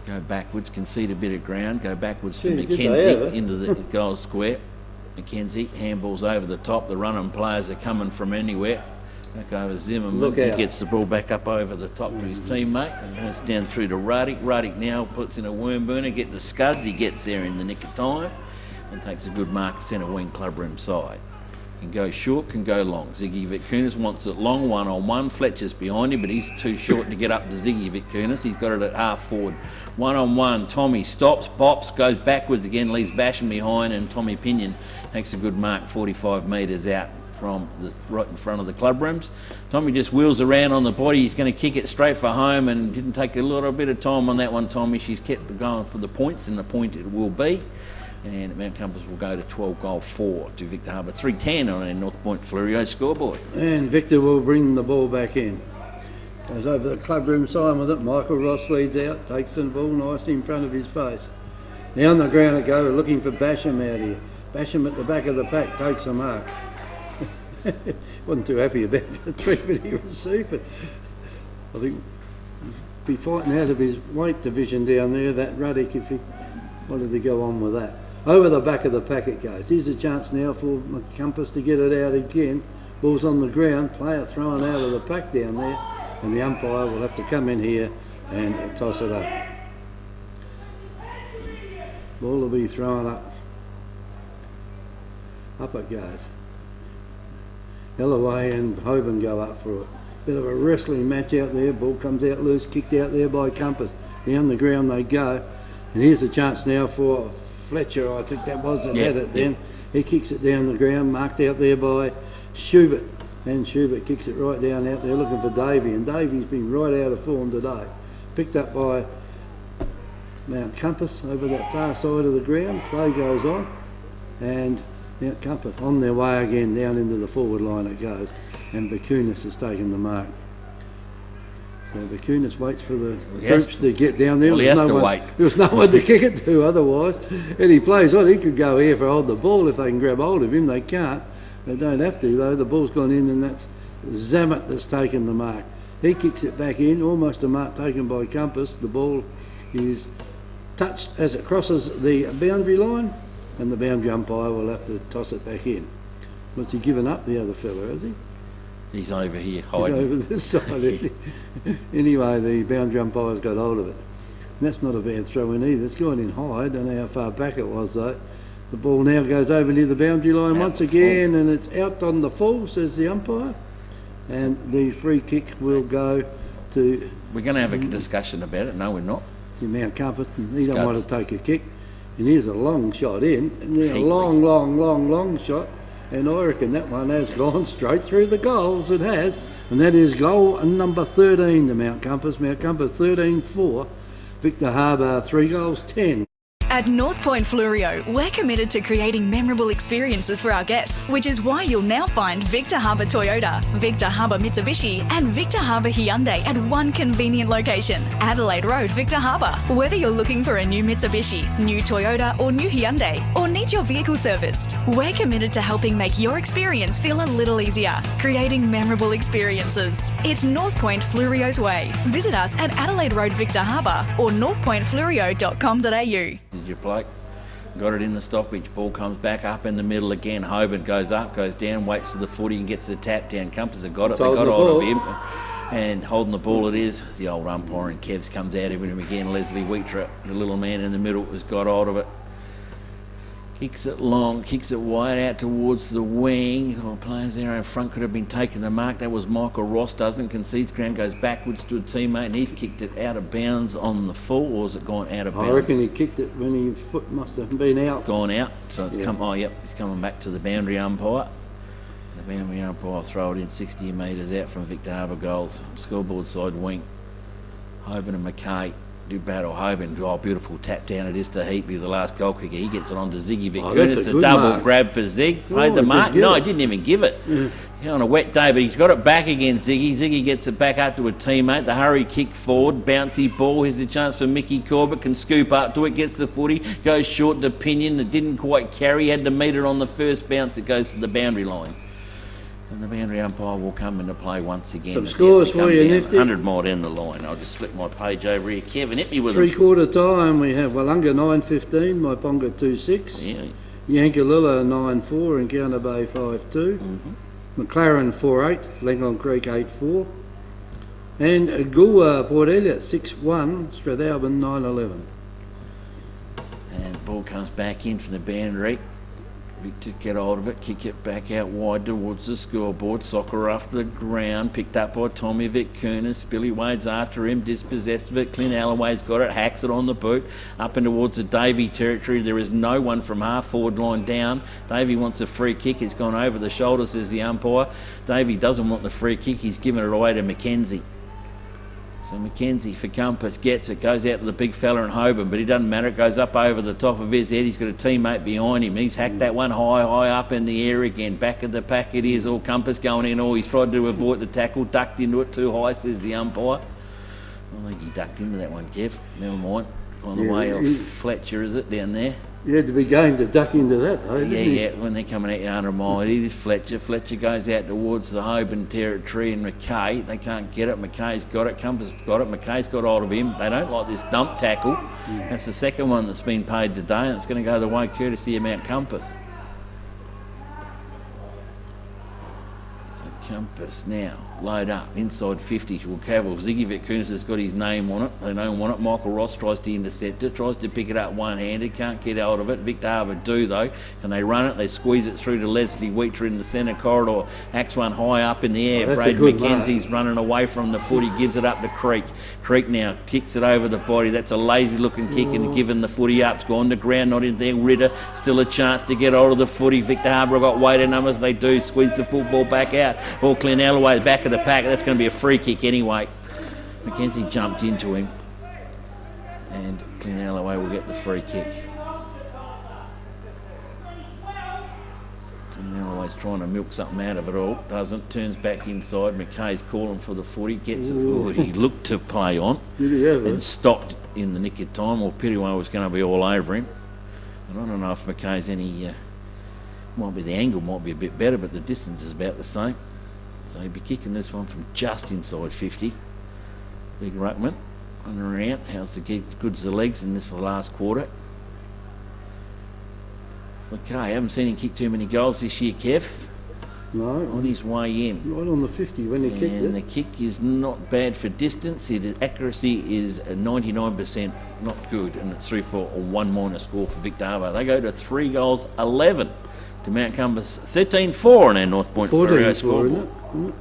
Go backwards, concede a bit of ground, go backwards to McKenzie into the goal square. McKenzie handballs over the top, the running players are coming from anywhere. Back over Zimmerman, he gets the ball back up over the top to his teammate, and goes down through to Ruddick. Ruddick now puts in a worm burner, get the scuds, he gets there in the nick of time, and takes a good mark centre wing clubroom side. Can go short, can go long. Ziggy Vitkunas wants it long, 1-on-1. Fletcher's behind him, but he's too short to get up to Ziggy Vitkunas. He's got it at half forward. 1-on-1, Tommy stops, bops, goes backwards again, leaves Basham behind, and Tommy Pinion takes a good mark 45 metres out from right in front of the club rooms. Tommy just wheels around on the body. He's going to kick it straight for home, and didn't take a little bit of time on that one, Tommy. She's kept going for the points, and the point it will be. And Mount Compass will go to 12-4 to Victor Harbour. 3-10 on our North Point Fleurieu scoreboard.
And Victor will bring the ball back in. Goes over the clubroom side with it. Michael Ross leads out, takes the ball nicely in front of his face. Down the ground it goes, looking for Basham out here. Basham at the back of the pack takes the mark. Wasn't too happy about the treatment he received, but I think he'd be fighting out of his weight division down there, that Ruddick, if he wanted to go on with that. Over the back of the pack it goes. Here's a chance now for Compass to get it out again. Ball's on the ground, player thrown out of the pack down there, and the umpire will have to come in here and toss it up. Ball will be thrown up. Up it goes. Alloway and Hoban go up for it. Bit of a wrestling match out there. Ball comes out loose, kicked out there by Compass. Down the ground they go, And here's a chance now for Fletcher, I think that was, that had it then. He kicks it down the ground, marked out there by Schubert. And Schubert kicks it right down out there looking for Davey. And Davey's been right out of form today. Picked up by Mount Compass over that far side of the ground. Play goes on. And Mount Compass on their way again down into the forward line it goes. And Bakunis has taken the mark. So Bakunis waits for the troops to get down there.
Well, he has to wait.
There was no one to kick it to otherwise. And he plays on. He could go here for hold the ball if they can grab hold of him. They can't. They don't have to though. The ball's gone in and that's Zammit that's taken the mark. He kicks it back in, almost a mark taken by Compass. The ball is touched as it crosses the boundary line and the boundary umpire will have to toss it back in. Was he given up, the other fella, has he?
He's over here hiding.
He's over this side, is he? Anyway, the boundary umpire's got hold of it. And that's not a bad throw in either. It's gone in high. I don't know how far back it was though. The ball now goes over near the boundary line once again and it's out on the full, says the umpire. And the free kick will go to...
We're going to have a discussion about it. No, we're not.
To Mount Compass. He don't want to take a kick. And here's a long shot in. And then a long shot. And I reckon that one has gone straight through the goals. It has. And that is goal number 13 to Mount Compass. Mount Compass 13-4. Victor Harbour 3 goals 10.
At North Point Fluorio, we're committed to creating memorable experiences for our guests, which is why you'll now find Victor Harbour Toyota, Victor Harbour Mitsubishi and Victor Harbour Hyundai at one convenient location, Adelaide Road, Victor Harbour. Whether you're looking for a new Mitsubishi, new Toyota or new Hyundai, or need your vehicle serviced, we're committed to helping make your experience feel a little easier, creating memorable experiences. It's North Point Fluorio's way. Visit us at Adelaide Road, Victor Harbour or northpointfluorio.com.au.
Your bloke got it in the stoppage, ball comes back up in the middle again. Hoban goes up, goes down, waits for the footy and gets the tap down. Compass have got it, they got hold of him and holding the ball it is. The old umpire and Kevs comes out of him again. Leslie Wheatra, the little man in the middle, has got hold of it. Kicks it long, kicks it wide out towards the wing. Oh, players there in front could have been taking the mark. That was Michael Ross, doesn't concedes ground, goes backwards to a teammate and he's kicked it out of bounds on the full, or has it gone out of bounds?
I reckon he kicked it when his foot must have been out.
Gone out, so it's come, it's coming back to the boundary umpire. The boundary umpire throw it in 60 metres out from Victor Harbour goals. Scoreboard side wing. Hoban and McKay do battle. Hoban, beautiful tap down it is to Heatley, the last goal kicker. He gets it on to Ziggy Vicunis. A double mark. Grab for Zig. Played the mark. No, he didn't even give it. On a wet day, but he's got it back again, Ziggy. Ziggy gets it back up to a teammate. The hurry kick forward, bouncy ball. Here's a chance for Mickey Corbett. Can scoop up to it, gets the footy, goes short to Pinion that didn't quite carry. Had to meet it on the first bounce. It goes to the boundary line. And the boundary umpire will come into play once again.
Some scores for you, Nifty.
100 more down the line. I'll just flip my page over here. Kevin, hit me with
Three-quarter time, we have Wallunga 9-15, Maiponga 2-6. Yankalilla 9-4, Encounter Bay 5-2. McLaren 4-8, Langong Creek 8-4. And Goolwa Port Elliot 6-1, Strathalbyn 9-11.
And the ball comes back in from the boundary. Victor get hold of it, kick it back out wide towards the scoreboard. Soccer off the ground, picked up by Tommy Vicunis. Billy Wade's after him, dispossessed of it. Clint Alloway's got it, hacks it on the boot. Up and towards the Davey territory. There is no one from half forward line down. Davey wants a free kick. It's gone over the shoulder, says the umpire. Davey doesn't want the free kick. He's given it away to Mackenzie. So Mackenzie for Compass gets it, goes out to the big fella in Hoban, but it doesn't matter, it goes up over the top of his head. He's got a teammate behind him. He's hacked that one high up in the air again. Back of the pack it is, all Compass going in, he's tried to avoid the tackle, ducked into it too high, says the umpire. I think he ducked into that one, Kev. Never mind. On the way off Fletcher, is it, down there?
You had to be game to duck into that, though,
Yeah, when they're coming at you 100 mile, it is Fletcher. Fletcher goes out towards the Hoban territory and McKay. They can't get it. McKay's got it. Compass got it. McKay's got hold of him. They don't like this dump tackle. That's the second one that's been paid today, and it's going to go the way courtesy of Mount Compass. So Compass now, load up, inside 50, will travel. Ziggy Vitkunis has got his name on it. They don't want it. Michael Ross tries to intercept it, tries to pick it up one-handed, can't get hold of it. Victor Harbour do though, and they run it, they squeeze it through to Leslie Wheater in the centre corridor. Acts one high up in the air. Braden McKenzie's running away from the footy, gives it up to Creek. Creek now kicks it over the body. That's a lazy looking kick and giving the footy up. It's gone to ground, not in there. Ritter, still a chance to get hold of the footy. Victor Harbour got weighted numbers, they do squeeze the football back out. Ball Glenn Alloway, back of the pack. That's going to be a free kick anyway. McKenzie jumped into him, and Glenn Alloway will get the free kick. Glenn Alloway's trying to milk something out of it all. Doesn't. Turns back inside. McKay's calling for the footy. Gets it. Oh, he looked to play on and stopped in the nick of time. Well, Piriwai was going to be all over him. And I don't know if McKay's any... might be the angle might be a bit better, but the distance is about the same. So he'll be kicking this one from just inside 50. Big ruckman on around. How's the goods the legs in this last quarter? Okay, I haven't seen him kick too many goals this year, Kev.
No.
On his way in.
Right on the 50 when he kicked it.
And the kick is not bad for distance. Accuracy is 99%, not good, and it's 3 for a 1- score for Victor Harbour. They go to 3 goals, 11 to Mount Compass, 13-4 on our North Point Fluorio scoreboard.
Isn't it?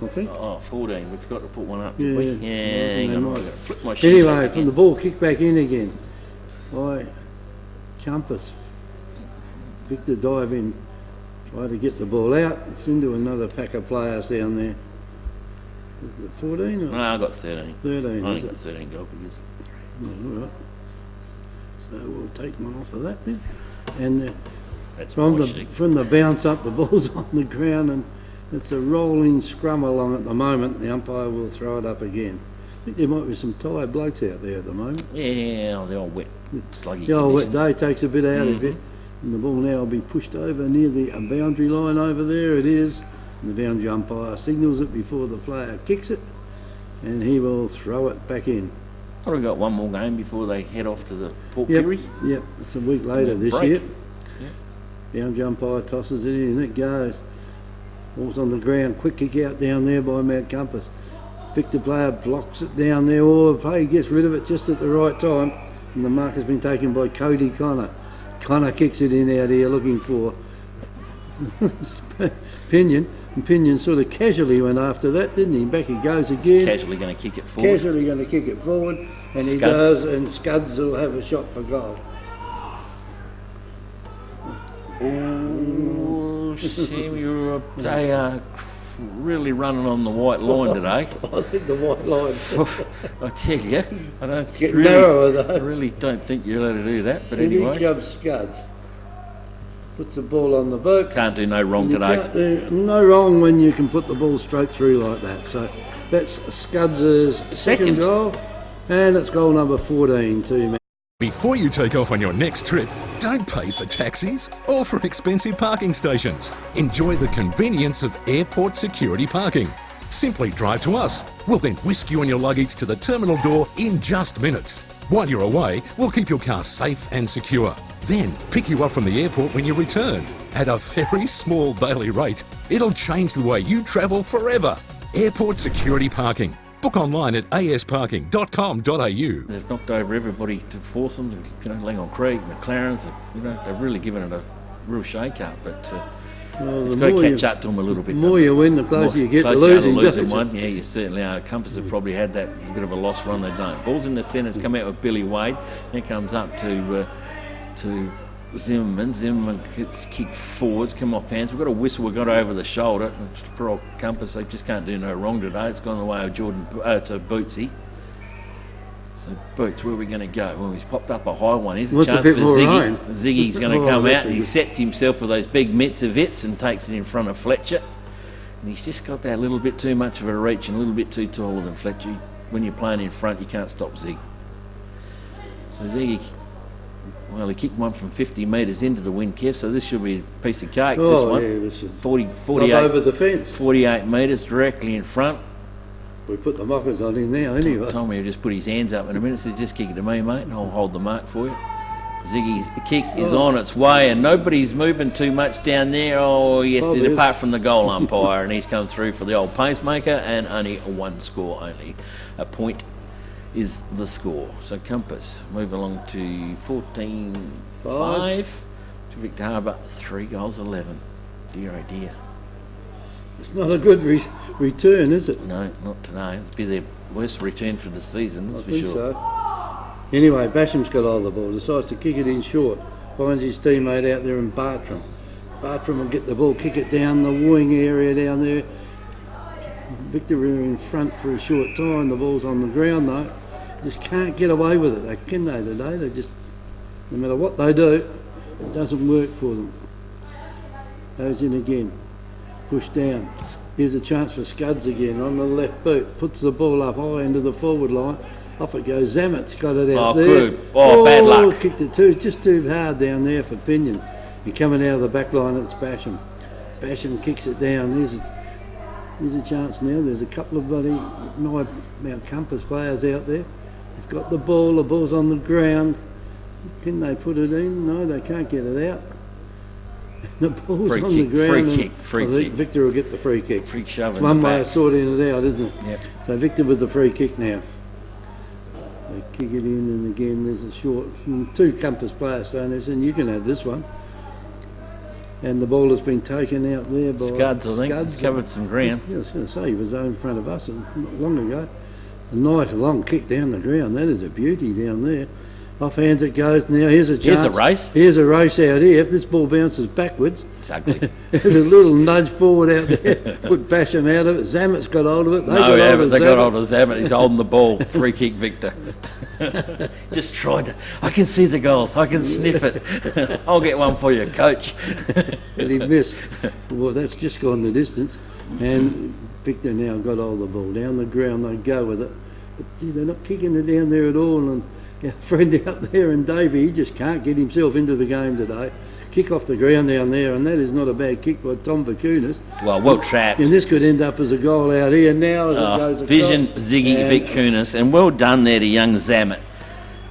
I think.
Oh, 14. We forgot to put one up.
Yeah,
hang on. I've got to flip my sheet
anyway,
back
from the ball kick back in again by Compass. Victor dive in, try to get the ball out. It's into another pack of players down there. Is it 14? Or?
No, I got 13.
13.
I only got 13 goal kickers.
Oh, all right. So we'll take one off of that then. And
that's
from the bounce up, the ball's on the ground, and it's a rolling scrum along at the moment. The umpire will throw it up again. I think there might be some tired blokes out there at the moment.
Yeah, they're all wet, sluggy
The old wet
conditions.
day takes a bit out of it. And the ball now will be pushed over near the boundary line over there. It is. And the boundary umpire signals it before the player kicks it, and he will throw it back in.
Oh, we've got one more game before they head off to the Port Pirie.
Yep, it's a week later this
break.
year. Boundary umpire tosses it in, and it goes. Ball's on the ground, quick kick out down there by Mount Compass. Victor player blocks it down there, or the player gets rid of it just at the right time, and the mark has been taken by Cody Connor. Connor kicks it in out here looking for Pinion, and Pinion sort of casually went after that, didn't he? Back he goes again.
He's casually going to kick it forward.
Casually going to kick it forward, and he does, and Scuds will have a shot for goal.
Oh, Sam, they are really running on the white line today.
I think the white line.
I tell you, I don't
it's getting narrower though.
I really don't think you're allowed to do that. But
and
anyway,
here comes Scuds. Puts the ball on the boat.
Can't do no wrong today.
Can't do no wrong when you can put the ball straight through like that. So that's Scuds' second goal, and it's goal number 14 to me.
Before you take off on your next trip, don't pay for taxis or for expensive parking stations. Enjoy the convenience of airport security parking. Simply drive to us. We'll then whisk you and your luggage to the terminal door in just minutes. While you're away, we'll keep your car safe and secure. Then pick you up from the airport when you return. At a very small daily rate, it'll change the way you travel forever. Airport security parking. Book online at asparking.com.au.
They've knocked over everybody to force them. Langhorne Creek, McLaren's. They've really given it a real shake-up. But it's got to catch up to them a little bit.
The more you win, the closer you get to losing
one. Yeah, you certainly are. Compass have probably had that bit of a lost run. They don't. Ball's in the centre. It's come out with Billy Wade. It comes up to Zimmerman. Zimmerman gets kicked forwards, come off hands. We've got a whistle. We've got over the shoulder. For old Compass, they just can't do no wrong today. It's gone the way of Jordan to Bootsy. So Boots, where are we going to go? Well, he's popped up a high one. Here's a chance for Ziggy. Ziggy's going to come out, and he sets himself with those big Mitzovits and takes it in front of Fletcher. And he's just got that little bit too much of a reach and a little bit too taller than Fletcher. When you're playing in front, you can't stop Zig. So Ziggy, well, he kicked one from 50 metres into the wind, Kev, so this should be a piece of cake, this one.
Yeah, this should
48
over the fence.
48 metres directly in front.
We put the mockers on him now anyway.
Tommy will just put his hands up in a minute, says just kick it to me, mate, and I'll hold the mark for you. Ziggy's kick is on its way, and nobody's moving too much down there. Oh, yes, apart from the goal umpire, and he's come through for the old pacemaker, and only one score, only a point is the score. So Compass move along to 14-5 to Victor Harbour, 3 goals 11. Dear oh dear.
It's not a good return, is it?
No, not today. It'll be their worst return for the season, that's
I
for
think
sure.
So. Anyway, Basham's got hold of the ball, decides to kick it in short, finds his teammate out there in Bartram. Bartram will get the ball, kick it down the wing area down there. Victor are in front for a short time, the ball's on the ground though. Just can't get away with it, can they today? They just, no matter what they do, it doesn't work for them. Goes in again, push down. Here's a chance for Scuds again on the left boot, puts the ball up high into the forward line. Off it goes. Zamet's got it out there.
Good. Oh, bad luck.
Kicked it just too hard down there for Pinion. And coming out of the back line, it's Basham. Basham kicks it down. There's a chance now. There's a couple of bloody Mount Compass players out there. They've got the ball. The ball's on the ground. Can they put it in? No, they can't get it out. The ball's on the ground.
Free kick.
Victor will get the free kick.
Free shove.
It's one way of sorting it out, isn't it?
Yep.
So Victor with the free kick now. They kick it in, and again there's a short, 2 Compass players saying this, and you can have this one. And the ball has been taken out there by
Scuds, I think. It's covered some ground.
Yeah, I was going to say, he was in front of us not long ago. A nice long kick down the ground. That is a beauty down there. Off hands it goes. Now here's a chance.
Here's a race.
Here's a race out here. If this ball bounces backwards,
it's ugly.
There's a little nudge forward out there. Put Basham out of it. Zamet's got hold of it. They got hold of Zamet.
He's holding the ball. Free kick, Victor. Just tried to. I can see the goals. I can sniff it. I'll get one for you, coach.
But he missed. Well, that's just gone the distance. And Victor now got hold of the ball. Down the ground they go with it. But gee, they're not kicking it down there at all. And our friend out there, and Davey, he just can't get himself into the game today. Kick off the ground down there, and that is not a bad kick by Tom Vakunas.
Well trapped.
And this could end up as a goal out here now as it goes across.
Vision, Ziggy Vakunas, and well done there to young Zamet.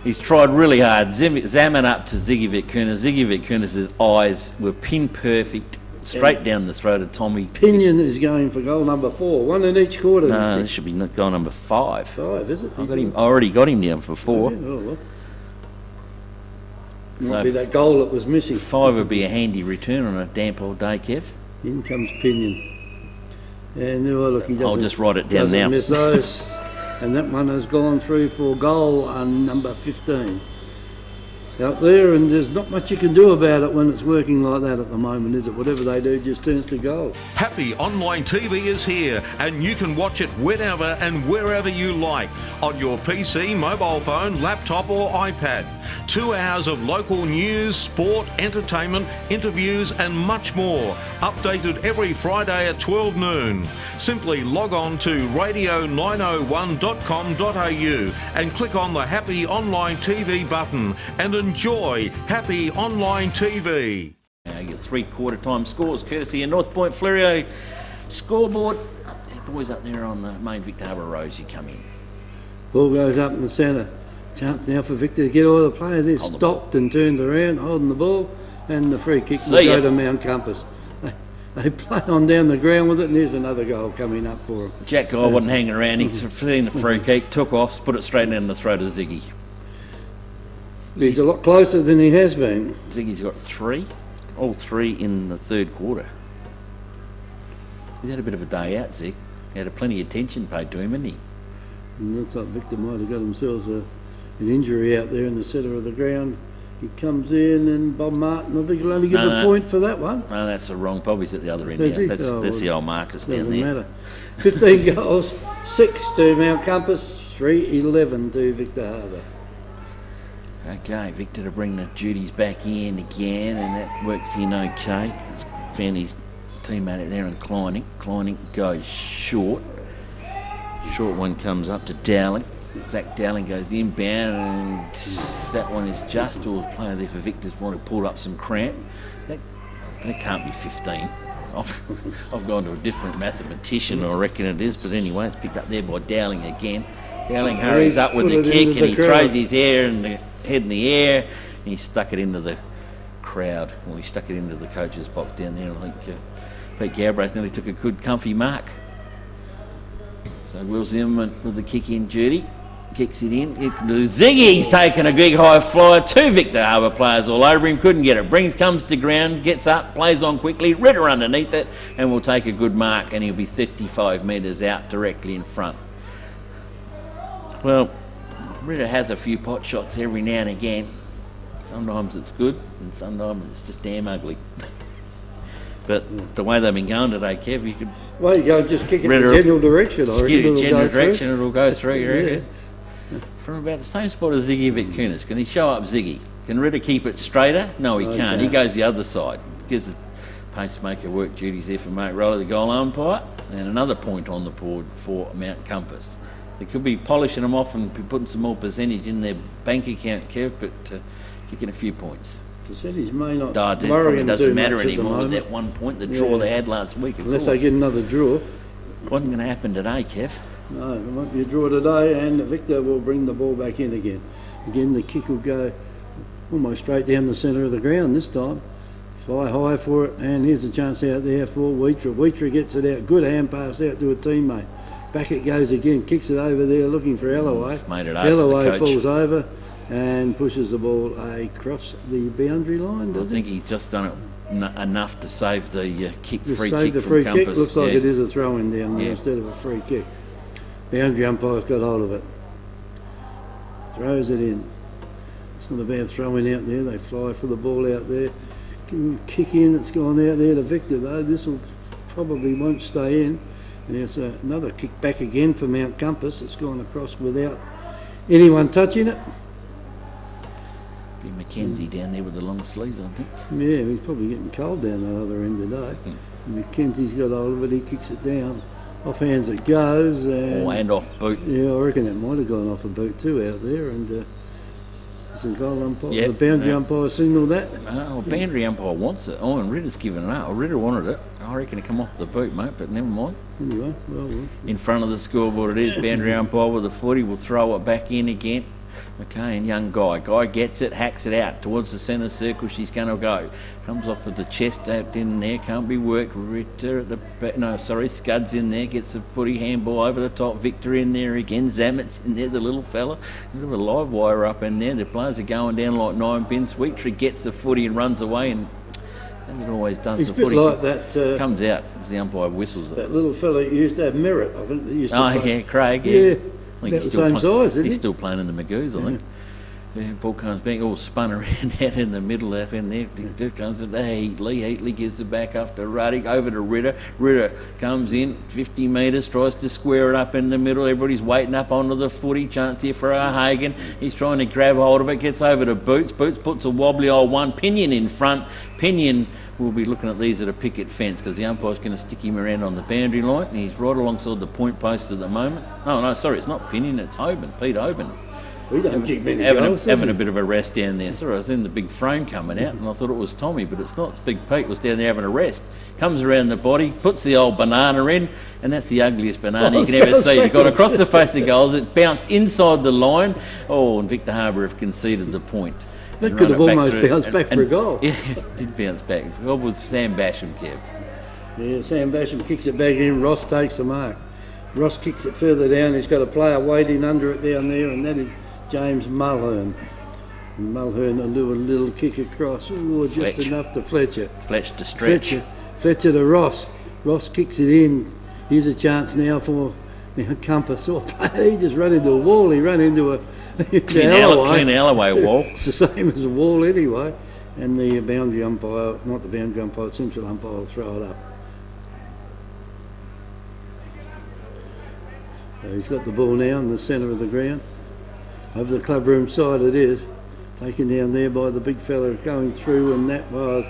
He's tried really hard. Zamet up to Ziggy Vakunas. Ziggy Vakunas' eyes were pin perfect, straight down the throat of Tommy.
Pinion is going for goal number 4, 1 in each quarter.
No, this should be goal number 5.
5, is it?
I already got him down for 4.
Yeah, well. Might be that goal that was missing.
5 would be a handy return on a damp old day, Kev.
In comes Pinion. And look, he doesn't.
I'll just write it down now.
Miss those. And that one has gone through for goal on number 15. Out there, and there's not much you can do about it when it's working like that at the moment, is it? Whatever they do just turns to goal.
Happy Online TV is here, and you can watch it whenever and wherever you like on your PC, mobile phone, laptop or iPad. 2 hours of local news, sport, entertainment, interviews and much more. Updated every Friday at 12 noon. Simply log on to radio901.com.au and click on the Happy Online TV button and enjoy Happy Online TV.
Your 3/4 time scores courtesy of North Point Flerio scoreboard. Boys up there on the main Victor Harbour Road as you come in.
Ball goes up in the centre. Chance now for Victor to get all the player there. Stopped and turns around, holding the ball, and the free kick will go to Mount Compass. They play on down the ground with it, and there's another goal coming up for them.
Jack Guy wasn't hanging around. He's seen the free kick, took off, put it straight down the throat of Ziggy.
He's a lot closer than he has been.
Ziggy's got 3, all 3 in the 3rd quarter. He's had a bit of a day out, Zig. He had plenty of attention paid to him, hasn't he?
And looks like Victor might have got themselves an injury out there in the centre of the ground. He comes in, and Bob Martin, I think he'll only give a point for that one.
No, that's the wrong. Bobby's at the other end. That's the old Marcus down there.
Doesn't matter. 15 goals, 6 to Mount Compass, 3-11 to Victor Harbour.
Okay, Victor to bring the duties back in again, and that works in okay. He's found his teammate out there in Kleining. Kleining goes short. Short one comes up to Dowling. Zach Dowling goes inbound, and that one is just all the player there for Victor's want to pull up some cramp. That can't be 15. I've gone to a different mathematician, I reckon it is, but anyway, it's picked up there by Dowling again. Dowling hurries up with the kick, and he throws his head in the air, he stuck it into the crowd. Well, he stuck it into the coach's box down there. I think Pete Galbraith nearly took a good comfy mark. So Will Zimmerman with the kick in duty. Kicks it in. Ziggy's taken a big high flyer. 2 Victor Harbour players all over him. Couldn't get it. Comes to ground, gets up, plays on quickly. Ritter underneath it, and will take a good mark, and he'll be 35 metres out directly in front. Well, Ritter has a few pot shots every now and again. Sometimes it's good, and sometimes it's just damn ugly. But the way they've been going today, Kev, you could...
Well, you go just kick it in the general direction.
Just kick it in the general direction, it'll go through, you reckon? From about the same spot as Ziggy Vitkunis. Can he show up Ziggy? Can Ritter keep it straighter? No, he can't. He goes the other side. Gives the pacemaker work duties there for Mate Riley, the goal umpire, and another point on the board for Mount Compass. They could be polishing them off and be putting some more percentage in their bank account, Kev, but kicking a few points.
Percentage may not
it
worry
probably
them
doesn't
too
matter
much
anymore with that 1 point, the draw they had last week.
Unless they get another draw.
Wasn't going to happen today, Kev.
No, there won't be a draw today, and Victor will bring the ball back in again. Again, the kick will go almost straight down the centre of the ground this time. Fly high for it, and here's a chance out there for Wheatra. Wheatra gets it out. Good hand pass out to a teammate. Back it goes again, kicks it over there, looking for Alloway.
Made it over
Alloway
for the coach.
falls over and pushes the ball across the boundary line.
I think he's just done it enough to save the free
save
kick
the
from
free
Compass.
kick. Looks like it is a throw-in down there instead of a free kick. Boundary umpire's got hold of it. Throws it in. It's not a bad throw-in out there. They fly for the ball out there. Kick in. It's gone out there to Victor though. This will probably won't stay in. And there's another kick back again for Mount Compass. It's gone across without anyone touching it.
Be Mackenzie down there with the long sleeves, I think.
Yeah, he's probably getting cold down the other end today. Mackenzie's got hold of it. He kicks it down. Off hands it goes.
And off boot.
Yeah, I reckon it might have gone off a boot too out there. And it's a goal umpire.
Yep,
the boundary umpire signalled that.
Boundary umpire wants it. Oh, and Ritter's given it up. Ritter wanted it. I reckon it come off the boot, mate, but never mind.
Anyway, well.
In front of the scoreboard it is. Boundary umpire with the footy will throw it back in again. Okay, and young Guy gets it, hacks it out towards the centre circle. She's going to go. Comes off with the chest out in there, can't be worked. Ritter at the back, Scuds in there, gets the footy handball over the top. Victor in there again. Zamet's in there, the little fella. A bit of a live wire up in there. The players are going down like 9 pins. Wheatree gets the footy and runs away, and as it always does,
It's
the
a bit
footy
like that.
comes out as the umpire whistles it.
That little fella used to have Merritt, I think. That used to play.
Yeah, Craig.
Yeah.
I think
About the same size, isn't he?
He's still playing in the Magoos, I think. Yeah, ball comes back, all spun around out in the middle out in there. There comes it to Heatley. Heatley gives it back up to Ruddy, over to Ritter. Ritter comes in 50 metres, tries to square it up in the middle. Everybody's waiting up onto the footy. Chance here for Hagen. He's trying to grab hold of it, gets over to Boots. Boots puts a wobbly old one. Pinion in front. Pinion will be looking at these at a picket fence because the umpire's going to stick him around on the boundary line. And he's right alongside the point post at the moment. No, sorry, it's not Pinion, it's Hoban, Pete Hoban.
We don't kick many
having
goals,
a bit of a rest down there. Sorry, I was in the big frame coming out and I thought it was Tommy, but it's not. It's Big Pete was down there having a rest. Comes around the body, puts the old banana in, and that's the ugliest banana you can ever see. You've gone across the face of goals, it bounced inside the line. Oh, and Victor Harbour have conceded the point.
That could have almost bounced back for a goal.
Yeah, it did bounce back. Well, with Sam Basham, Kev.
Yeah, Sam Basham kicks it back in. Ross takes the mark. Ross kicks it further down. He's got a player waiting under it down there, and that is James Mulhern. And Mulhern will do a little kick across. Oh, just enough to Fletcher.
Fletcher to stretch.
Fletcher to Ross. Ross kicks it in. Here's a chance now for Compass. Oh, he just ran into a wall. He ran into a
clean Alloway wall.
It's the same as a wall anyway. And the boundary umpire, not the boundary umpire, central umpire will throw it up. So he's got the ball now in the centre of the ground. Over the clubroom side it is. Taken down there by the big fella going through, and that was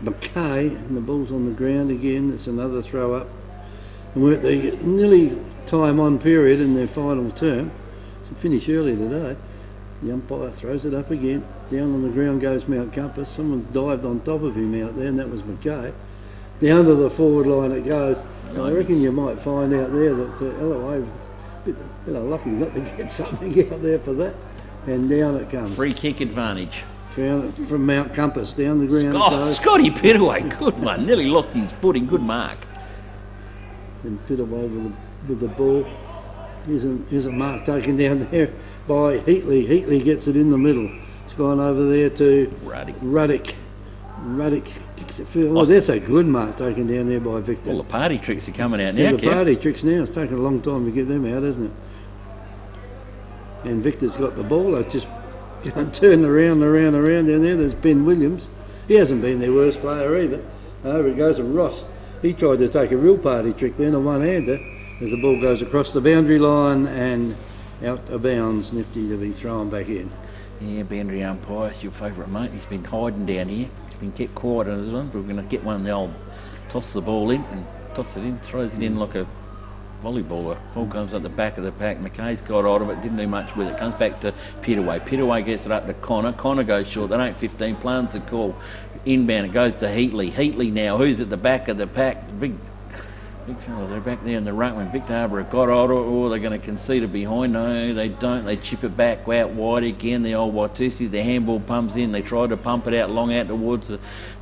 McKay, and the ball's on the ground again. It's another throw up. And we're at the nearly time on period in their final term. It's a finish early today. The umpire throws it up again. Down on the ground goes Mount Compass. Someone's dived on top of him out there, and that was McKay. Down to the forward line it goes. I reckon you might find out there that Alloway bit lucky not to get something out there for that. And down it comes.
Free kick advantage.
Found it from Mount Compass down the ground.
Scotty Pittaway, good one. Nearly lost his footing. Good mark.
And Pittaway with the ball. Here's a mark taken down there by Heatley. Heatley gets it in the middle. It's gone over there to Ruddick. Ruddick kicks it. Oh, that's a good mark taken down there by Victor.
All the party tricks are coming out now,
yeah, the party tricks now. It's taken a long time to get them out, hasn't it? And Victor's got the ball. I just turn around down there. There's Ben Williams. He hasn't been their worst player either. Over it goes to Ross. He tried to take a real party trick then, a one-hander, as the ball goes across the boundary line and out of bounds. Nifty to be thrown back in.
Yeah, boundary umpire, your favourite mate. He's been hiding down here. He's been kept quiet on this one, but we're going to get one. The old toss the ball in and toss it in, throws it in like a volleyballer. Ball comes at the back of the pack. McKay's got out of it, didn't do much with it. Comes back to Pittaway. Pittaway gets it up to Connor. Connor goes short. That ain't 15. Plans the call. Inbound. It goes to Heatley. Heatley now. Who's at the back of the pack? Big fella. They're back there in the ruck when Victor Harbour got out, or they're going to concede it behind. No, they don't. They chip it back out wide again. The old Watusi. The handball pumps in. They try to pump it out long out towards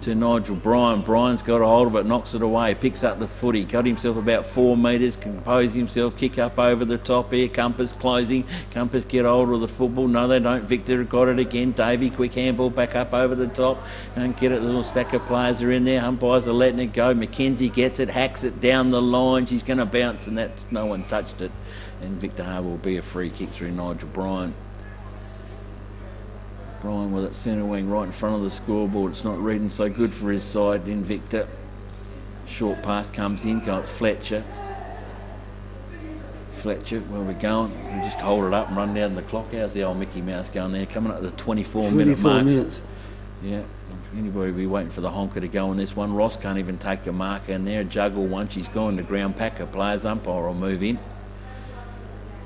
to Nigel Bryan. Bryan's got a hold of it, knocks it away, picks up the footy, got himself about 4 metres, compose himself, kick up over the top here. Compass closing. Compass get hold of the football. No, they don't. Victor got it again. Davey, quick handball back up over the top. Don't get it. The little stack of players are in there. Umpires are letting it go. McKenzie gets it, hacks it down the line. She's going to bounce, and that's no one touched it. And Victor Harbour will be a free kick through Nigel Bryan. Bryan with it centre wing right in front of the scoreboard. It's not reading so good for his side. Then Victor. Short pass comes in. Goes Fletcher. Fletcher, where we're going. We just hold it up and run down the clock. How's the old Mickey Mouse going there? Coming up to the 24-minute mark.
24 minutes.
Yeah. Anybody will be waiting for the honker to go on this one. Ross can't even take a marker in there. Juggle one. She's gone to ground. Pack of players. Umpire will move in.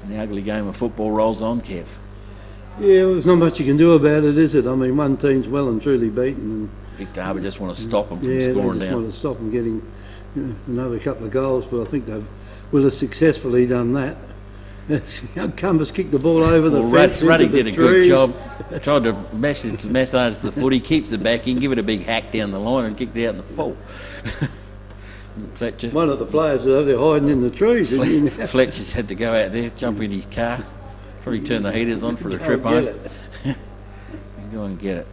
And the ugly game of football rolls on, Kev.
Yeah, well, there's not much you can do about it, is it? I mean, one team's well and truly beaten. And
Victor Harbour just want to stop them from scoring down.
Yeah, they just want to stop them getting another couple of goals, but I think they will have successfully done that. Compass kicked the ball over the fence.
Ruddy did a good job. Tried to massage the footy, keeps it back in, give it a big hack down the line and kicked it out in the full. Fletcher.
One of the players over there hiding in the trees.
Fletcher's had to go out there, jump in his car, probably turn the heaters on for the trip home. Go and get it.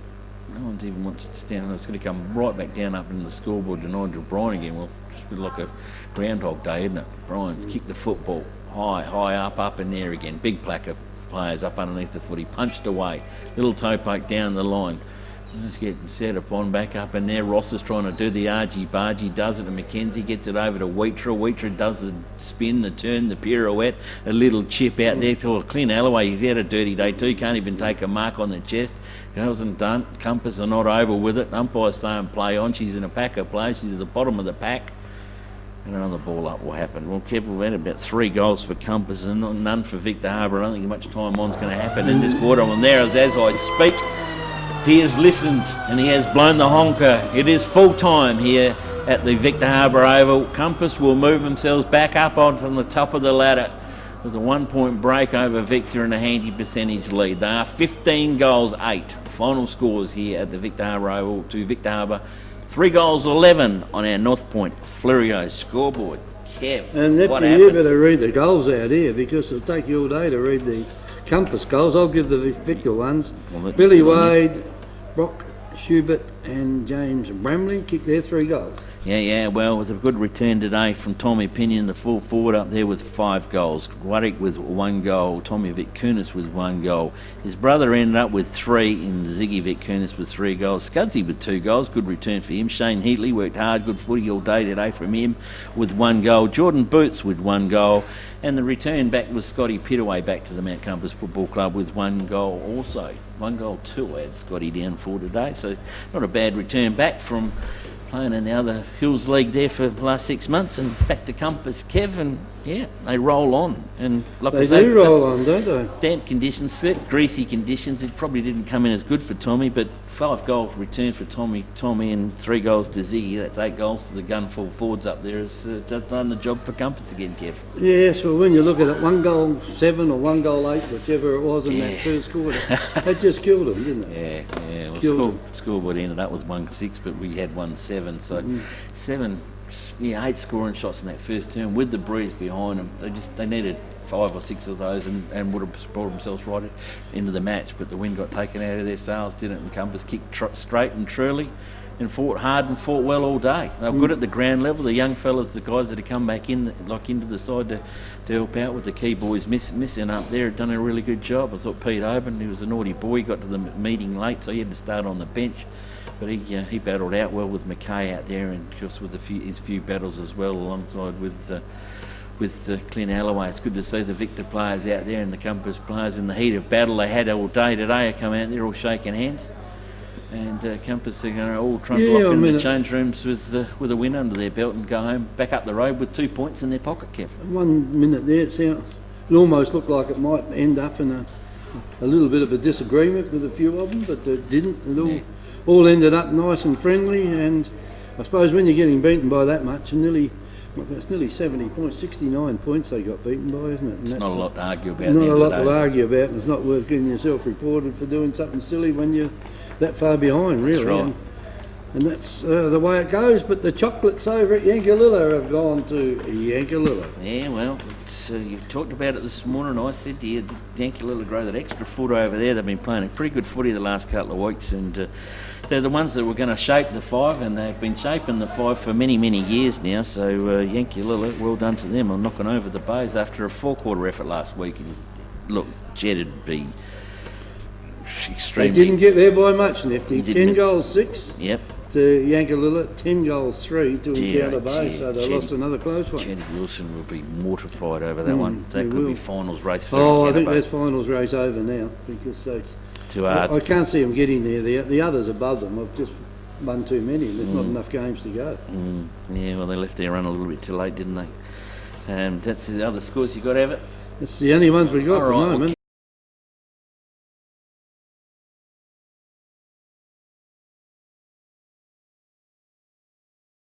No one even wants to stand. It's going to come right back down up into the scoreboard to Nigel Bryan again. Well, it's been like a Groundhog Day, isn't it? Bryan's kicked the football high up in there again. Big plaque of players up underneath the footy, punched away. Little toe poke down the line. Just getting set upon back up in there. Ross is trying to do the argy-bargy, does it to McKenzie, gets it over to Wheatra. Wheatra does the spin, the turn, the pirouette, a little chip out there to Clint Alloway. He's had a dirty day too, can't even take a mark on the chest. Goes and done. Compass are not over with it. Umpire's saying play on. She's in a pack of players. She's at the bottom of the pack. And another ball up will happen. Well, Kev, we've had about 3 goals for Compass and none for Victor Harbour. I don't think much time on's going to happen in this quarter. And there, as I speak, he has listened and he has blown the honker. It is full time here at the Victor Harbour Oval. Compass will move themselves back up onto the top of the ladder with a 1-point break over Victor and a handy percentage lead. They are 15 goals, 8. Final scores here at the Victor Harbour Oval to Victor Harbour. 3 goals, 11 on our North Point Fleurieu scoreboard. Kev,
and Nifty, you better read the goals out here because it'll take you all day to read the Compass goals. I'll give the Victor ones. Well, Billy Wade, Brock Schubert and James Bramley kicked their 3 goals.
Yeah, well, with a good return today from Tommy Pinion, the full forward up there with 5 goals. Warwick with 1 goal, Tommy Vitkunis with 1 goal. His brother ended up with 3 in Ziggy Vitkunis with 3 goals. Scudsy with 2 goals, good return for him. Shane Heatley worked hard, good footy all day today from him with 1 goal. Jordan Boots with 1 goal. And the return back was Scotty Pittaway back to the Mount Compass Football Club with 1 goal also. 1 goal, 2 had Scotty down for today, so not a bad return back from playing in the other Hills League there for the last 6 months, and back to Compass, Kev, and they roll on. And like
they do roll on, don't they?
Damp conditions, slick, greasy conditions. It probably didn't come in as good for Tommy, but 5 goal return for Tommy, and 3 goals to Ziggy. That's 8 goals to the gunful forwards up there. Has done the job for Compass again, Kev.
Yes, well, when you look at it, 1 goal 7 or 1 goal 8, whichever it was in that first quarter, that just killed them, didn't it?
Yeah. Well, scoreboard ended up with 1-6, but we had 1-7, so 8 scoring shots in that first term with the breeze behind them. They needed 5 or 6 of those and would have brought themselves right into the match, but the wind got taken out of their sails, didn't it? And Compass kicked straight and truly and fought hard and fought well all day. They were good at the ground level. The young fellas, the guys that had come back in, into the side to help out with the key boys missing up there, had done a really good job. I thought Pete Oban, he was a naughty boy, got to the meeting late, so he had to start on the bench. But he battled out well with McKay out there, and just with his few battles as well, alongside with Clint Alloway. It's good to see the Victor players out there and the Compass players in the heat of battle they had all day today. Come out there all shaking hands, and Compass are going to all trundle off in the change rooms with a win under their belt and go home back up the road with 2 points in their pocket, Kev.
1 minute there, it almost looked like it might end up in a little bit of a disagreement with a few of them, but it didn't. It all ended up nice and friendly, and I suppose when you're getting beaten by that much, and nearly 70 points, 69 points they got beaten by, isn't it? And
it's not a lot to argue about.
Not a lot to argue about, and it's not worth getting yourself reported for doing something silly when you're that far behind, really.
That's right.
And that's the way it goes, but the chocolates over at Yankalilla have gone to Yankalilla.
Yeah, well, you talked about it this morning. I said to you, Yankalilla grow that extra foot over there. They've been playing a pretty good footy the last couple of weeks, and they're the ones that were going to shape the 5, and they've been shaping the 5 for many, many years now. So Yankalilla, well done to them on knocking over the Bays after a 4-quarter effort last week. And look, Jed would be extremely...
They didn't get there by much, Nifty. 10 goals 6.
Yep.
To Yankalilla, 10 goals 3 to Encounter Bay, so they lost another close one.
Jenny Wilson will be mortified over that one. That could be finals race for
I think that's finals race over now, because
too hard.
I can't see them getting there. The others above them have just won too many, and there's not enough games to go.
Yeah, well, they left their run a little bit too late, didn't they? That's the other scores you got, have it?
It's the only ones we got at the moment.